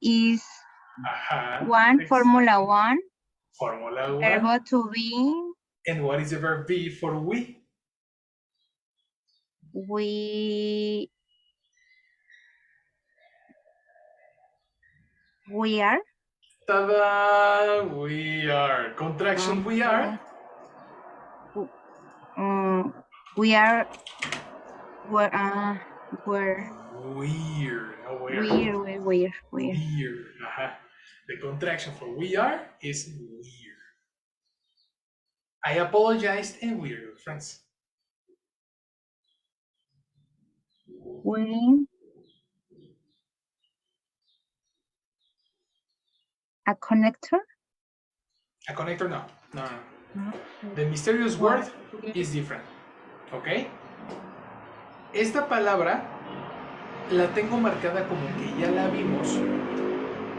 Is Ajá. one Formula One. Formula One. Verbo to be. And what is the verb be for we? We are. Ta-da! We are. Contraction we are. We are. Where. Weird. No, where. Weird. Weird. Ajá. The contraction for we are is weird. I apologized and we're good friends. We. A connector? A connector, no. The mysterious word is different. ¿Ok? Esta palabra la tengo marcada como que ya la vimos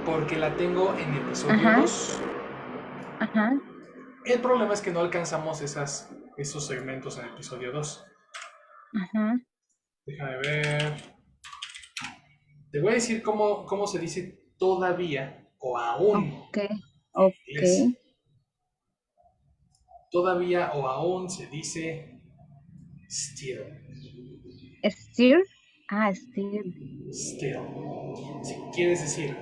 porque la tengo en episodio 2. Ajá. El problema es que no alcanzamos esos segmentos en episodio 2. Ajá. Déjame ver. Te voy a decir cómo se dice todavía o aún. Ok. Todavía o aún se dice still. Still. Still. Still. Si quieres decir,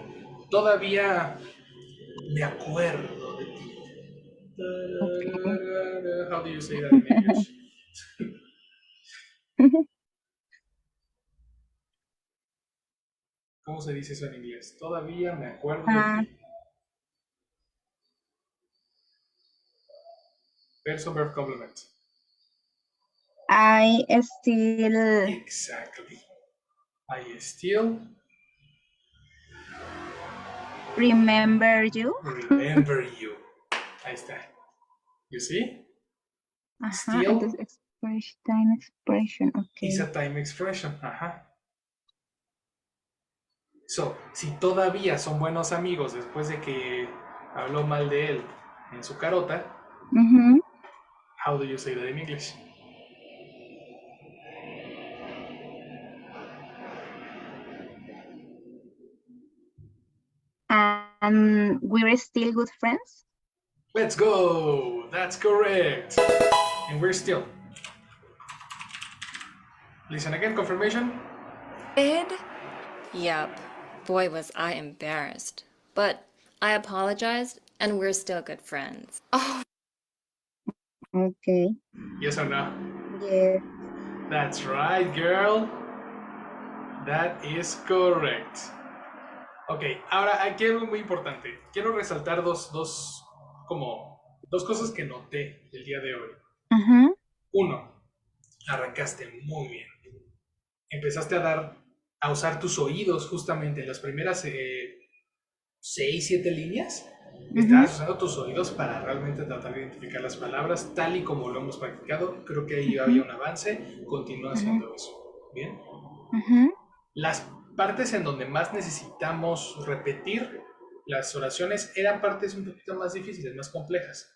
todavía me acuerdo de ti. Okay. How do you say that in English? ¿Cómo se dice eso en inglés? Todavía me acuerdo de ti. Person, verb, complement. I still. Exactly. I still remember you. Remember you. Ahí está. You see? Still. Entonces, time expression. Okay. Is a time expression. Ajá. So, si todavía son buenos amigos después de que habló mal de él en su carota, how do you say that in English? And we're still good friends? Let's go! That's correct! And we're still. Listen again, confirmation? Yep. Boy, was I embarrassed. But I apologized, and we're still good friends. Oh. Okay. Yes or no? Yes. That's right, girl. That is correct. Ok, ahora aquí hay algo muy importante. Quiero resaltar dos cosas que noté el día de hoy. Uno, arrancaste muy bien. Empezaste a usar tus oídos justamente en las primeras 6, 7 líneas. Estabas usando tus oídos para realmente tratar de identificar las palabras tal y como lo hemos practicado. Creo que ahí había un avance. Continúa haciendo eso. ¿Bien? Las partes en donde más necesitamos repetir las oraciones eran partes un poquito más difíciles, más complejas.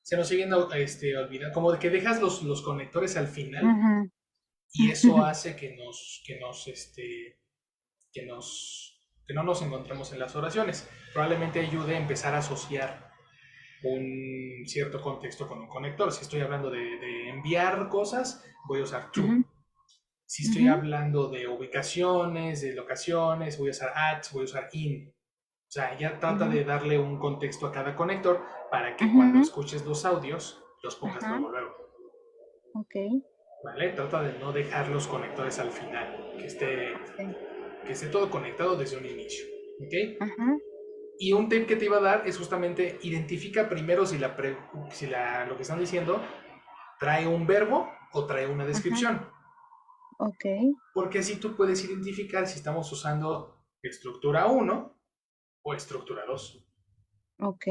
Se nos siguen olvidando, como de que dejas los conectores al final Ujú. y eso hace que no nos encontremos en las oraciones. Probablemente ayude a empezar a asociar un cierto contexto con un conector. Si estoy hablando de enviar cosas, voy a usar to. Ujú. Si estoy Ujú. hablando de ubicaciones, de locaciones, voy a usar at, voy a usar in. O sea, ya trata Ujú. de darle un contexto a cada conector para que cuando Ujú. escuches los audios los pongas Ajá. luego luego. Ok. ¿Vale? Trata de no dejar los conectores al final, Ok. que esté todo conectado desde un inicio. ¿Ok? Ajá. Y un tip que te iba a dar es justamente identifica primero si lo que están diciendo trae un verbo o trae una Ajá. descripción. Ok. Porque así tú puedes identificar si estamos usando estructura 1 o estructura 2. Ok.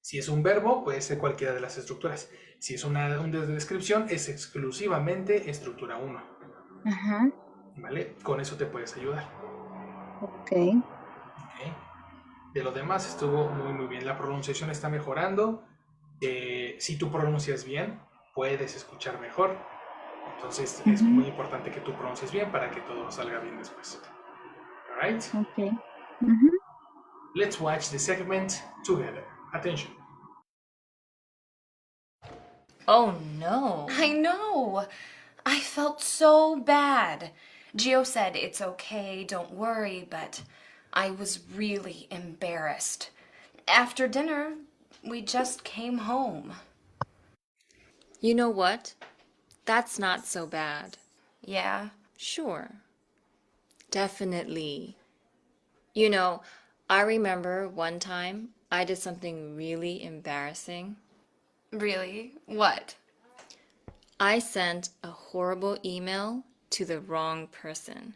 Si es un verbo, puede ser cualquiera de las estructuras. Si es una descripción, es exclusivamente estructura 1. Ajá. ¿Vale? Con eso te puedes ayudar. Ok. ¿Ok? De lo demás estuvo muy muy bien. La pronunciación está mejorando. Si tú pronuncias bien, puedes escuchar mejor. Entonces es Ujú. muy importante que tú pronuncies bien para que todo salga bien después. Alright? Ok. Ujú. Let's watch the segment together. Attention. Oh no. I know. I felt so bad. Gio said it's okay, don't worry, but I was really embarrassed. After dinner, we just came home. You know what? That's not so bad. Yeah. Sure. Definitely. You know, I remember one time I did something really embarrassing. Really? What? I sent a horrible email to the wrong person.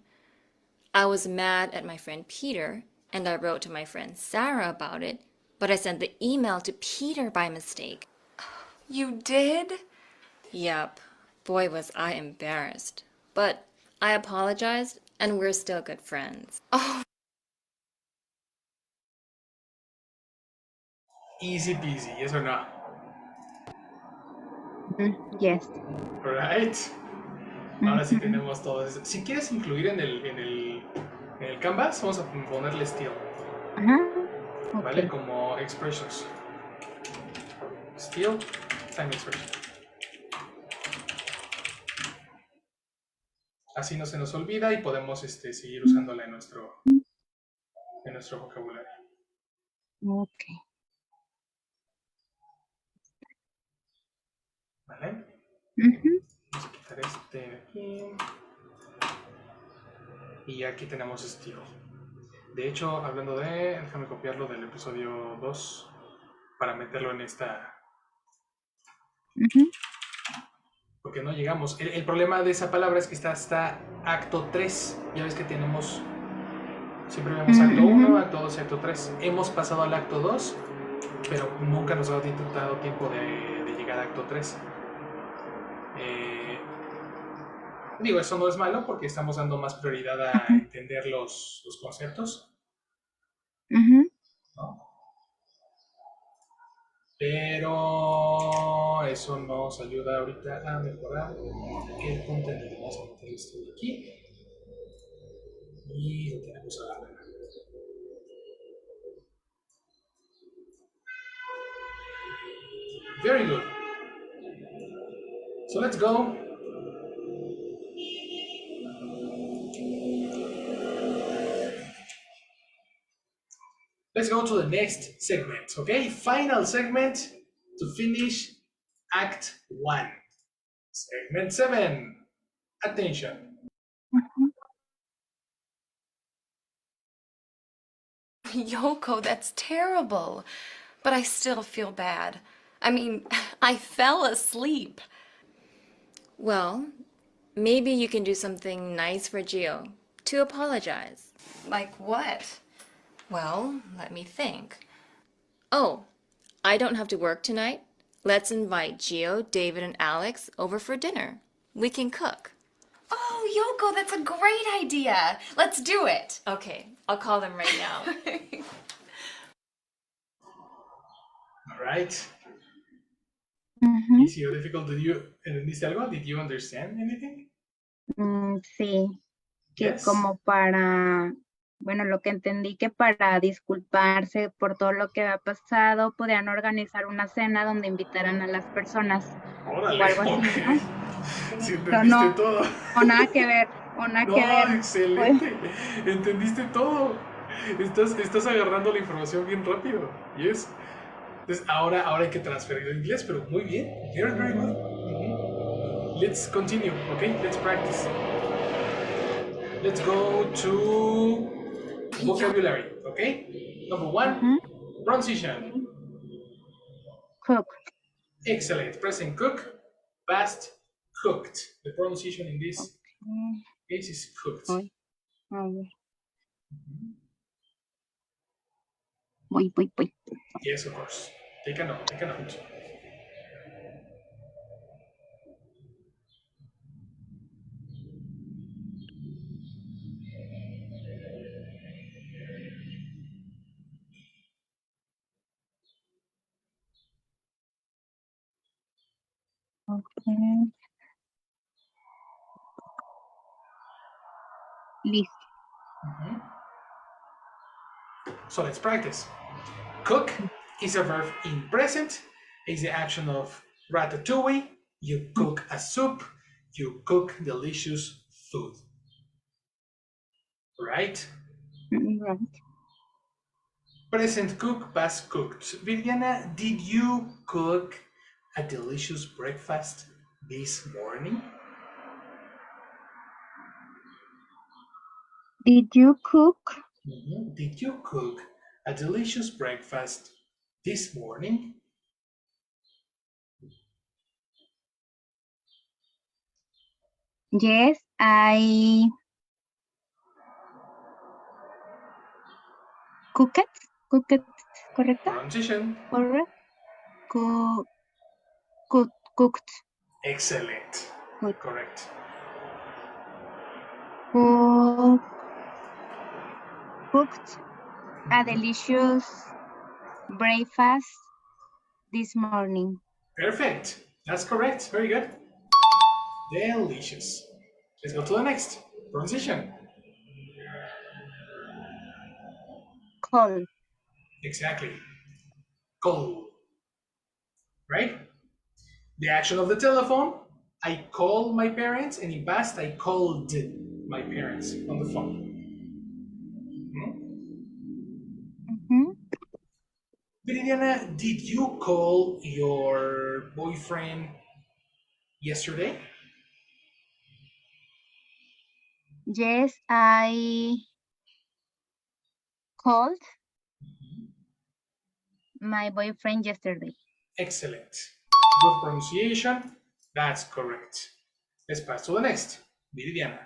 I was mad at my friend Peter, and I wrote to my friend Sarah about it, but I sent the email to Peter by mistake. You did? Yep. Boy, was I embarrassed. But I apologized, and we're still good friends. Oh, Easy peasy, yes or no? Ujú. Yes. Alright. Ahora sí Ujú. tenemos todo eso. Si quieres incluir en el canvas, vamos a ponerle steel, Ajá. Ok. ¿vale? Como expressions. Steel, time expression. Así no se nos olvida y podemos seguir usándola en nuestro vocabulario. Ok. ¿Vale? Ujú. Vamos a quitar este de aquí. Y aquí tenemos steel. De hecho, hablando de... Déjame copiarlo del episodio 2 para meterlo en esta... Ujú. Porque no llegamos. El problema de esa palabra es que está hasta acto 3. Ya ves que tenemos... Siempre vemos acto 1, Ujú. acto 2 y acto 3. Hemos pasado al acto 2, pero nunca nos ha dado tiempo de llegar a acto 3. Digo, eso no es malo porque estamos dando más prioridad a Ujú. entender los conceptos, Ujú. ¿no? Pero eso nos ayuda ahorita a mejorar el contenido. Vamos a meter esto de aquí y lo tenemos a la mano. Very good. So let's go. Let's go to the next segment, okay? Final segment to finish Act 1. Segment 7. Attention. Yoko, that's terrible. But I still feel bad. I mean, I fell asleep. Well, maybe you can do something nice for Gio to apologize. Like what? Well, let me think. Oh, I don't have to work tonight. Let's invite Gio, David, and Alex over for dinner. We can cook. Oh, Yoko, that's a great idea. Let's do it. Okay, I'll call them right now. All right. Easy or difficult? ¿Entendiste algo? Did you understand anything? Sí, que Yes. como para, bueno, lo que entendí que para disculparse por todo lo que ha pasado, podían organizar una cena donde invitaran a las personas Órale, o algo así, ok. ¿no? Sí, Pero entendiste no, todo. o nada que ver, o nada que No, ver. excelente. Entendiste todo. Estás agarrando la información bien rápido. Yes. Entonces, ahora hay que transferirlo a inglés, pero muy bien. Very, very good. Let's continue, okay? Let's practice. Let's go to vocabulary, okay? Number one, pronunciation. Cook. Excellent. Present cook, past cooked. The pronunciation in this case is cooked. Voy. Yes, of course. Take a note, take a note. Okay. Listo. So let's practice. Cook is a verb in present. Is the action of ratatouille. You cook a soup. You cook delicious food. Right? Right. Present cook, past cooked. Viviana, did you cook a delicious breakfast this morning? Did you cook? Did you cook a delicious breakfast this morning? Yes, I cooked. Cooked, ¿correcto? Pronunciation. Correct. Cooked. Excellent. Correct. Cooked a delicious breakfast this morning. Perfect. That's correct. Very good. Delicious. Let's go to the next. Pronunciation. Call. Exactly. Call. Right? The action of the telephone. I call my parents, and in past, I called my parents on the phone. Viridiana, did you call your boyfriend yesterday? Yes, I called my boyfriend yesterday. Excellent. Good pronunciation. That's correct. Let's pass to the next. Viridiana.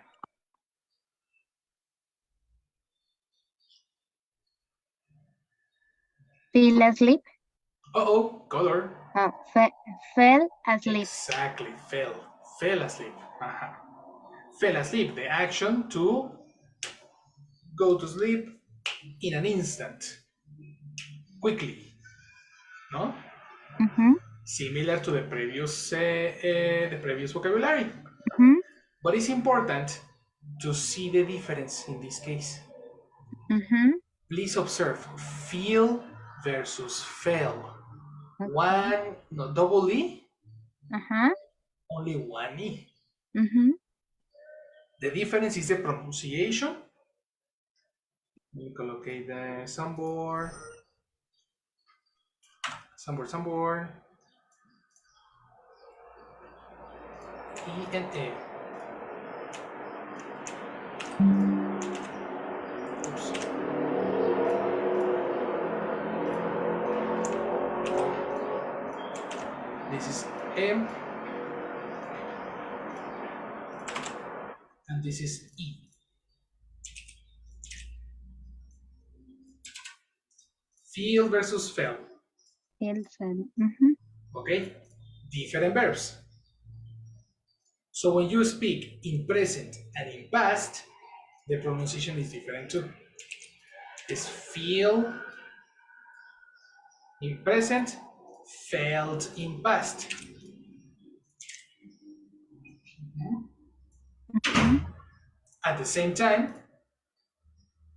Fell asleep. Uh-oh, color. Fell asleep. Exactly, fell asleep. Fell asleep, the action to go to sleep in an instant, quickly, no? Similar to the previous vocabulary. But it's important to see the difference in this case. Please observe, feel versus fell. One, no, double E, only one E. The difference is the pronunciation. Let me collocate the soundboard. Soundboard. E and A. Oops. This is M. And this is E. Feel versus fell. Okay? Different verbs. So when you speak in present and in past, the pronunciation is different too. It's feel in present, felt in past. At the same time,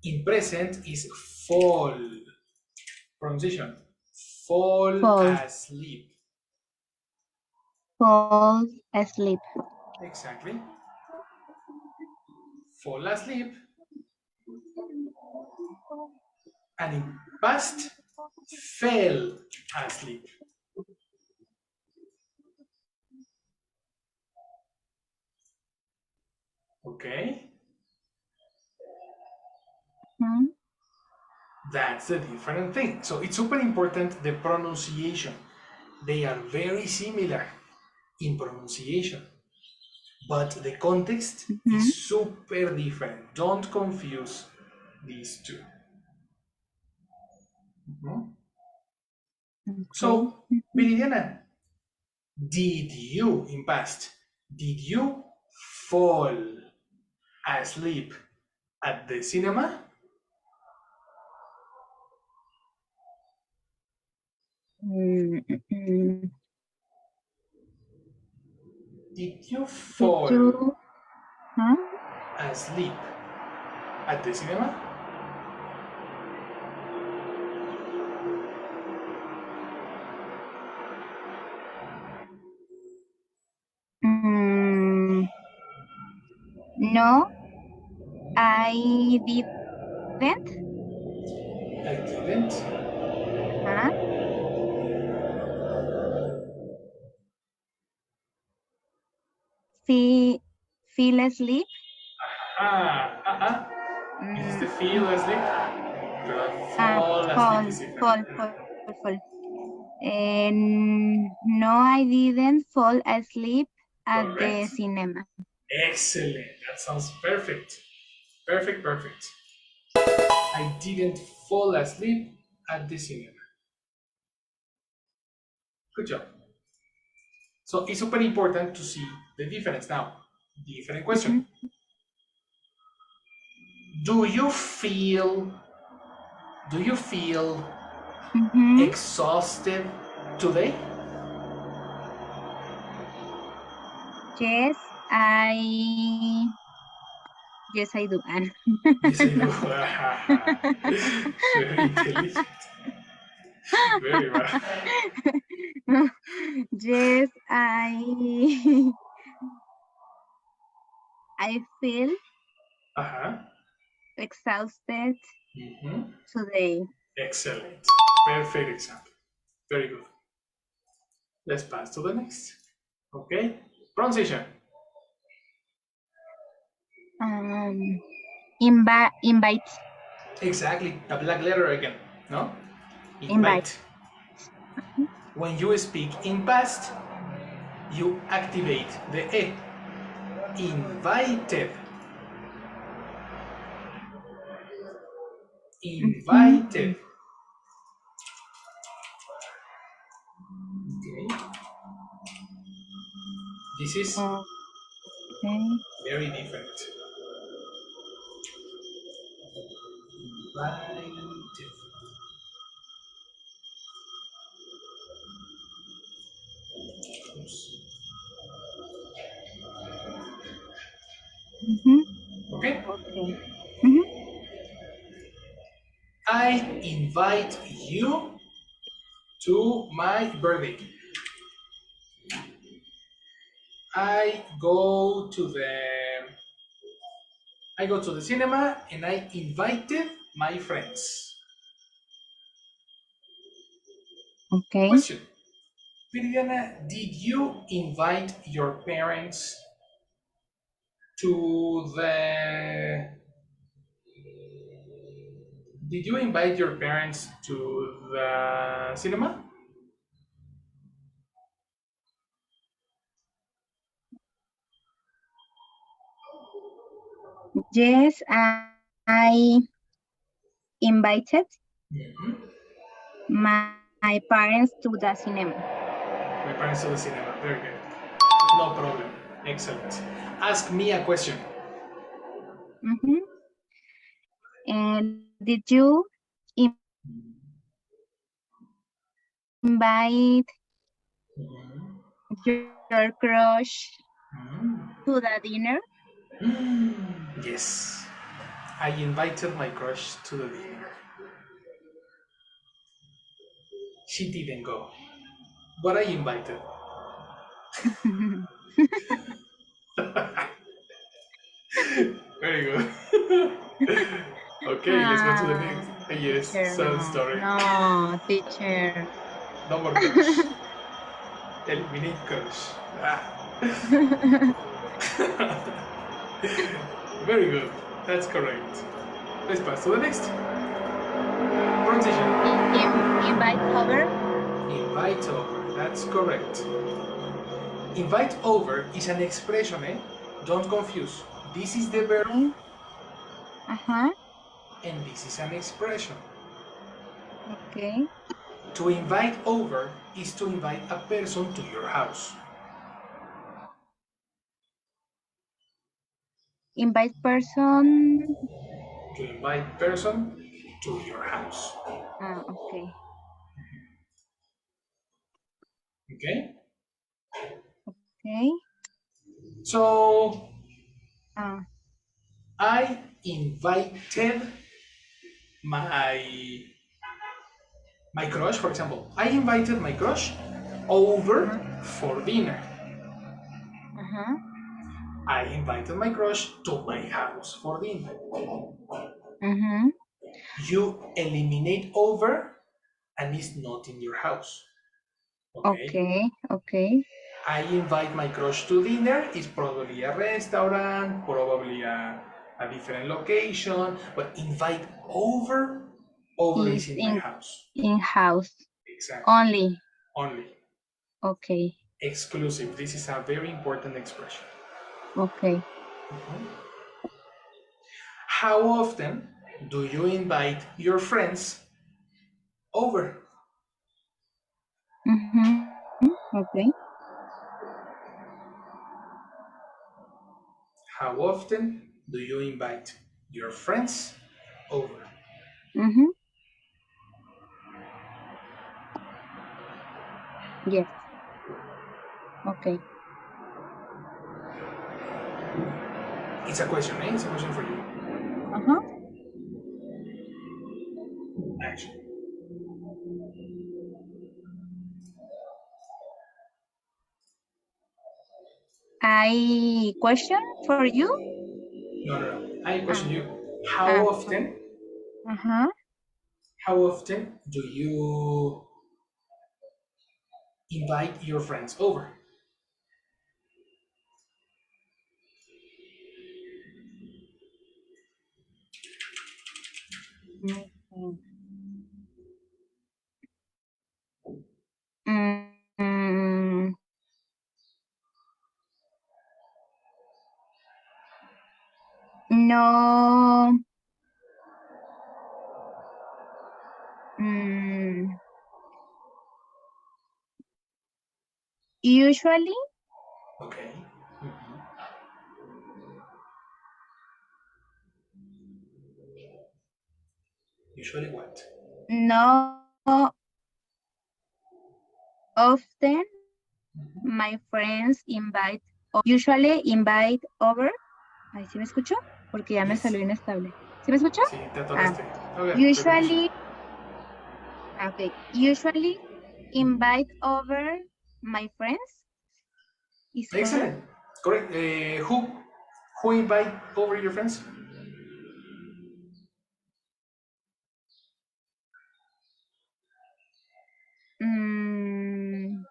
in present is fall. Pronunciation. Fall asleep. Fall asleep. Exactly. Fall asleep. And in past, fell asleep. Okay? That's the different thing. So it's super important, the pronunciation. They are very similar in pronunciation, but the context is super different. Don't confuse these two. So, Viridiana, did you, in past, did you fall asleep at the cinema? Did you fall asleep at the cinema? No, I didn't. I didn't. Feel asleep. This is the feel asleep. Fall asleep is different. Fall. And no, I didn't fall asleep at the cinema. Excellent. That sounds perfect. Perfect. I didn't fall asleep at the cinema. Good job. So it's super important to see the difference now. Different question. Do you feel exhausted today? Yes, I do. Yes, I do. Very intelligent. Very well. Yes, I feel exhausted today. Excellent. Perfect example. Very good. Let's pass to the next. Okay. Pronunciation. Invite. Exactly. A black letter again. No? Invite. When you speak in past, you activate the E. Invited. Invited. Okay. This is very different. Invited. Okay? I invite you to my birthday. I go to the cinema and I invited my friends. Okay. Question. Viridiana, did you invite your parents to the... Did you invite your parents to the cinema? Yes, I invited my parents to the cinema. My parents to the cinema. Very good. No problem. Excellent. Ask me a question. And did you invite your crush to the dinner? Yes. I invited my crush to the dinner. She didn't go, but I invited. Very good. Okay, let's go to the next. Yes, Teacher, sad no. story. No, teacher. No more crush. Eliminate crush. Ah. Very good. That's correct. Let's pass to the next. Pronunciation. Invite over. Invite over. That's correct. Invite over is an expression, eh? Don't confuse. This is the verb Uh-huh. and this is an expression. Okay. To invite over is to invite a person to your house. Invite person. To invite person to your house. Okay. Okay? Okay. So Uh, I invited my crush, for example. I invited my crush over for dinner. uh-huh. I invited my crush to my house for dinner. Mm-hmm. You eliminate over and it's not in your house. Okay. Okay. I invite my crush to dinner. It's probably a restaurant, probably a different location, but invite over is Is in my house. in house. Exactly. Only. Only. Okay. Exclusive. This is a very important expression. Okay. How often do you invite your friends over? Mm-hmm. Okay. How often do you invite your friends over? Mm-hmm. Yes. Okay. It's a question, eh? It's a question for you. Uh-huh. Actually. I question for you. No. I question you. Uh-huh. How often do you invite your friends over? Mm, no. Mm, usually, Okay. Usually what? no often my friends invite, usually invite over. Ay, ¿sí me escuchó? Porque ya me Yes. salió inestable. ¿Sí me escuchó? Sí, te atoraste. Okay, repetition. Usually, okay, usually invite over my friends. Is correct? Excellent. Correct. Who invite over your friends? Mm,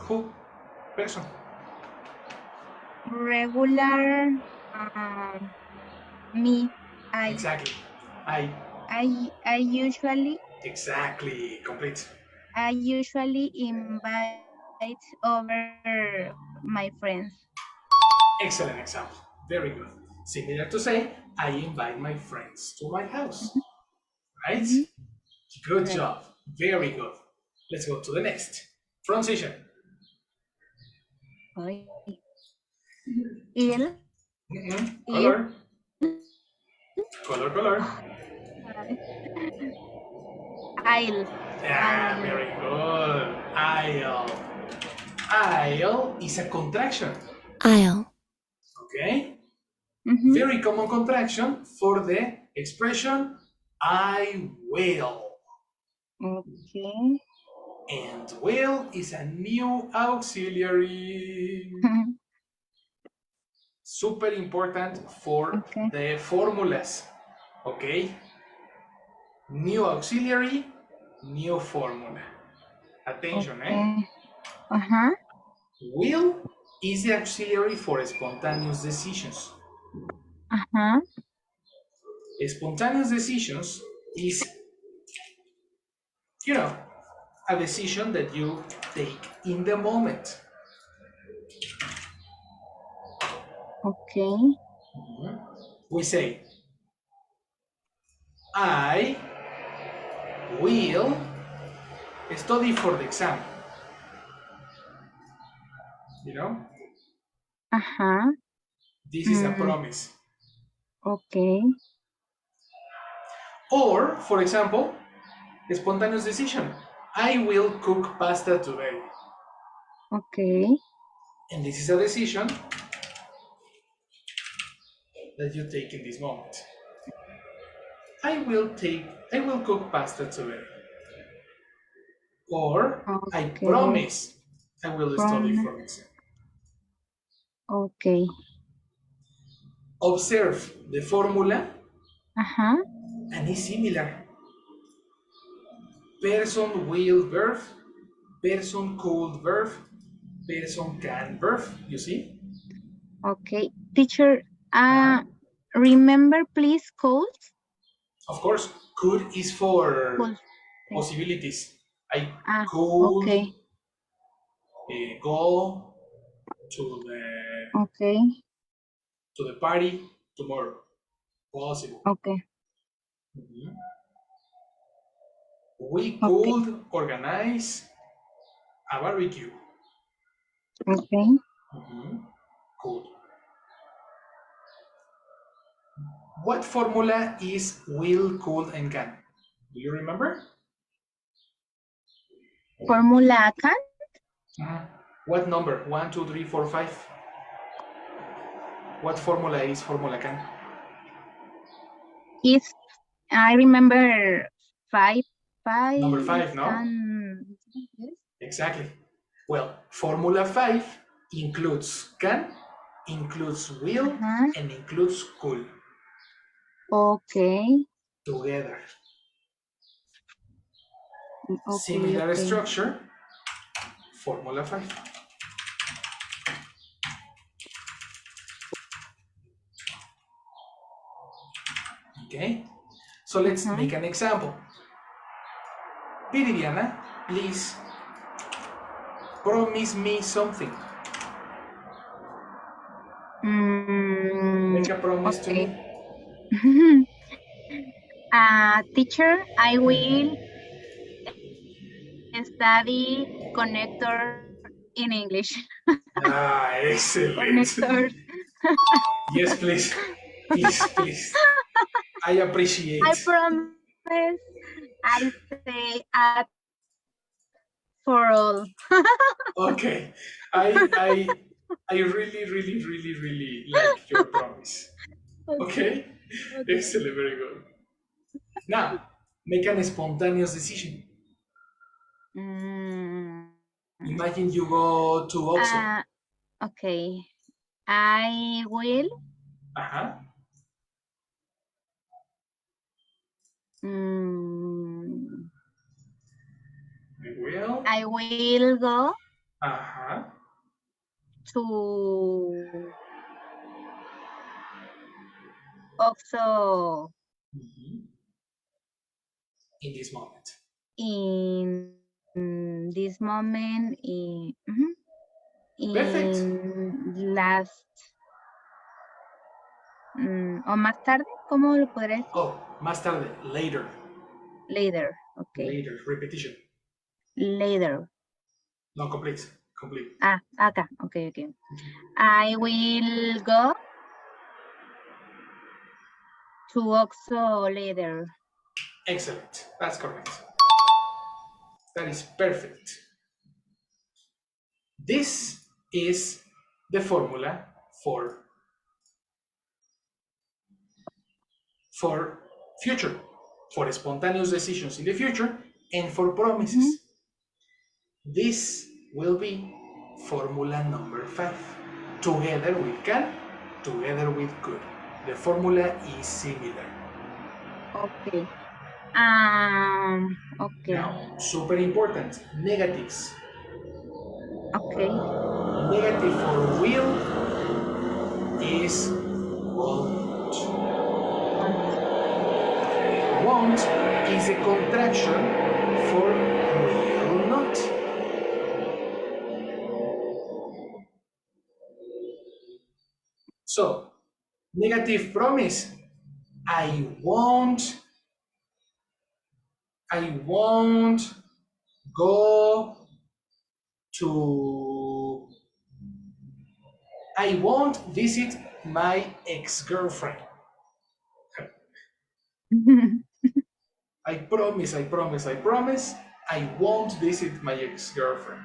Who? Person. regular, me. Exactly. I usually Exactly. Complete. invite over my friends. Excellent example. Very good. Similar to say, I invite my friends to my house. Right? Mm-hmm. Good Right. job. Very good. Let's go to the next. Pronunciation. Ay. Il. Color. Color. I'll. Yeah, very good. I'll. I'll is a contraction. I'll. Okay? Mhm. Very common contraction for the expression I will. Okay. And will is a new auxiliary. Super important for Okay. the formulas. Okay? New auxiliary, new formula. Attention, Okay. Uh-huh. Will is the auxiliary for spontaneous decisions. Uh-huh. Spontaneous decisions is, you know, a decision that you take in the moment. Okay. We say, I will study for the exam. You know, Uh-huh. this is a promise. Okay. Or, for example, a spontaneous decision. I will cook pasta today. Okay. And this is a decision that you take in this moment. I will cook pasta today. Or I Okay. promise I will study for the exam. Okay. Observe the formula Uh-huh. and it's similar. Person will verb, person could verb, person can verb, you see? Okay. Teacher, remember please codes? Of course, could is for Codes. possibilities. I could Okay. go to Okay. the party tomorrow. Possible. Okay. We could organize a barbecue. Okay. Could. What formula is will, could, and can? Do you remember? Formula can? What number? 1, 2, 3, 4, 5. What formula is formula can? Is I remember five. Number 5, no? Can. Exactly. Well, formula 5 includes can, includes will, and includes could. Okay. Together. Okay. Similar structure, formula 5. Okay, so let's make an example. Viridiana, please promise me something. Make a promise to me. Teacher, I will study connector in English. Excellent. Connectors. Yes, please. Please, please. I appreciate. I promise. I say at for all. Okay. I really, really, really, really like your promise. Okay? Excellent, very good. Now, make an spontaneous decision. Imagine you go to Oxxo. Okay. I will. I will go to Oxxo in this moment. In this moment, Perfect. Last o más tarde, ¿cómo lo podré decir? Oh, más tarde, later. Later, okay. Later, repetition. Later. No, complete. Acá, okay. I will go to Oxxo later. Excellent, that's correct. That is perfect. This is the formula for future, for spontaneous decisions in the future, and for promises. This will be formula number 5. Together with can, together with could. The formula is similar. Okay. Okay. Now, super important, negatives. Okay. Negative for will is won't. Won't is a contraction for will not. So, negative promise, I won't go to, I won't visit my ex-girlfriend. I promise, I won't visit my ex-girlfriend.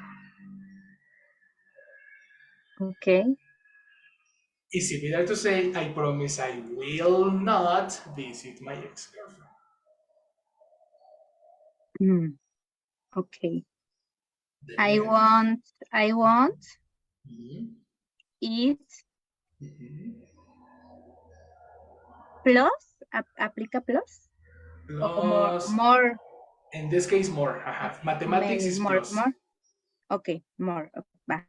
Okay. It's similar to say, I promise I will not visit my ex-girlfriend. Okay. The I negative. want Mhm. it Mhm. plus, aplica plus, o Plus, more, in this case, more. Mathematics is more, plus. okay, more, va.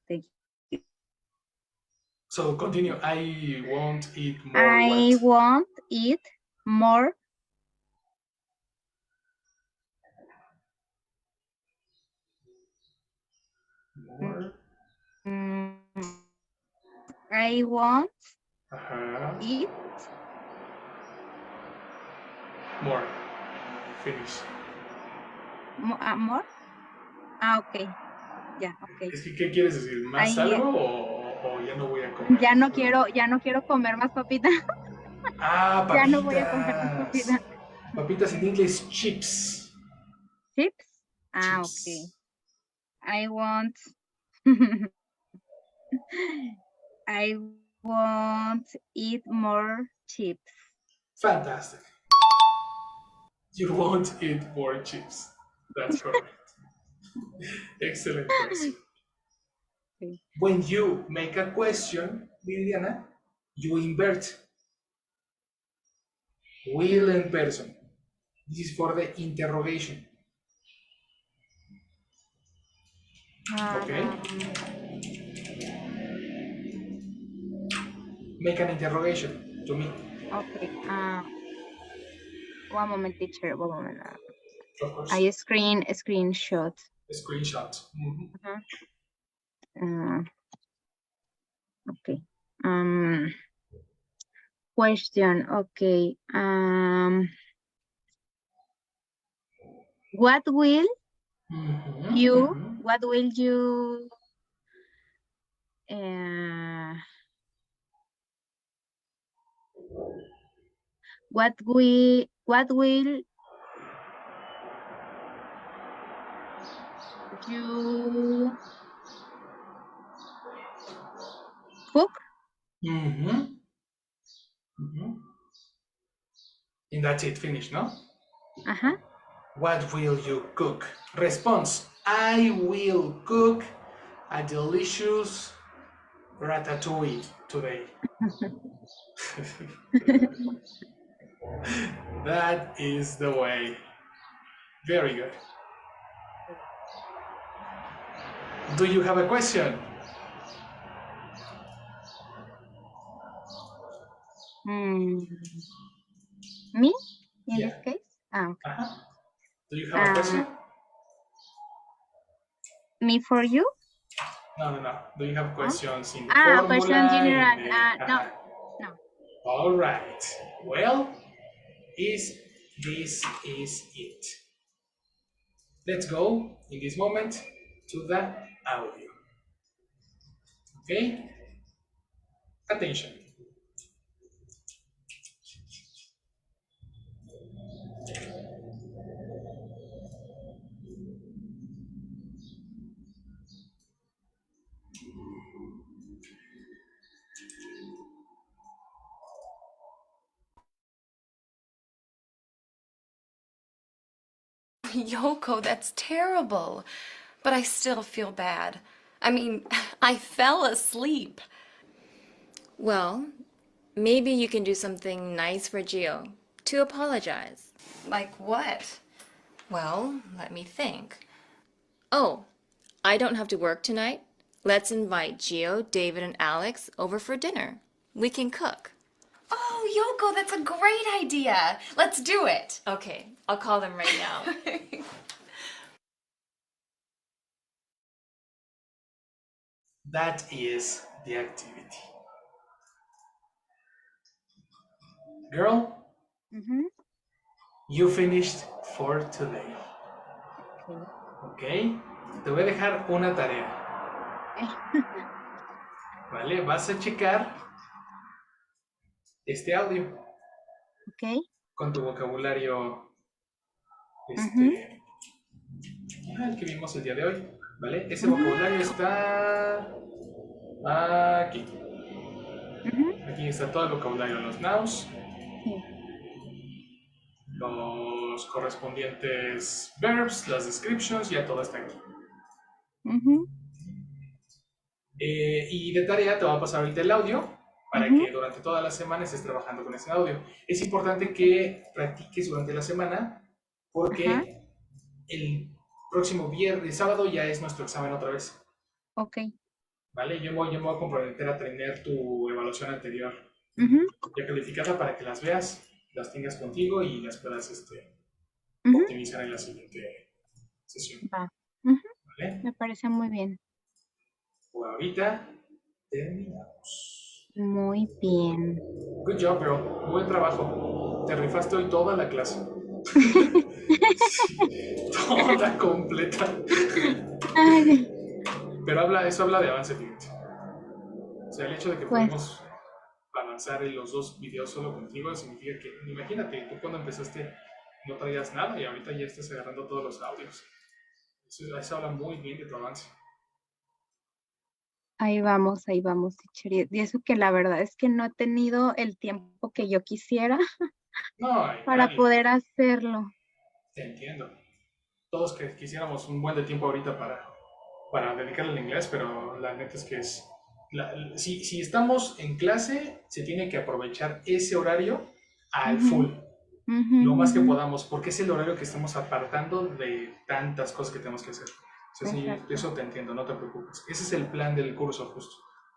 Thank you. So continue. I won't eat more I what? want it more More. mm, I want Uh-huh. it More. Finish. more. Okay. Ya, okay. Es que, ¿qué quieres decir? ¿Más Ahí, algo o ya no voy a comer? ya no quiero comer más papitas. Ah, Ya no voy a comer más papitas. papitas. Papitas en inglés, chips. Chips. Chips. Okay. I want I want eat more chips. Fantastic. You won't eat more chips. That's correct. Excellent question. Okay. When you make a question, Liliana, you invert will and person. This is for the interrogation. Okay? Make an interrogation to me. Okay. One moment, teacher. One moment. Of course. I screenshot. A screenshot. Okay. Question. Okay. What will you? What will you? What will you cook? And that's it, finished, no? Uh-huh. What will you cook? Response, I will cook a delicious ratatouille today. That is the way. Very good. Do you have a question? Me? In this case? Okay. Do you have a question? Me for you? No. Do you have questions in the Question formula? general. No. No. All right. Well, this is it. Let's go in this moment to the audio. Okay? Attention. Yoko, that's terrible. But I still feel bad. I mean, I fell asleep. Well, maybe you can do something nice for Gio to apologize. Like what? Well, let me think. Oh, I don't have to work tonight. Let's invite Gio, David, and Alex over for dinner. We can cook. Oh, Yoko, that's a great idea. Let's do it. Okay, I'll call them right now. That is the activity. Girl, Ujú, you finished for today. ok. ¿Ok? Te voy a dejar una tarea. ¿Vale? Vas a checar este audio Ok. con tu vocabulario Ujú, el que vimos el día de hoy. ¿Vale? Ese ujú, vocabulario está aquí. ujú, Aquí está todo el vocabulario, los nouns, sí. los correspondientes verbs, las descriptions, ya todo está aquí. Ujú, Y de tarea te va a pasar ahorita el audio para ujú, que durante toda la semana estés trabajando con ese audio. Es importante que practiques durante la semana ajá, porque el próximo viernes, sábado ya es nuestro examen otra vez. ok. ¿Vale? Yo me voy a comprometer a tener tu evaluación anterior Ujú, ya calificada para que las veas, las tengas contigo y las puedas ujú, optimizar en la siguiente sesión. va. Ujú, ¿Vale? me parece muy bien. Por ahorita terminamos. Muy bien. Good job, girl. Buen trabajo. Te rifaste hoy toda la clase. Sí, toda completa. Ay, Pero eso habla de avance, fíjate. O sea, el hecho de que pues pudimos avanzar en los dos videos solo contigo significa que, imagínate, tú cuando empezaste no traías nada y ahorita ya estás agarrando todos los audios. Eso habla muy bien de tu avance. ahí vamos, teacher. Y eso que la verdad es que no he tenido el tiempo que yo quisiera No, hay para nadie. poder hacerlo. Te entiendo. Todos que quisiéramos un buen de tiempo ahorita para dedicarle al inglés, pero la neta es que si estamos en clase, se tiene que aprovechar ese horario al Ujú, full, ujú, lo más que ujú, podamos, porque es el horario que estamos apartando de tantas cosas que tenemos que hacer. O sea, sí, exacto. eso te entiendo, no te preocupes. Ese es el plan del curso justo,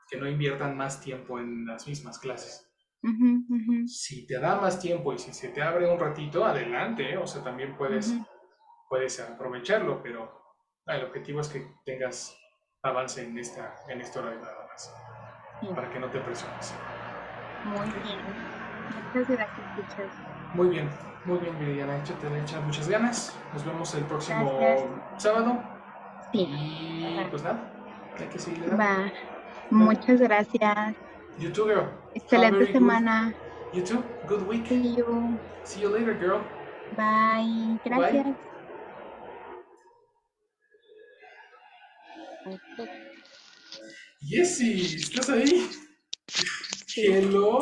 que no inviertan más tiempo en las mismas clases. Ujú, ujú, Si te da más tiempo y si se te abre un ratito, adelante, ¿eh? O sea, también ujú, puedes aprovecharlo, pero el objetivo es que tengas avance en esta horario nada más, sí, para que no te presiones. muy bien. Muchas gracias, teacher. Muy bien, Viridiana, échate muchas ganas. Nos vemos el Gracias. próximo sábado. Sí, Y va. pues nada, hay que seguirle dando. Va. Muchas gracias. You too, girl. Have a Excelente very good, semana. you too, good week. See you. See you later, girl. Bye. Bye. Gracias. Ok, Jessie, ¿estás ahí? sí. Hello.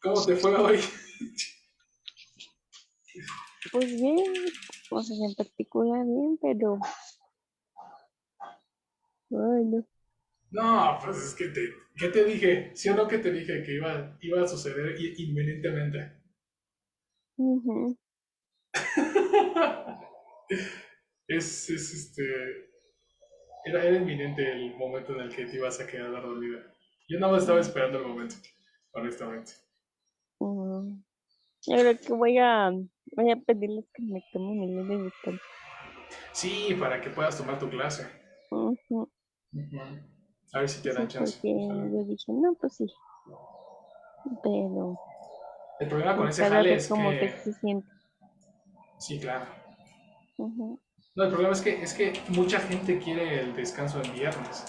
¿Cómo te fue hoy? Pues bien, o sea, en particular bien, pero bueno. No, pues es que ¿qué te dije? ¿Sí o no que te dije que iba a suceder inminentemente? Ujú. Era inminente el momento en el que te ibas a quedar dormida. Yo nada más estaba esperando el momento, honestamente. Mm, yo creo que voy a pedirles que me tomen el día de descanso. Sí, para que puedas tomar tu clase. Ujú. Ujú. A ver si te dan Sí, chance. porque Ojalá. yo dije, no, pues sí, pero El problema con ese cada jale vez es como que que... se siente. Sí, claro. Ujú, No, el problema es que mucha gente quiere el descanso en viernes.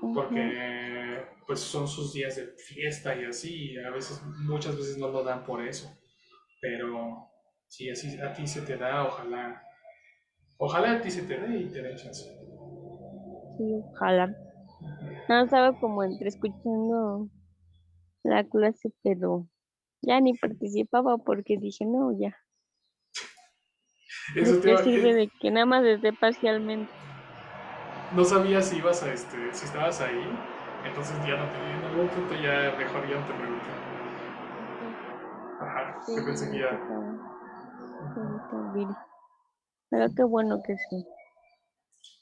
ujú. Porque pues son sus días de fiesta y así, y muchas veces no lo dan por eso. Pero si así a ti se te da, ojalá a ti se te dé y te den chance. Sí, ojalá. No estaba como entre escuchando la clase, pero Ya ni participaba porque dije, no, ya. ¿De Eso te qué iba, sirve de que nada más esté parcialmente? no sabía si ibas a si estabas ahí, entonces ya no te, en algún punto ya mejor ya no te pregunté. Ajá, Sí, yo pensé que me ya. tocaba solita Viri. Pero qué bueno que sí.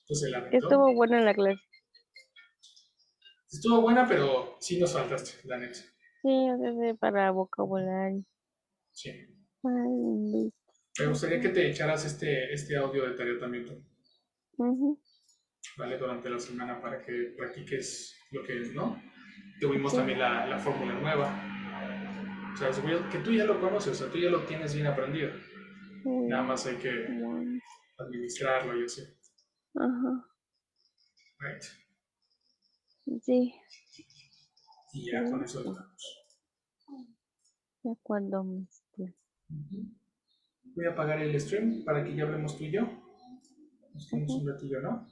Pues se Que lamentó. estuvo buena la clase. Estuvo buena, pero sí nos faltaste, la neta. Sí, a veces para vocabulario. Sí. Ay, Me gustaría que te echaras este audio de tarea también tú, ¿vale? Durante la semana para que practiques lo que, ¿no? Tuvimos sí, también la fórmula nueva. O sea, seguro que tú ya lo conoces, o sea, tú ya lo tienes bien aprendido. Nada uy, más hay que bueno, administrarlo y así. ajá, Right. sí, Y ya con sí, eso sí. estamos. De acuerdo, mister. Voy a apagar el stream para que ya hablemos tú y yo. Nos quedamos Ujú. un ratillo, ¿no?